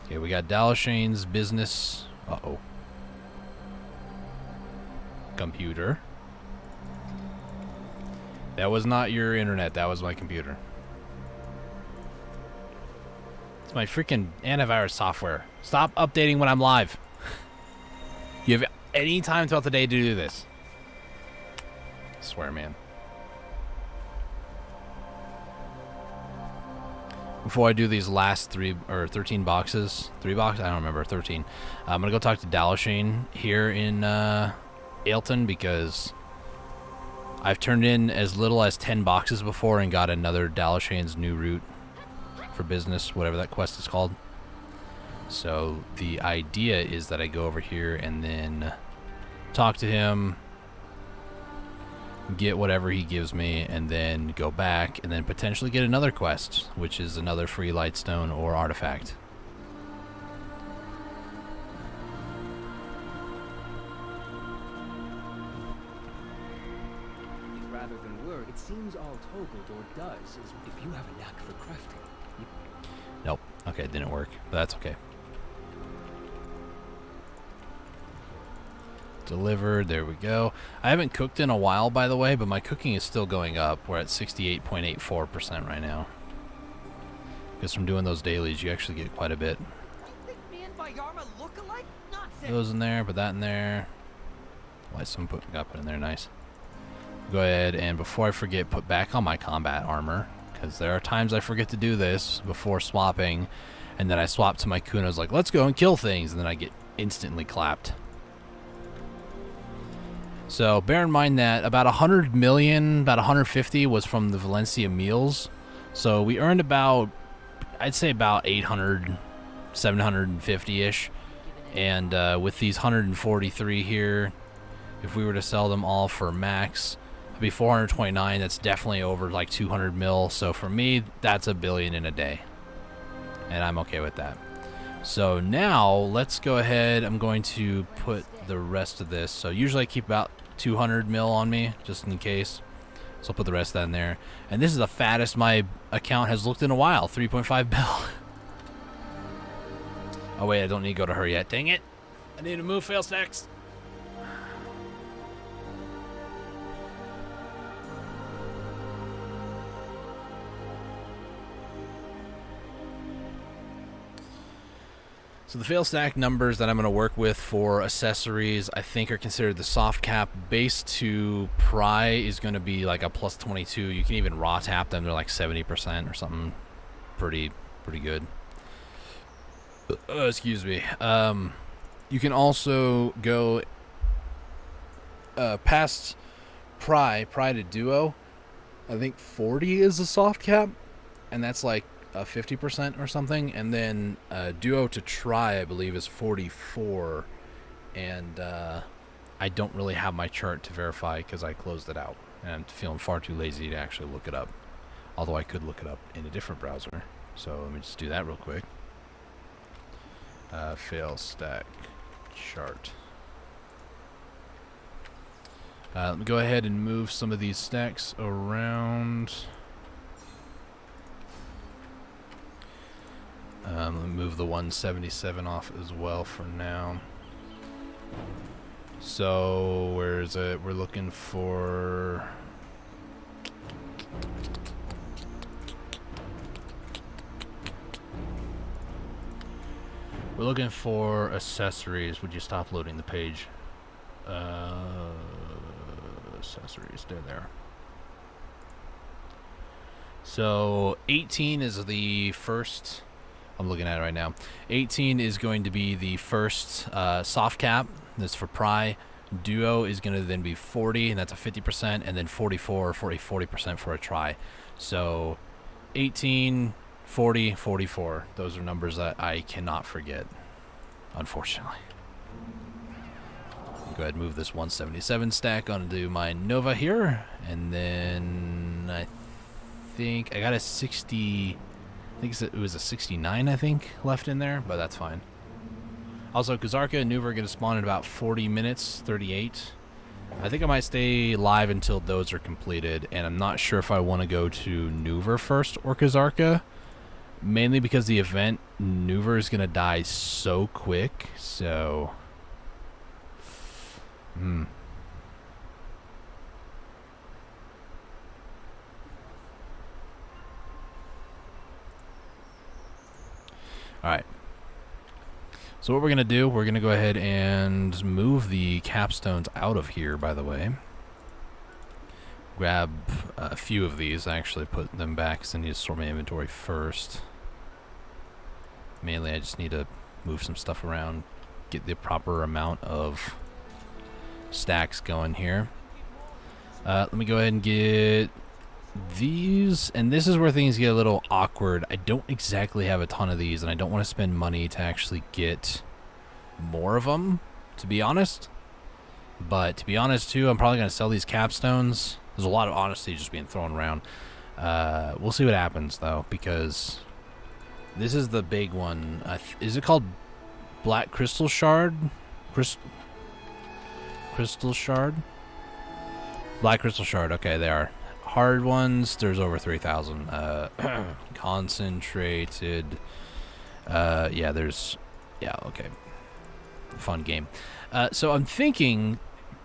Okay, we got Dalashane's business. Uh-oh. Computer. That was not your internet, that was my computer. It's my freaking antivirus software. Stop updating when I'm live. You have any time throughout the day to do this. I swear, man. Before I do these last 13 boxes, 3 boxes, I don't remember, 13. I'm gonna go talk to Dalashane here in Ailton because I've turned in as little as 10 boxes before and got another Dalashane's new route for business, whatever that quest is called. So the idea is that I go over here and then talk to him, get whatever he gives me, and then go back and then potentially get another quest, which is another free lightstone or artifact. Rather than word, it seems all Togeldor does is if you have a knack for crafting. Nope. Okay, it didn't work, but that's okay. Delivered. There we go. I haven't cooked in a while, by the way, but my cooking is still going up. We're at 68.84% right now. Because from doing those dailies, you actually get quite a bit. Think me and Bayarma look alike? Nonsense. Those in there, put that in there. Why some got put in there? Nice. Go ahead and before I forget, put back on my combat armor. Because there are times I forget to do this before swapping. And then I swap to my Kunos like, let's go and kill things. And then I get instantly clapped. So bear in mind that about 100 million, about 150 was from the Valencia meals. So we earned about, I'd say about 800, 750-ish. And with these 143 here, if we were to sell them all for max, it'd be 429. That's definitely over like 200 mil. So for me, that's $1 billion in a day. And I'm okay with that. So now let's go ahead. I'm going to put the rest of this. So usually I keep about 200 mil on me just in case. So I'll put the rest of that in there. And this is the fattest my account has looked in a while. 3.5 bill. Oh wait, I don't need to go to her yet. Dang it. I need to move fail stacks. So the fail stack numbers that I'm going to work with for accessories, I think are considered the soft cap. Base to pry is going to be like a plus 22. You can even raw tap them. They're like 70% or something. Pretty good. Excuse me. You can also go past pry to duo. I think 40 is the soft cap, and that's like 50% or something, and then duo to try I believe is 44, and I don't really have my chart to verify because I closed it out and I'm feeling far too lazy to actually look it up, although I could look it up in a different browser. So let me just do that real quick. Fail stack chart. Let me go ahead and move some of these stacks around. Let me move the 177 off as well for now. So where is it? We're looking for... We're looking for accessories. Would you stop loading the page? Accessories, there. So 18 is the first. I'm looking at it right now. 18 is going to be the first soft cap. That's for pry. Duo is going to then be 40, and that's a 50%, and then 40% for a try. So 18, 40, 44. Those are numbers that I cannot forget, unfortunately. Go ahead and move this 177 stack onto my Nova here. And then I think I got a 60... I think it was a 69, I think, left in there, but that's fine. Also, Kazarka and Nuva are going to spawn in about 40 minutes, 38. I think I might stay live until those are completed, and I'm not sure if I want to go to Nuva first or Kazarka. Mainly because the event, Nuva is going to die so quick, so... Alright. So what we're going to do, we're going to go ahead and move the capstones out of here, by the way. Grab a few of these, actually put them back because I need to sort my inventory first. Mainly I just need to move some stuff around, get the proper amount of stacks going here. Let me go ahead and get these, and this is where things get a little awkward. I don't exactly have a ton of these, and I don't want to spend money to actually get more of them, to be honest. But to be honest too, I'm probably going to sell these capstones. There's a lot of honesty just being thrown around. We'll see what happens though, because this is the big one. Is it called Black Crystal Shard? Crystal Shard? Black Crystal Shard. Okay, they are. Hard ones, there's over 3,000. Concentrated. Yeah, there's... Yeah, okay. Fun game. So I'm thinking...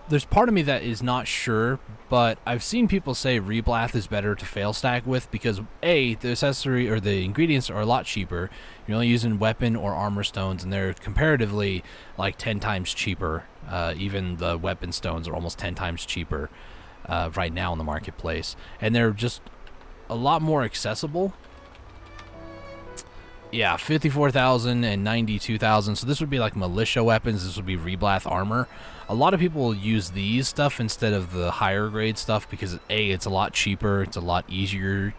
There's part of me that is not sure, but I've seen people say Reblath is better to fail stack with because A, the accessory or the ingredients are a lot cheaper. You're only using weapon or armor stones, and they're comparatively like 10 times cheaper. Even the weapon stones are almost 10 times cheaper right now in the marketplace, and they're just a lot more accessible. Yeah, 54,000 and 92,000. So this would be like militia weapons. This would be Reblath armor. A lot of people will use these stuff instead of the higher grade stuff because A, it's a lot cheaper. It's a lot easier.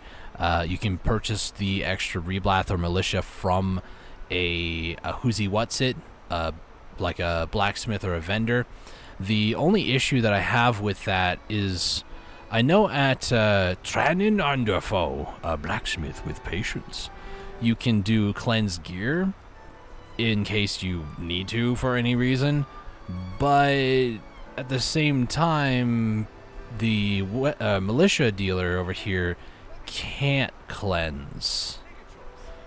You can purchase the extra Reblath or militia from a who's he what's it, like a blacksmith or a vendor. The only issue that I have with that is I know at Tranin Underfo, a blacksmith with patience, you can do cleanse gear in case you need to for any reason, but at the same time, the militia dealer over here can't cleanse.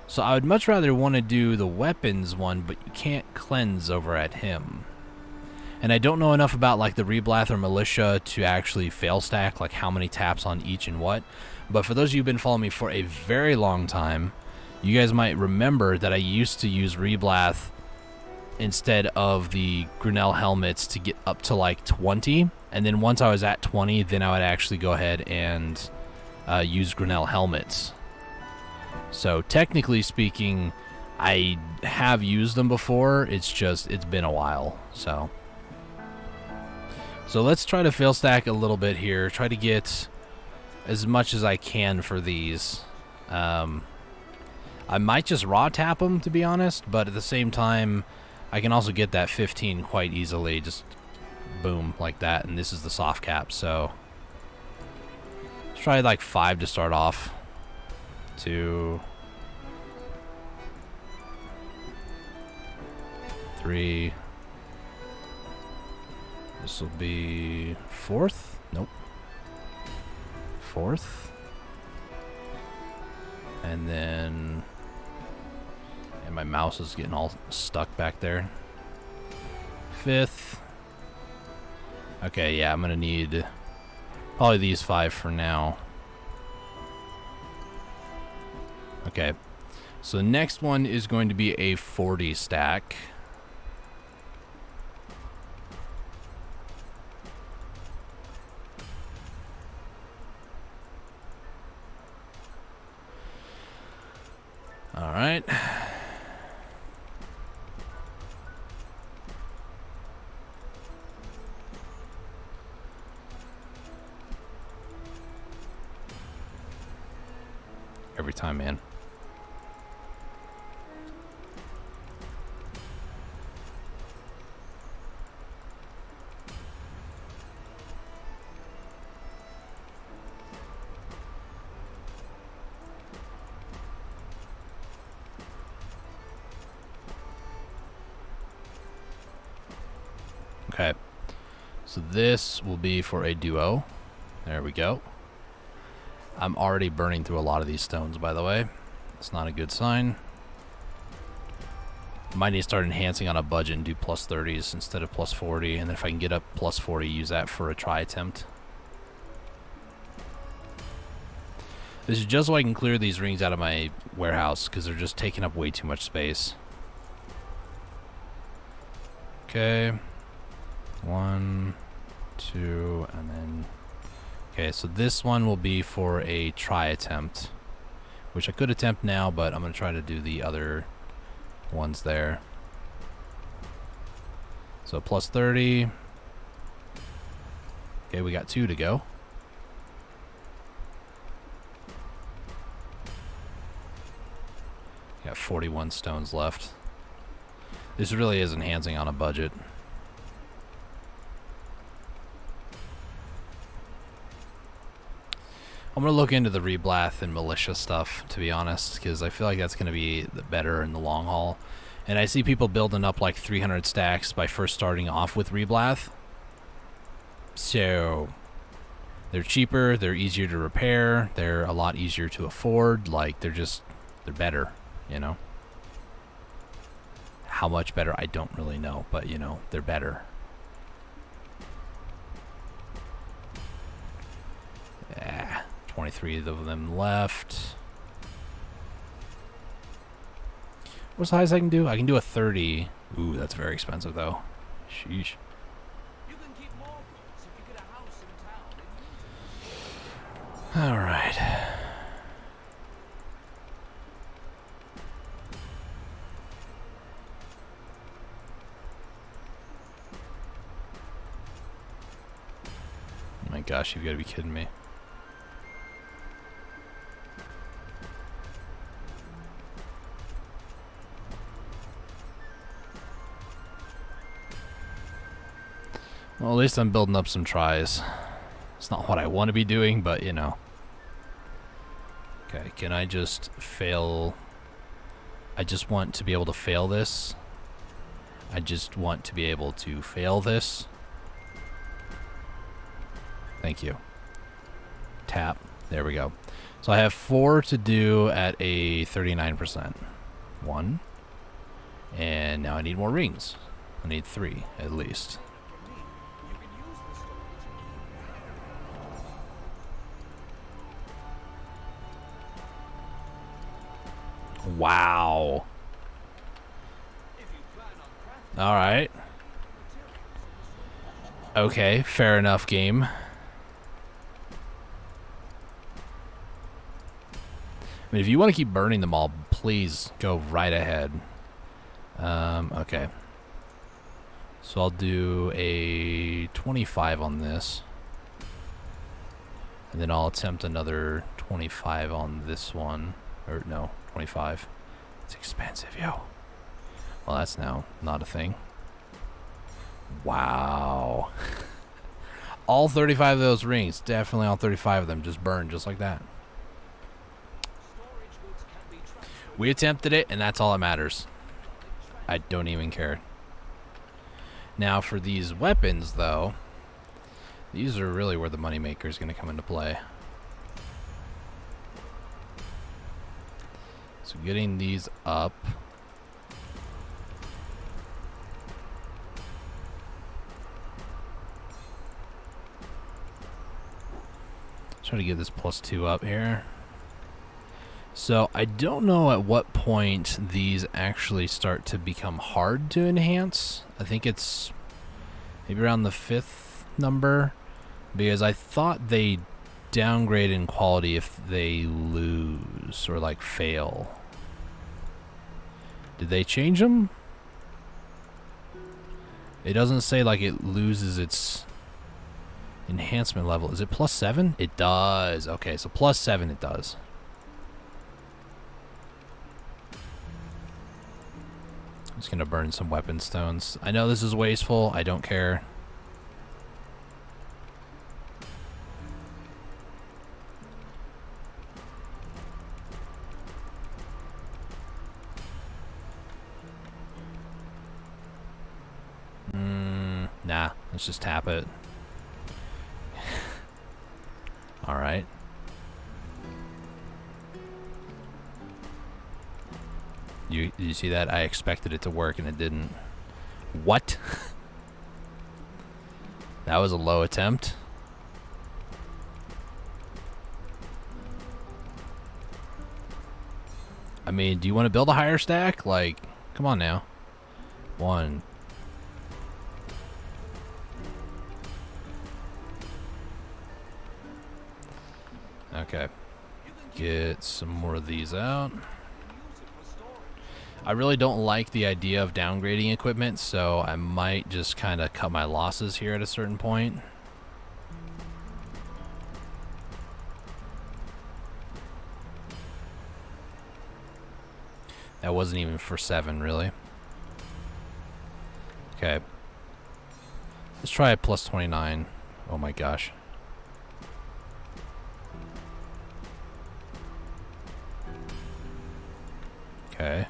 So I would much rather want to do the weapons one, but you can't cleanse over at him. And I don't know enough about like the Reblath or militia to actually fail stack, like how many taps on each and what. But for those of you who've been following me for a very long time, you guys might remember that I used to use Reblath instead of the Grinnell helmets to get up to like 20. And then once I was at 20, then I would actually go ahead and use Grinnell helmets. So technically speaking, I have used them before. It's just, it's been a while. So let's try to fail stack a little bit here. Try to get as much as I can for these. I might just raw tap them, to be honest, but at the same time, I can also get that 15 quite easily. Just boom, like that. And this is the soft cap, so let's try like 5 to start off. 2, 3. This will be 4th. Nope. 4th. And then... And my mouse is getting all stuck back there. 5th. Okay, yeah, I'm going to need probably these 5 for now. Okay. So the next one is going to be a 40 stack. All right. Every time, man. Okay. So this will be for a duo. There we go. I'm already burning through a lot of these stones, by the way. It's not a good sign. Might need to start enhancing on a budget and do plus 30s instead of plus 40. And then if I can get up plus 40, use that for a try attempt. This is just so I can clear these rings out of my warehouse because they're just taking up way too much space. Okay. 1, 2, and then... Okay, so this one will be for a try attempt, which I could attempt now, but I'm going to try to do the other ones there. So plus 30. Okay, we got 2 to go. Got 41 stones left. This really is enhancing on a budget. I'm going to look into the reblath and militia stuff, to be honest, because I feel like that's going to be the better in the long haul. And I see people building up like 300 stacks by first starting off with reblath. So they're cheaper, they're easier to repair, they're a lot easier to afford. Like they're better, you know. How much better, I don't really know, but you know, they're better. Yeah. 23 of them left. What's the highest I can do? I can do a 30. Ooh, that's very expensive though. Sheesh. You can keep more goods if you get a house in town. All right. Oh my gosh, you've got to be kidding me. Well, at least I'm building up some tries. It's not what I want to be doing, but you know. Okay, can I just fail? I just want to be able to fail this. I just want to be able to fail this. Thank you. Tap. There we go. So I have 4 to do at a 39%. 1. And now I need more rings. I need 3 at least. Wow. All right. Okay, fair enough, game. I mean, if you want to keep burning them all, please go right ahead. Okay. So I'll do a 25 on this. And then I'll attempt another 25 on this one. Or no, 25. It's expensive, yo. Well, that's now not a thing. Wow. All 35 of those rings, definitely all 35 of them just burned just like that. We attempted it, and that's all that matters. I don't even care. Now, for these weapons, though, these are really where the moneymaker is going to come into play. So getting these up. Try to get this +2 up here. So I don't know at what point these actually start to become hard to enhance. I think it's maybe around the 5th number, because I thought they downgrade in quality if they lose or like fail. Did they change them? It doesn't say like it loses its enhancement level. Is it +7? It does. Okay, so +7 it does. I'm just gonna burn some weapon stones. I know this is wasteful. I don't care. Nah. Let's just tap it. Alright. You see that? I expected it to work and it didn't. What? That was a low attempt. I mean, do you want to build a higher stack? Like, come on now. 1. Okay. Get some more of these out. I really don't like the idea of downgrading equipment, so I might just kind of cut my losses here at a certain point. That wasn't even for 7, really. Okay. Let's try a plus 29. Oh my gosh. Okay.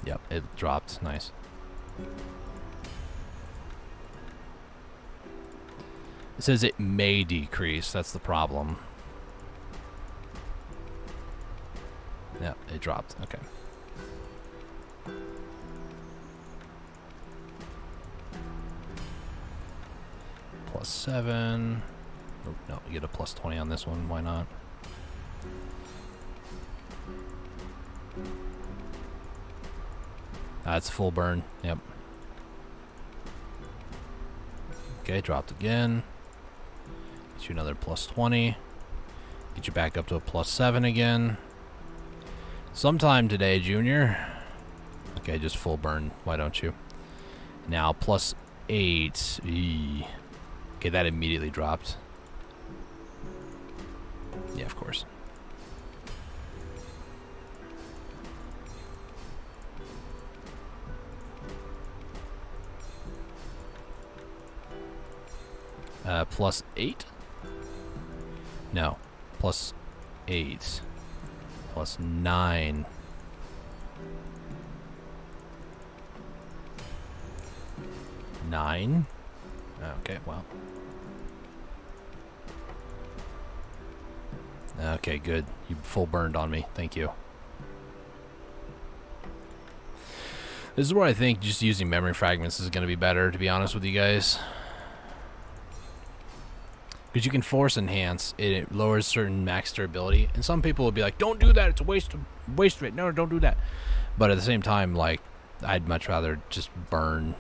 Yep, it dropped. Nice. It says it may decrease. That's the problem. Yep, it dropped. Okay. Plus 7. Oh, no, we get a plus 20 on this one. Why not? That's full burn. Yep. Okay, dropped again. Get you another plus 20. Get you back up to a plus 7 again. Sometime today, Junior. Okay, just full burn. Why don't you? Now, plus 8. Eee. Okay, that immediately dropped. Yeah, of course. Plus 8? No. Plus 8. Plus 9. Nine? Okay, well. Okay, good. You full burned on me. Thank you. This is where I think just using memory fragments is going to be better, to be honest with you guys. Because you can force enhance, it lowers certain max durability, and some people will be like, "Don't do that. It's a waste of it. No, don't do that." But at the same time, like, I'd much rather just burn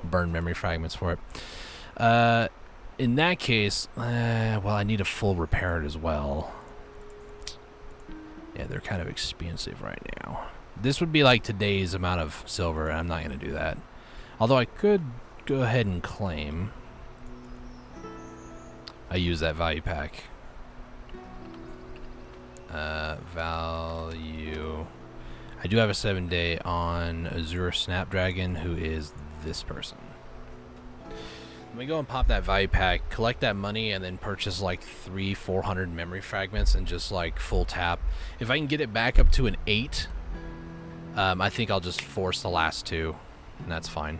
memory fragments for it. In that case, well, I need a full repair it as well. Yeah, they're kind of expensive right now. This would be like today's amount of silver, and I'm not going to do that. Although I could go ahead and claim. I use that value pack. Value. I do have a 7-day on Azure Snapdragon, who is this person. Let me go and pop that value pack, collect that money, and then purchase like 300-400 memory fragments and just like full tap. If I can get it back up to an 8, I think I'll just force the last 2, and that's fine.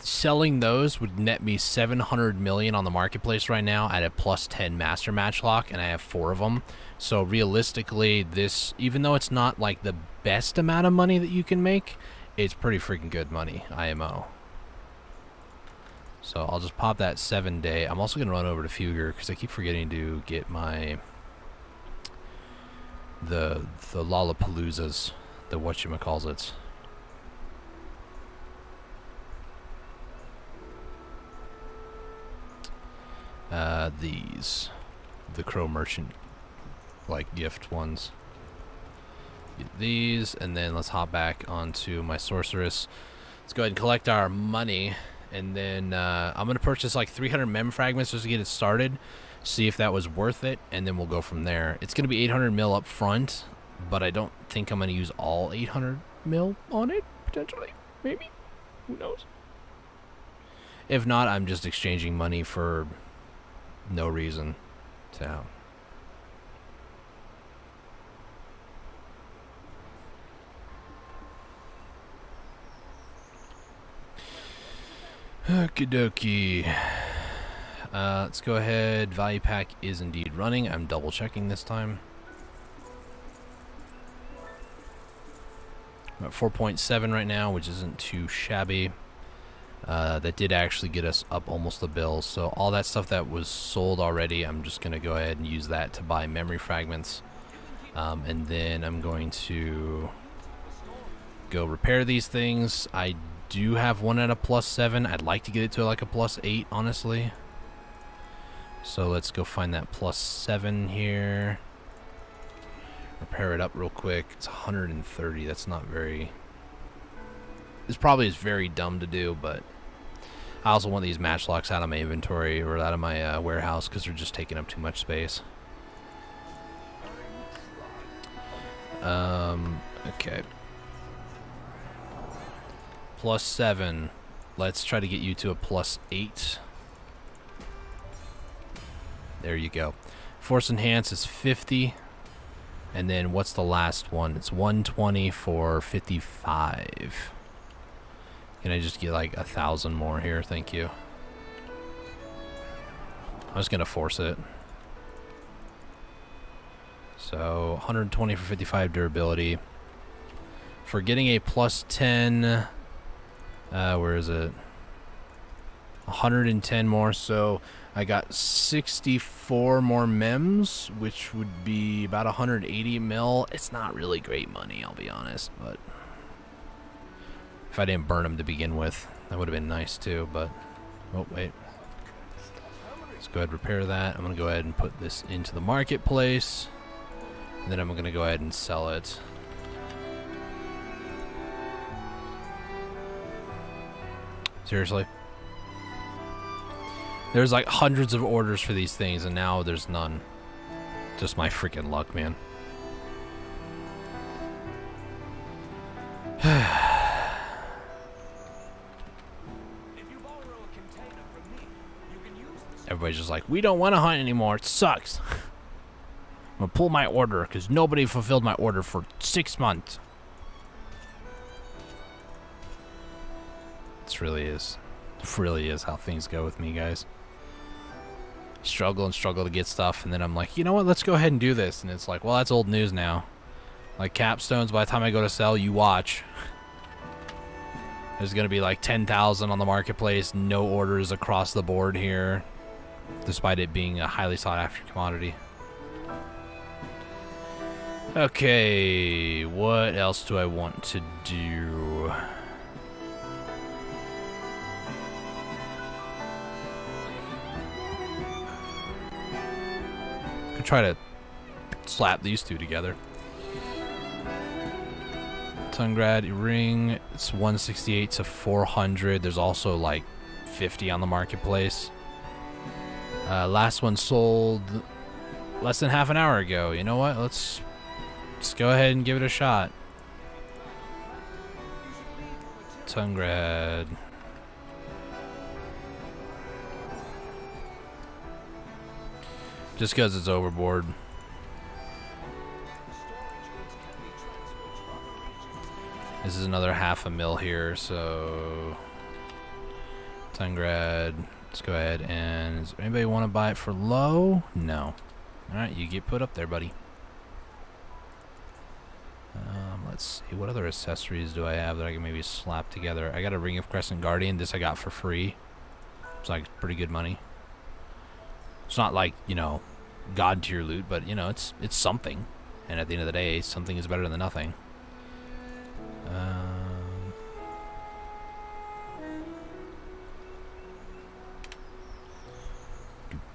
Selling those would net me 700 million on the marketplace right now at a plus 10 master match lock, and I have 4 of them. So realistically, this, even though it's not like the best amount of money that you can make, it's pretty freaking good money, IMO. So I'll just pop that 7-day. I'm also going to run over to Fugger because I keep forgetting to get my the Lollapaloozas, the whatchamacallits. These, the Crow Merchant, like gift ones. Get these, and then let's hop back onto my Sorceress. Let's go ahead and collect our money, and then I'm gonna purchase like 300 mem fragments just to get it started. See if that was worth it, and then we'll go from there. It's gonna be 800 mil up front, but I don't think I'm gonna use all 800 mil on it. Potentially, maybe. Who knows? If not, I'm just exchanging money for no reason to. Okie dokie. Let's go ahead. Value pack is indeed running. I'm double checking this time. I'm at 4.7 right now, which isn't too shabby. That did actually get us up almost a bill. So all that stuff that was sold already, I'm just going to go ahead and use that to buy memory fragments. And then I'm going to go repair these things. I do have one at a +7. I'd like to get it to like a +8, honestly. So let's go find that +7 here. Repair it up real quick. It's 130. That's not very... This probably is very dumb to do, but I also want these matchlocks out of my inventory or out of my warehouse because they're just taking up too much space. Okay. +7. Let's try to get you to a +8. There you go. Force Enhance is 50. And then what's the last one? It's 120 for 55. Can I just get like 1,000 more here? Thank you. I'm just gonna force it. So 120 for 55 durability. For getting a +10, where is it? 110 more. So I got 64 more mems, which would be about 180 mil. It's not really great money, I'll be honest, but if I didn't burn them to begin with, that would have been nice too, but... Oh, wait. Let's go ahead and repair that. I'm going to go ahead and put this into the marketplace. And then I'm going to go ahead and sell it. Seriously? There's like hundreds of orders for these things, and now there's none. Just my freaking luck, man. Everybody's just like, we don't want to hunt anymore. It sucks. I'm going to pull my order because nobody fulfilled my order for 6 months. This really is how things go with me, guys. Struggle and struggle to get stuff, and then I'm like, you know what, let's go ahead and do this. And it's like, well, that's old news now. Like capstones, by the time I go to sell, you watch. There's going to be like 10,000 on the marketplace, no orders across the board here, despite it being a highly sought after commodity. Okay, what else do I want to do? Could try to slap these two together. Tungrad ring, it's 168 to 400. There's also like 50 on the marketplace. Last one sold less than half an hour ago. You know what? Let's go ahead and give it a shot. Tungrad. Just because it's overboard. This is another $500,000 here, so Tungrad. Let's go ahead and... Does anybody want to buy it for low? No. Alright, you get put up there, buddy. Let's see. What other accessories do I have that I can maybe slap together? I got a Ring of Crescent Guardian. This I got for free. It's like pretty good money. It's not like, you know, god tier loot, but, you know, it's something. And at the end of the day, something is better than nothing.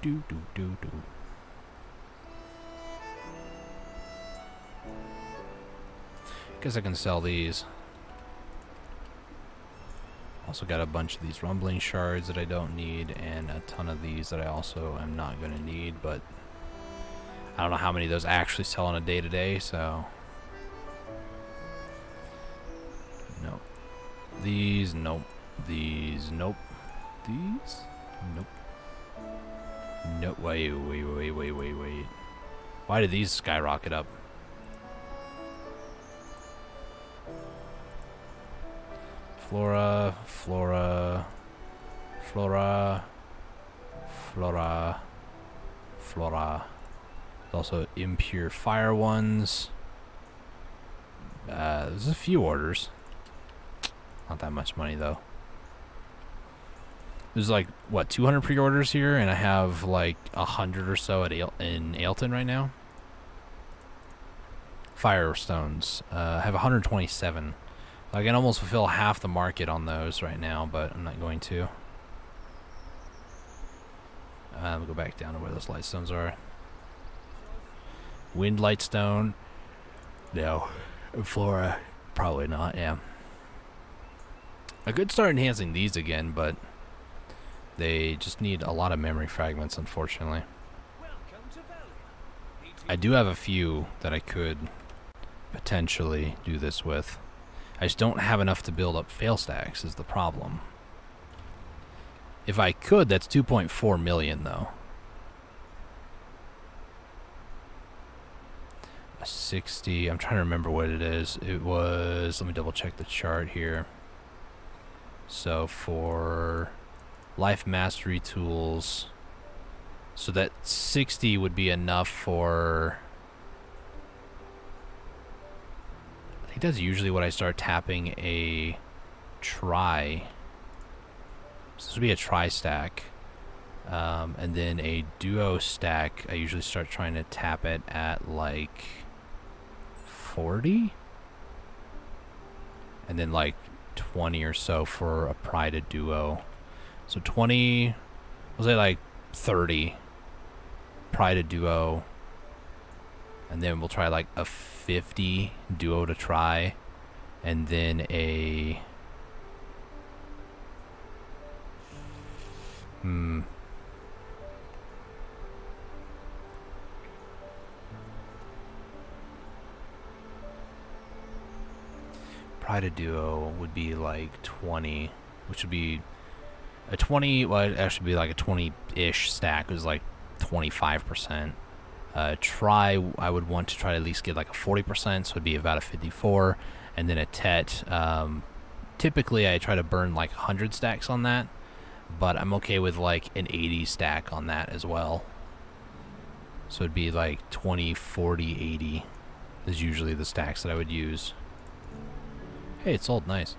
Do. Guess I can sell these. Also got a bunch of these rumbling shards that I don't need, and a ton of these that I also am not going to need, but I don't know how many of those actually sell on a day-to-day, so... Nope. These, nope. These, nope. These, nope. Nope. Wait. Why did these skyrocket up? Flora. Flora. Flora. Flora. Also impure fire ones. There's a few orders. Not that much money though. There's like what 200 pre-orders here, and I have like 100 or so at in Ailton right now. Firestones. I have 127. I can almost fulfill half the market on those right now, but I'm not going to. We'll go back down to where those lightstones are. Wind lightstone. No. Flora. Probably not, yeah. I could start enhancing these again, but they just need a lot of memory fragments, unfortunately. I do have a few that I could potentially do this with. I just don't have enough to build up fail stacks is the problem. If I could, that's 2.4 million though. 60, I'm trying to remember what it is. It was, let me double check the chart here. So for life mastery tools, so that 60 would be enough for, I think that's usually what I start tapping a try. So this would be a try stack. And then a duo stack, I usually start trying to tap it at like 40. And then like 20 or so for a prided duo. So 20, we'll say like 30 prided duo. And then we'll try like a 50 duo to try. And then a... Pride duo would be like 20, which would be a 20, well, it'd actually be like a 20-ish stack. It was like 25%. Try, I would want to try to at least get like a 40%, so it'd be about a 54. And then a tet, typically I try to burn like 100 stacks on that, but I'm okay with like an 80 stack on that as well. So it'd be like 20, 40, 80 is usually the stacks that I would use. Hey, it sold nice.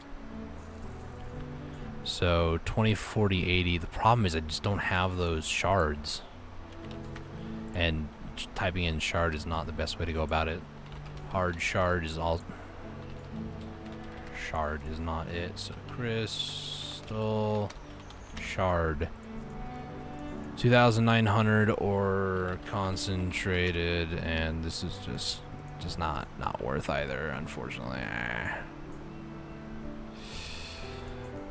So 20, 40, 80. The problem is I just don't have those shards. And typing in shard is not the best way to go about it. Hard shard is all... Shard is not it. So crystal shard. 2,900 or concentrated, and this is just not worth either, unfortunately.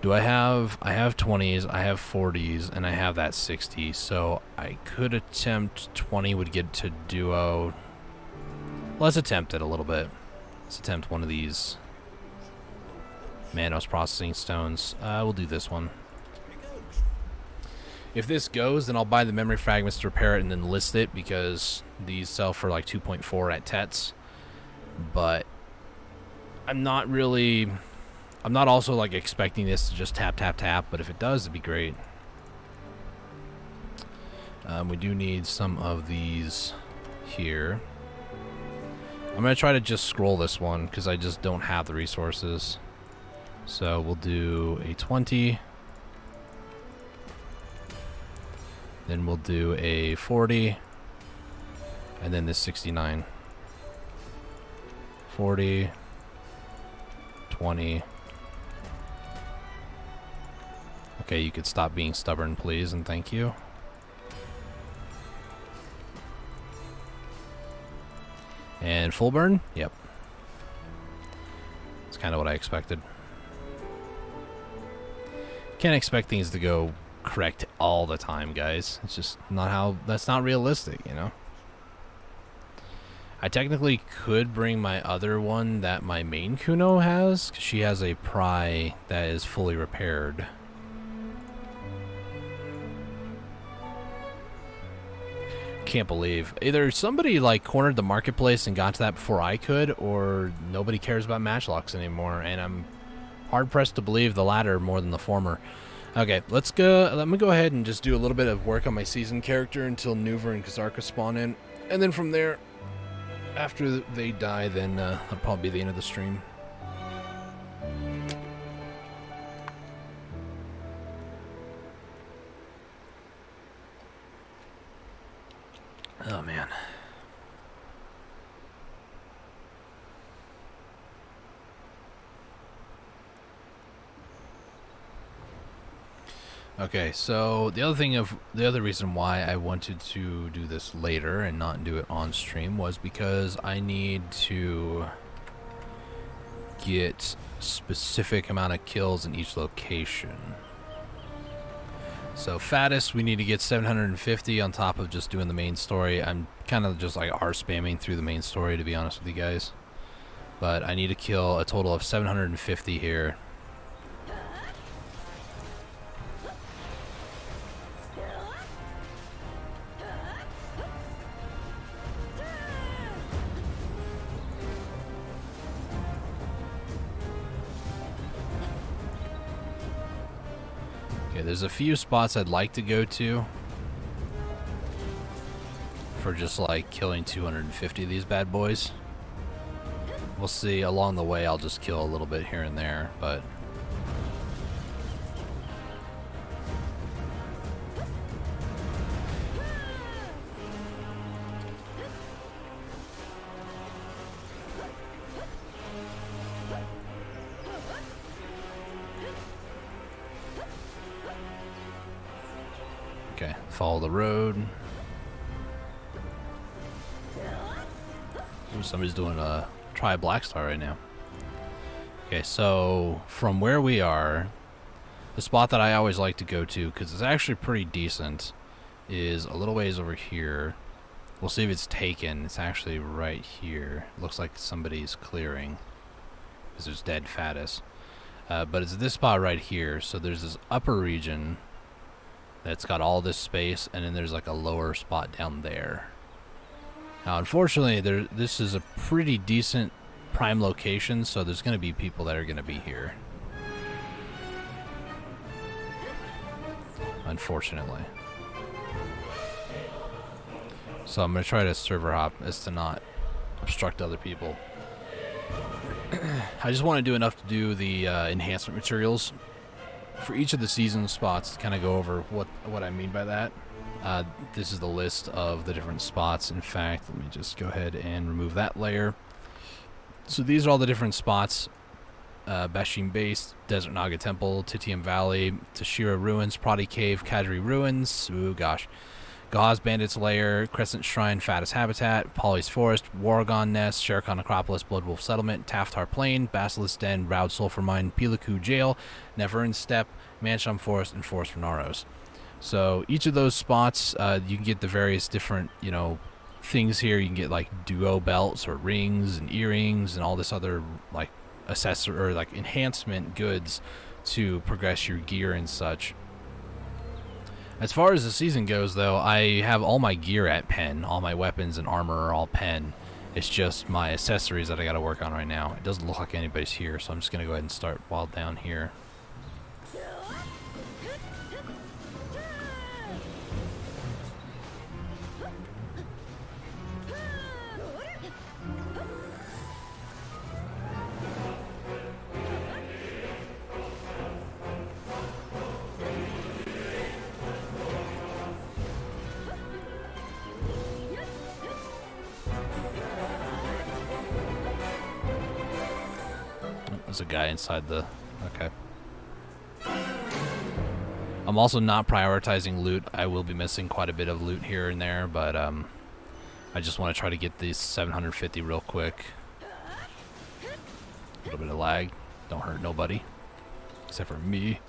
Do I have 20s, I have 40s, and I have that 60, so I could attempt 20 would get to duo. Let's attempt it a little bit. Let's attempt one of these Manos processing stones. We'll do this one. If this goes, then I'll buy the memory fragments to repair it and then list it, because these sell for like 2.4 at Tets. But I'm not also like expecting this to just tap, but if it does, it'd be great. We do need some of these here. I'm going to try to just scroll this one because I just don't have the resources. So we'll do a 20. Then we'll do a 40. And then this 69. 40. 20. Okay, you could stop being stubborn, please, and thank you. And full burn? Yep. That's kind of what I expected. Can't expect things to go correct all the time, guys. It's just not how... That's not realistic, you know? I technically could bring my other one that my main Kuno has, 'cause she has a pry that is fully repaired. Can't believe either somebody like cornered the marketplace and got to that before I could, or nobody cares about matchlocks anymore, and I'm hard pressed to believe the latter more than the former. Okay, let's go. Let me go ahead and just do a little bit of work on my seasoned character until Nuver and Kazarka spawn in, and then from there, after they die, then that'll probably be the end of the stream. Oh man. Okay, so the other reason why I wanted to do this later and not do it on stream was because I need to get specific amount of kills in each location. So fattest, we need to get 750 on top of just doing the main story. I'm kind of just like spamming through the main story, to be honest with you guys. But I need to kill a total of 750 here. Okay, there's a few spots I'd like to go to for just like killing 250 of these bad boys. We'll see. Along the way, I'll just kill a little bit here and there, but okay, follow the road. Ooh, somebody's doing a try Black Star right now. Okay, so from where we are, the spot that I always like to go to, because it's actually pretty decent, is a little ways over here. We'll see if it's taken. It's actually right here. Looks like somebody's clearing, because there's dead fattest. But it's this spot right here. So there's this upper region that's got all this space, and then there's like a lower spot down there. Now, unfortunately, this is a pretty decent prime location, so there's going to be people that are going to be here. Unfortunately. So I'm going to try to server hop as to not obstruct other people. I just want to do enough to do the enhancement materials for each of the season spots to kind of go over what I mean by that. This is the list of the different spots. In fact, let me just go ahead and remove that layer. So these are all the different spots. Bashim Base, Desert Naga Temple, Titium Valley, Tashira Ruins, Pradi Cave, Kadri Ruins, ooh gosh, Gauze Bandits Lair, Crescent Shrine, Fattest Habitat, Polly's Forest, Wargon Nest, Sherkan Acropolis, Bloodwolf Settlement, Taftar Plain, Basilisk Den, Roud Sulphur Mine, Pilaku Jail, Nevern Steppe, Mansham Forest, and Forest Renaros. So each of those spots, you can get the various different, things here. You can get like duo belts or rings and earrings and all this other like accessory or like enhancement goods to progress your gear and such. As far as the season goes, though, I have all my gear at pen. All my weapons and armor are all pen. It's just my accessories that I got to work on right now. It doesn't look like anybody's here, so I'm just going to go ahead and start while down here. There's a guy inside the... Okay. I'm also not prioritizing loot. I will be missing quite a bit of loot here and there, but I just want to try to get these 750 real quick. A little bit of lag. Don't hurt nobody. Except for me.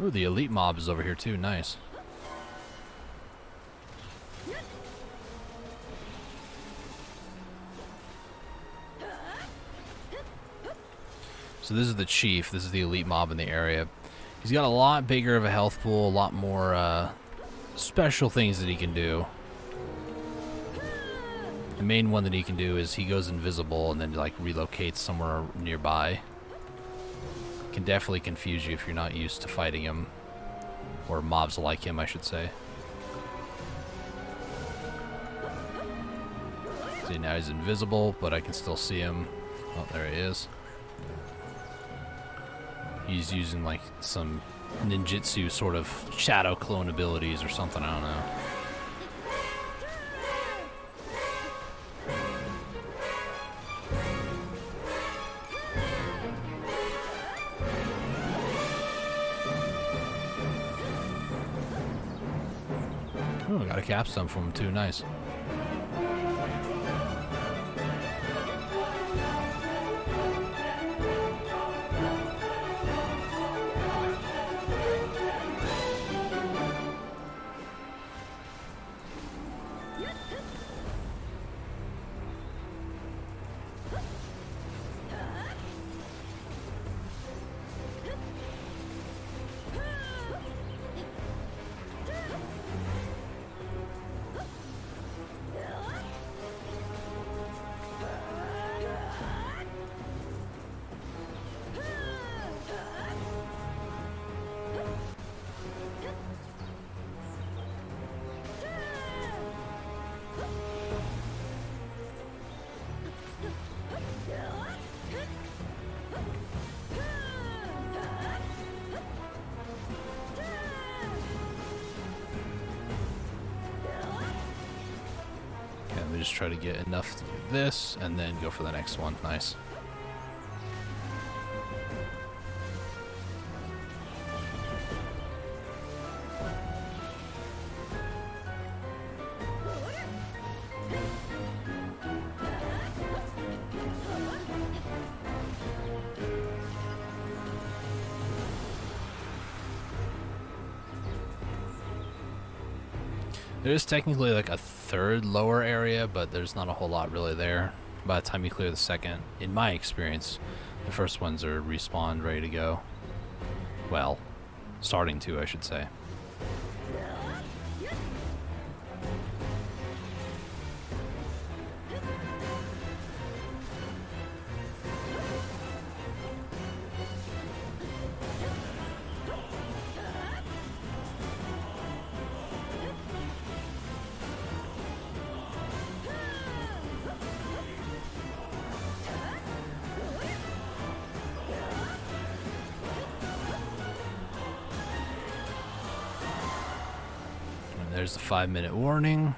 Ooh, the elite mob is over here too. Nice. So So this is the chief. This is the elite mob in the area. He's got a lot bigger of a health pool, a lot more special things that he can do. The main one that he can do is he goes invisible and then like relocates somewhere nearby. Can definitely confuse you if you're not used to fighting him, or mobs like him, I should say. See, now he's invisible, but I can still see him. Oh, there he is. He's using like some ninjutsu sort of shadow clone abilities or something, I don't know. Oh, I got a capstone from him too, nice. Just try to get enough to do this and then go for the next one. Nice. There is technically like a third lower area, but there's not a whole lot really there. By the time you clear the second, in my experience, the first ones are respawned, ready to go. Well, starting to, I should say. There's the 5-minute warning.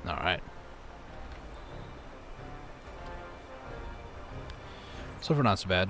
All right. So far, not so bad.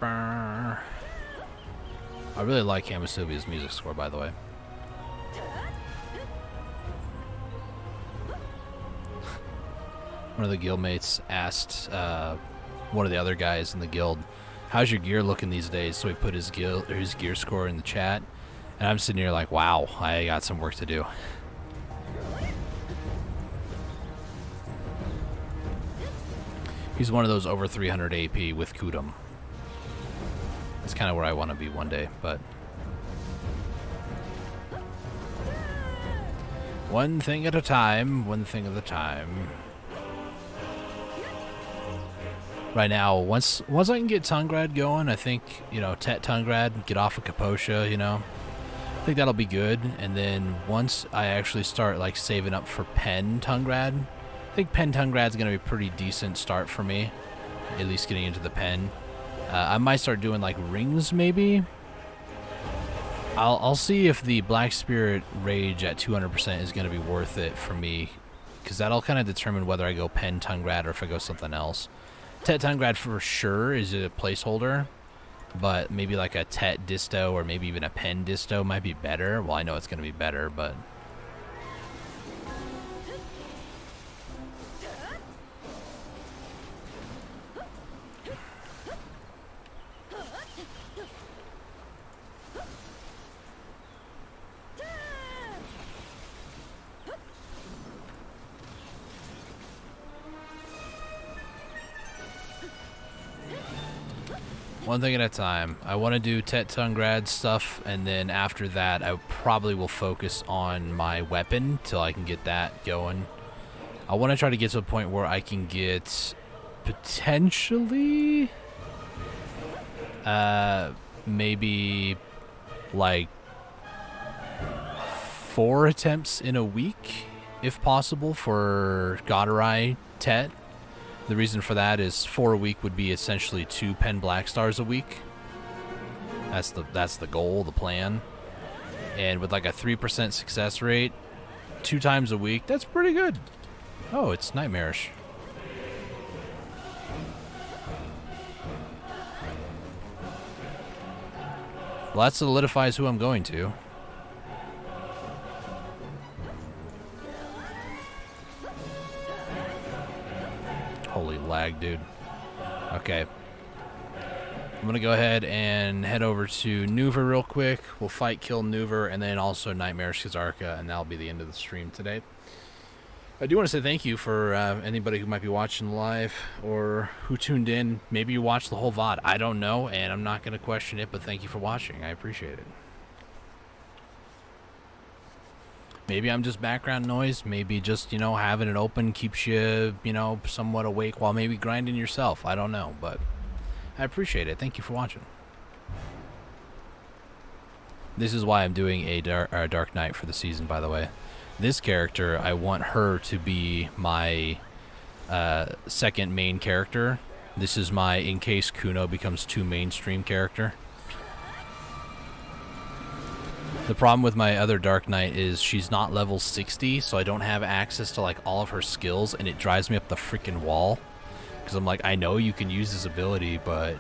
I really like Hamasobia's music score, by the way. One of the guildmates asked one of the other guys in the guild, "How's your gear looking these days?" So he put his gear score in the chat, and I'm sitting here like, "Wow, I got some work to do." He's one of those over 300 AP with Kudum. That's kind of where I want to be one day, but one thing at a time, one thing at a time. Right now, once I can get Tungrad going, I think, you know, Tet Tungrad, get off of Kaposha, you know, I think that'll be good. And then once I actually start, like, saving up for Pen Tungrad, I think Pen Tungrad's going to be a pretty decent start for me, at least getting into the Pen. I might start doing, like, rings, maybe. I'll see if the Black Spirit Rage at 200% is going to be worth it for me, because that'll kind of determine whether I go Pen Tungrad or if I go something else. Tet Tungrad for sure is a placeholder, but maybe like a Tet Disto or maybe even a Pen Disto might be better. Well, I know it's going to be better, but... one thing at a time. I want to do Tet Tungrad stuff, and then after that, I probably will focus on my weapon till I can get that going. I want to try to get to a point where I can get potentially, maybe like 4 attempts in a week, if possible, for Godarai Tet. The reason for that is 4 a week would be essentially 2 Pen Black Stars a week. That's the goal, the plan. And with like a 3% success rate, 2 times a week, that's pretty good. Oh, it's nightmarish. Well, that solidifies who I'm going to. Holy lag, dude. Okay. I'm going to go ahead and head over to Nuver real quick. We'll fight, kill Nuver, and then also Nightmarish Kazarka, and that'll be the end of the stream today. I do want to say thank you for anybody who might be watching live or who tuned in. Maybe you watched the whole VOD. I don't know, and I'm not going to question it, but thank you for watching. I appreciate it. Maybe I'm just background noise. Maybe just, you know, having it open keeps you, you know, somewhat awake while maybe grinding yourself. I don't know, but I appreciate it. Thank you for watching. This is why I'm doing a Dark Knight for the season, by the way. This character, I want her to be my second main character. This is my, in case Kuno becomes too mainstream character. The problem with my other Dark Knight is she's not level 60, so I don't have access to like all of her skills, and it drives me up the freaking wall. Because I'm like, I know you can use this ability, but...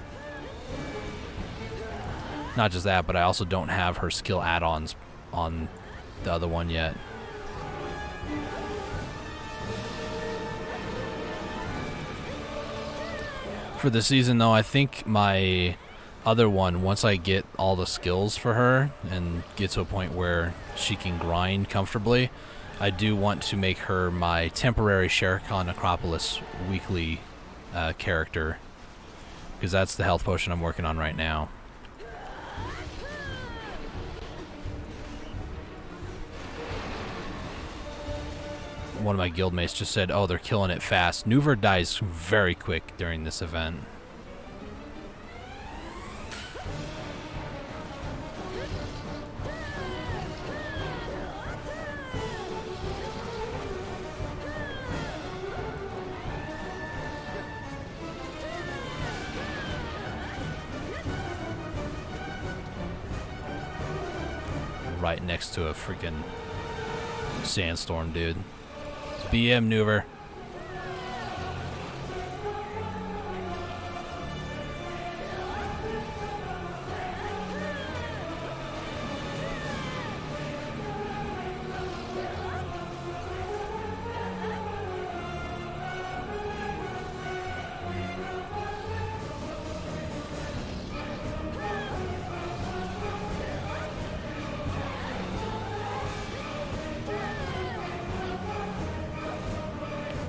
Not just that, but I also don't have her skill add-ons on the other one yet. For the season, though, I think my other one, once I get all the skills for her and get to a point where she can grind comfortably, I do want to make her my temporary Sherikon Necropolis weekly character, because that's the health potion I'm working on right now. One of my guildmates just said, oh, they're killing it fast. Nuver dies very quick during this event. Right next to a freaking sandstorm, dude. It's BM Nuver.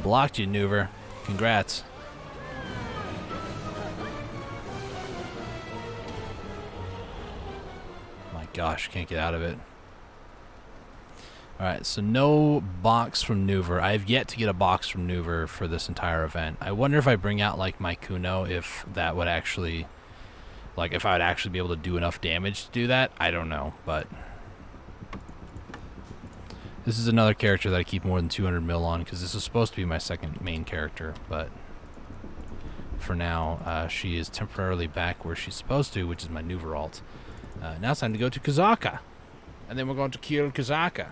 Blocked you, Nuver. Congrats. My gosh, can't get out of it. Alright, so no box from Nuver. I've yet to get a box from Nuver for this entire event. I wonder if I bring out, like, my Kuno, if that would actually... Like, if I would actually be able to do enough damage to do that. I don't know, but... This is another character that I keep more than 200 mil on, because this is supposed to be my second main character, but... For now, she is temporarily back where she's supposed to, which is my Nuver alt. Now it's time to go to Kazaka. And then we're going to kill Kazaka.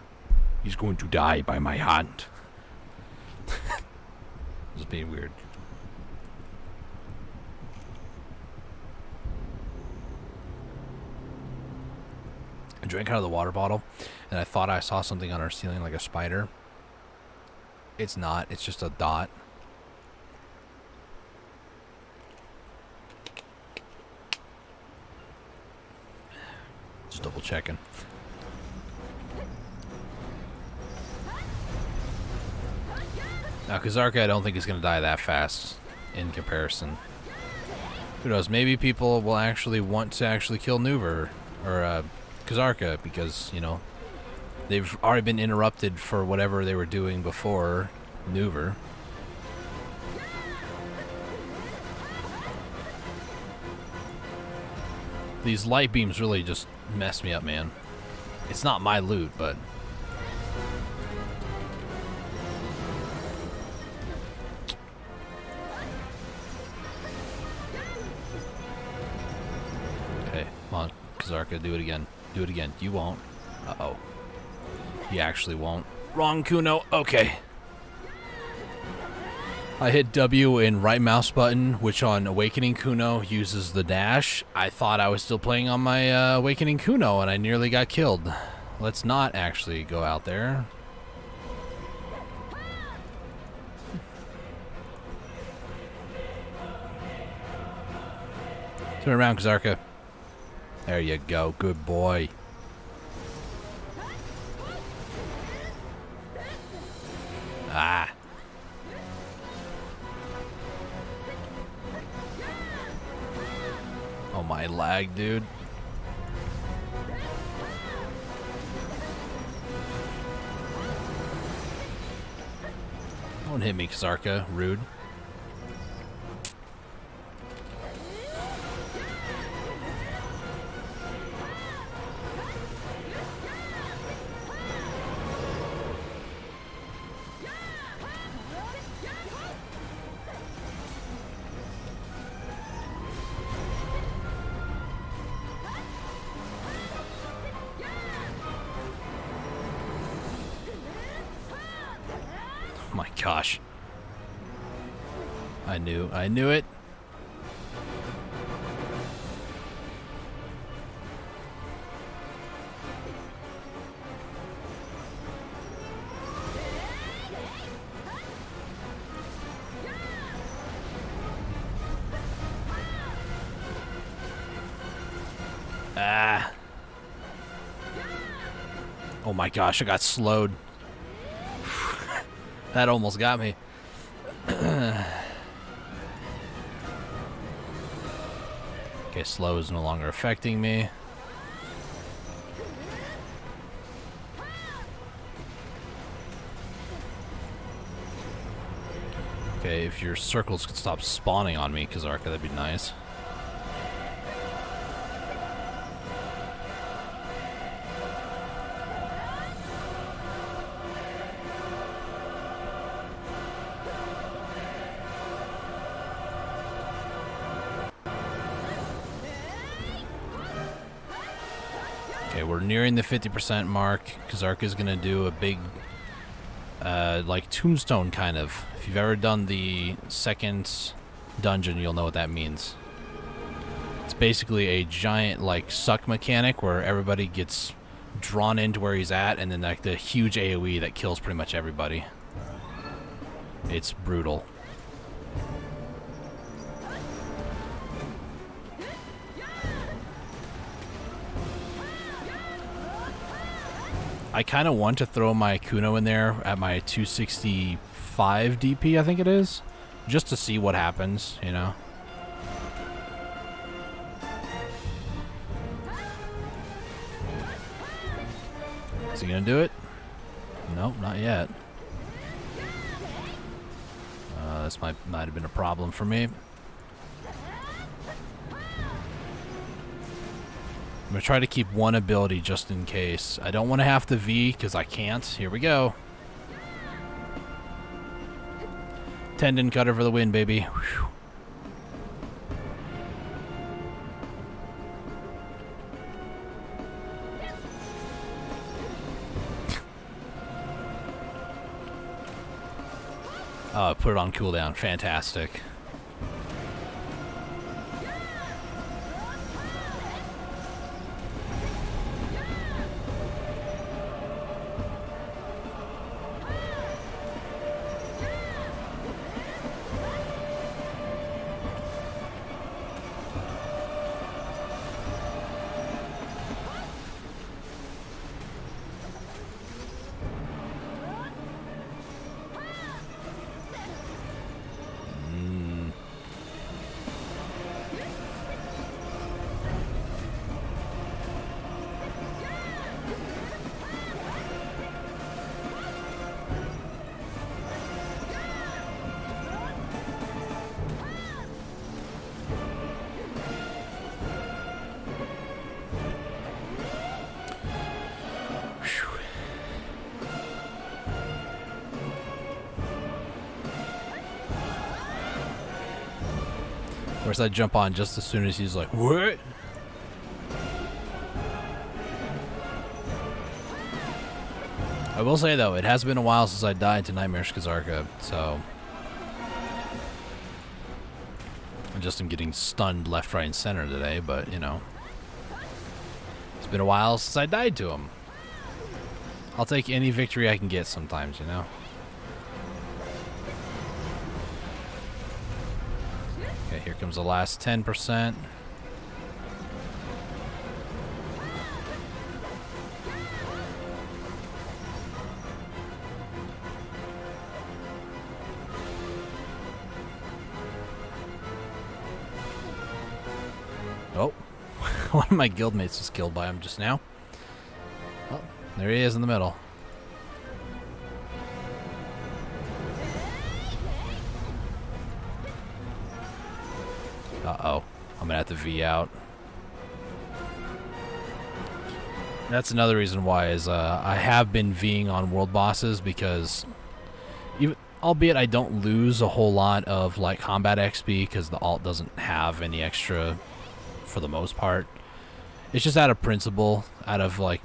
He's going to die by my hand. Just being weird. I drank out of the water bottle, and I thought I saw something on our ceiling like a spider. It's not. It's just a dot. Just double checking. Now, Kazarka, I don't think is going to die that fast in comparison. Who knows? Maybe people will actually want to actually kill Nuver or Kazarka because, you know, they've already been interrupted for whatever they were doing before Nuver. These light beams really just mess me up, man. It's not my loot, but... Okay, come on, Kazarka, do it again. Do it again. You won't. Uh-oh. He actually won't. Wrong Kuno. Okay. I hit W and right mouse button, which on Awakening Kuno uses the dash. I thought I was still playing on my Awakening Kuno, and I nearly got killed. Let's not actually go out there. Turn around, Kazarka. There you go. Good boy. Ah. Oh, my lag, dude. Don't hit me, Kazarka. Rude. My gosh. I knew it. Ah. Oh my gosh, I got slowed. That almost got me. Okay, slow is no longer affecting me. Okay, if your circles could stop spawning on me, Kazarka, that'd be nice. Okay, we're nearing the 50% mark. Kazarka's gonna do a big, like tombstone kind of. If you've ever done the second dungeon, you'll know what that means. It's basically a giant, like, suck mechanic where everybody gets drawn into where he's at, and then like the huge AoE that kills pretty much everybody. It's brutal. I kind of want to throw my Kuno in there at my 265 5 DP, I think it is, just to see what happens, you know. Is he gonna do it? Nope, not yet. This might have been a problem for me. I'm gonna try to keep one ability just in case. I don't want to have to V because I can't. Here we go. Tendon cutter for the win, baby. Whew. Oh, put it on cooldown. Fantastic. Of course, I jump on just as soon as he's like, what? I will say, though, it has been a while since I died to Nightmare's Kazarka, so... I just am getting stunned left, right, and center today, but, you know... It's been a while since I died to him. I'll take any victory I can get sometimes, you know? Okay, here comes the last 10%. Oh, one of my guildmates was killed by him just now. Oh, there he is in the middle. Uh-oh. I'm gonna have to V out. That's another reason why is I have been Ving on world bosses because even, albeit I don't lose a whole lot of like combat XP because the alt doesn't have any extra for the most part. It's just out of principle, out of like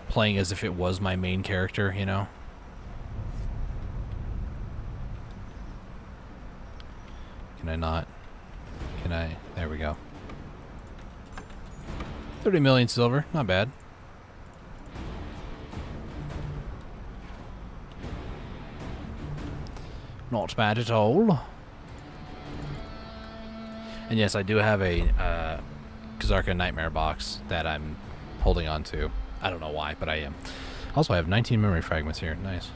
playing as if it was my main character, you know? Can I not? Can I? There we go. 30 million silver, not bad. Not bad at all. And yes, I do have a Kazarka Nightmare box that I'm holding on to. I don't know why, but I am. Also, I have 19 memory fragments here. Nice.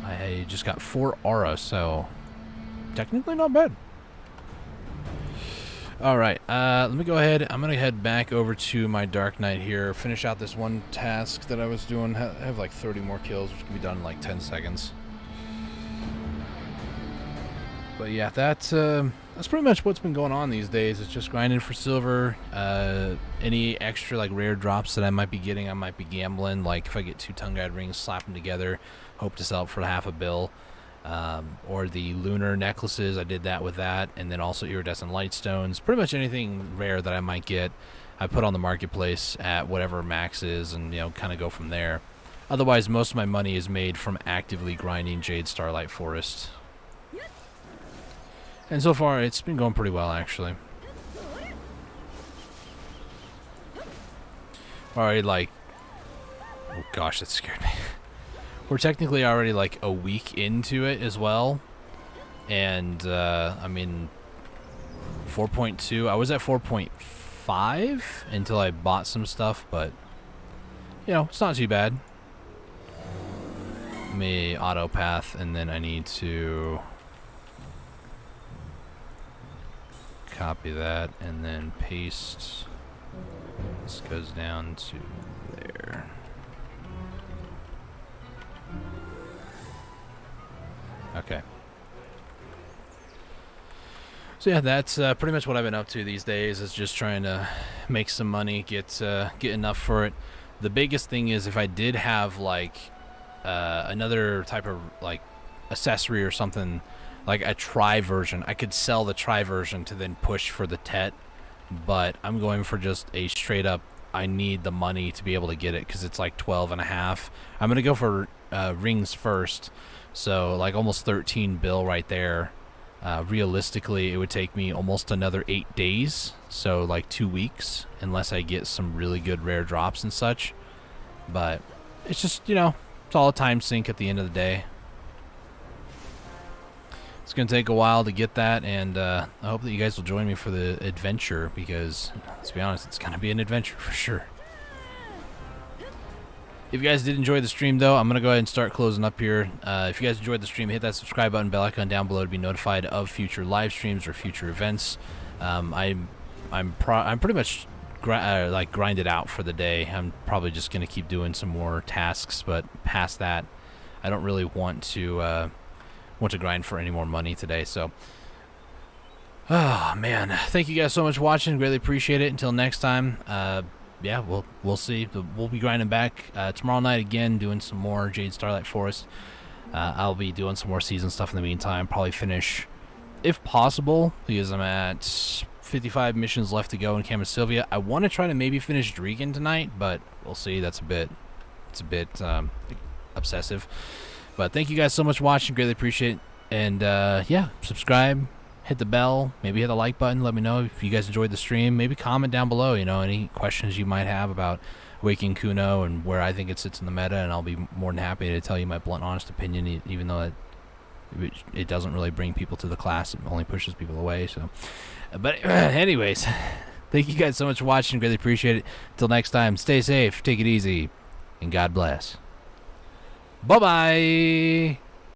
I just got 4 aura, so technically not bad. Alright, let me go ahead. I'm going to head back over to my Dark Knight here. Finish out this one task that I was doing. Have like 30 more kills, which can be done in like 10 seconds. But yeah, that's pretty much what's been going on these days. It's just grinding for silver. Any extra like rare drops that I might be getting, I might be gambling. Like if I get 2 tongue-guide rings, slap them together, hope to sell it for half a bill. Or the lunar necklaces, I did that with that, and then also iridescent light stones. Pretty much anything rare that I might get, I put on the marketplace at whatever max is, and you know, kind of go from there. Otherwise, most of my money is made from actively grinding Jade Starlight Forest. And so far, it's been going pretty well, actually. Already, like... Oh gosh, that scared me. We're technically already, like, a week into it as well. And, I mean... 4.2. I was at 4.5 until I bought some stuff, but... You know, it's not too bad. me auto path, and then I need to copy that and then paste. This goes down to there. Okay. So yeah, that's pretty much what I've been up to these days, is just trying to make some money, get enough for it. The biggest thing is if I did have like another type of like accessory or something, like a tri version, I could sell the tri version to then push for the tet, but I'm going for just a straight up, I need the money to be able to get it because it's like 12 and a half. I'm going to go for rings first, so like almost 13 bill right there. Realistically, it would take me almost another 8 days, so like 2 weeks, unless I get some really good rare drops and such. But it's just, you know, it's all a time sink at the end of the day. It's going to take a while to get that, and I hope that you guys will join me for the adventure, because, let's be honest, it's going to be an adventure for sure. If you guys did enjoy the stream, though, I'm going to go ahead and start closing up here. If you guys enjoyed the stream, hit that subscribe button, bell icon down below to be notified of future live streams or future events. I'm pretty much like grinded out for the day. I'm probably just going to keep doing some more tasks, but past that, I don't really want to grind for any more money today. So, oh man, thank you guys so much for watching. Greatly appreciate it. Until next time. Yeah, we'll see. We'll be grinding back tomorrow night again, doing some more Jade Starlight Forest. I'll be doing some more season stuff in the meantime. Probably finish, if possible, because I'm at 55 missions left to go in Cam and Sylvia. I want to try to maybe finish Dregan tonight, but we'll see. It's a bit obsessive. But thank you guys so much for watching. Greatly appreciate it. And yeah, subscribe. Hit the bell, maybe hit the like button. Let me know if you guys enjoyed the stream. Maybe comment down below, you know, any questions you might have about Waking Kuno and where I think it sits in the meta, and I'll be more than happy to tell you my blunt, honest opinion, even though it doesn't really bring people to the class. It only pushes people away. So, but anyways, thank you guys so much for watching. Really appreciate it. Till next time, stay safe, take it easy, and God bless. Bye-bye.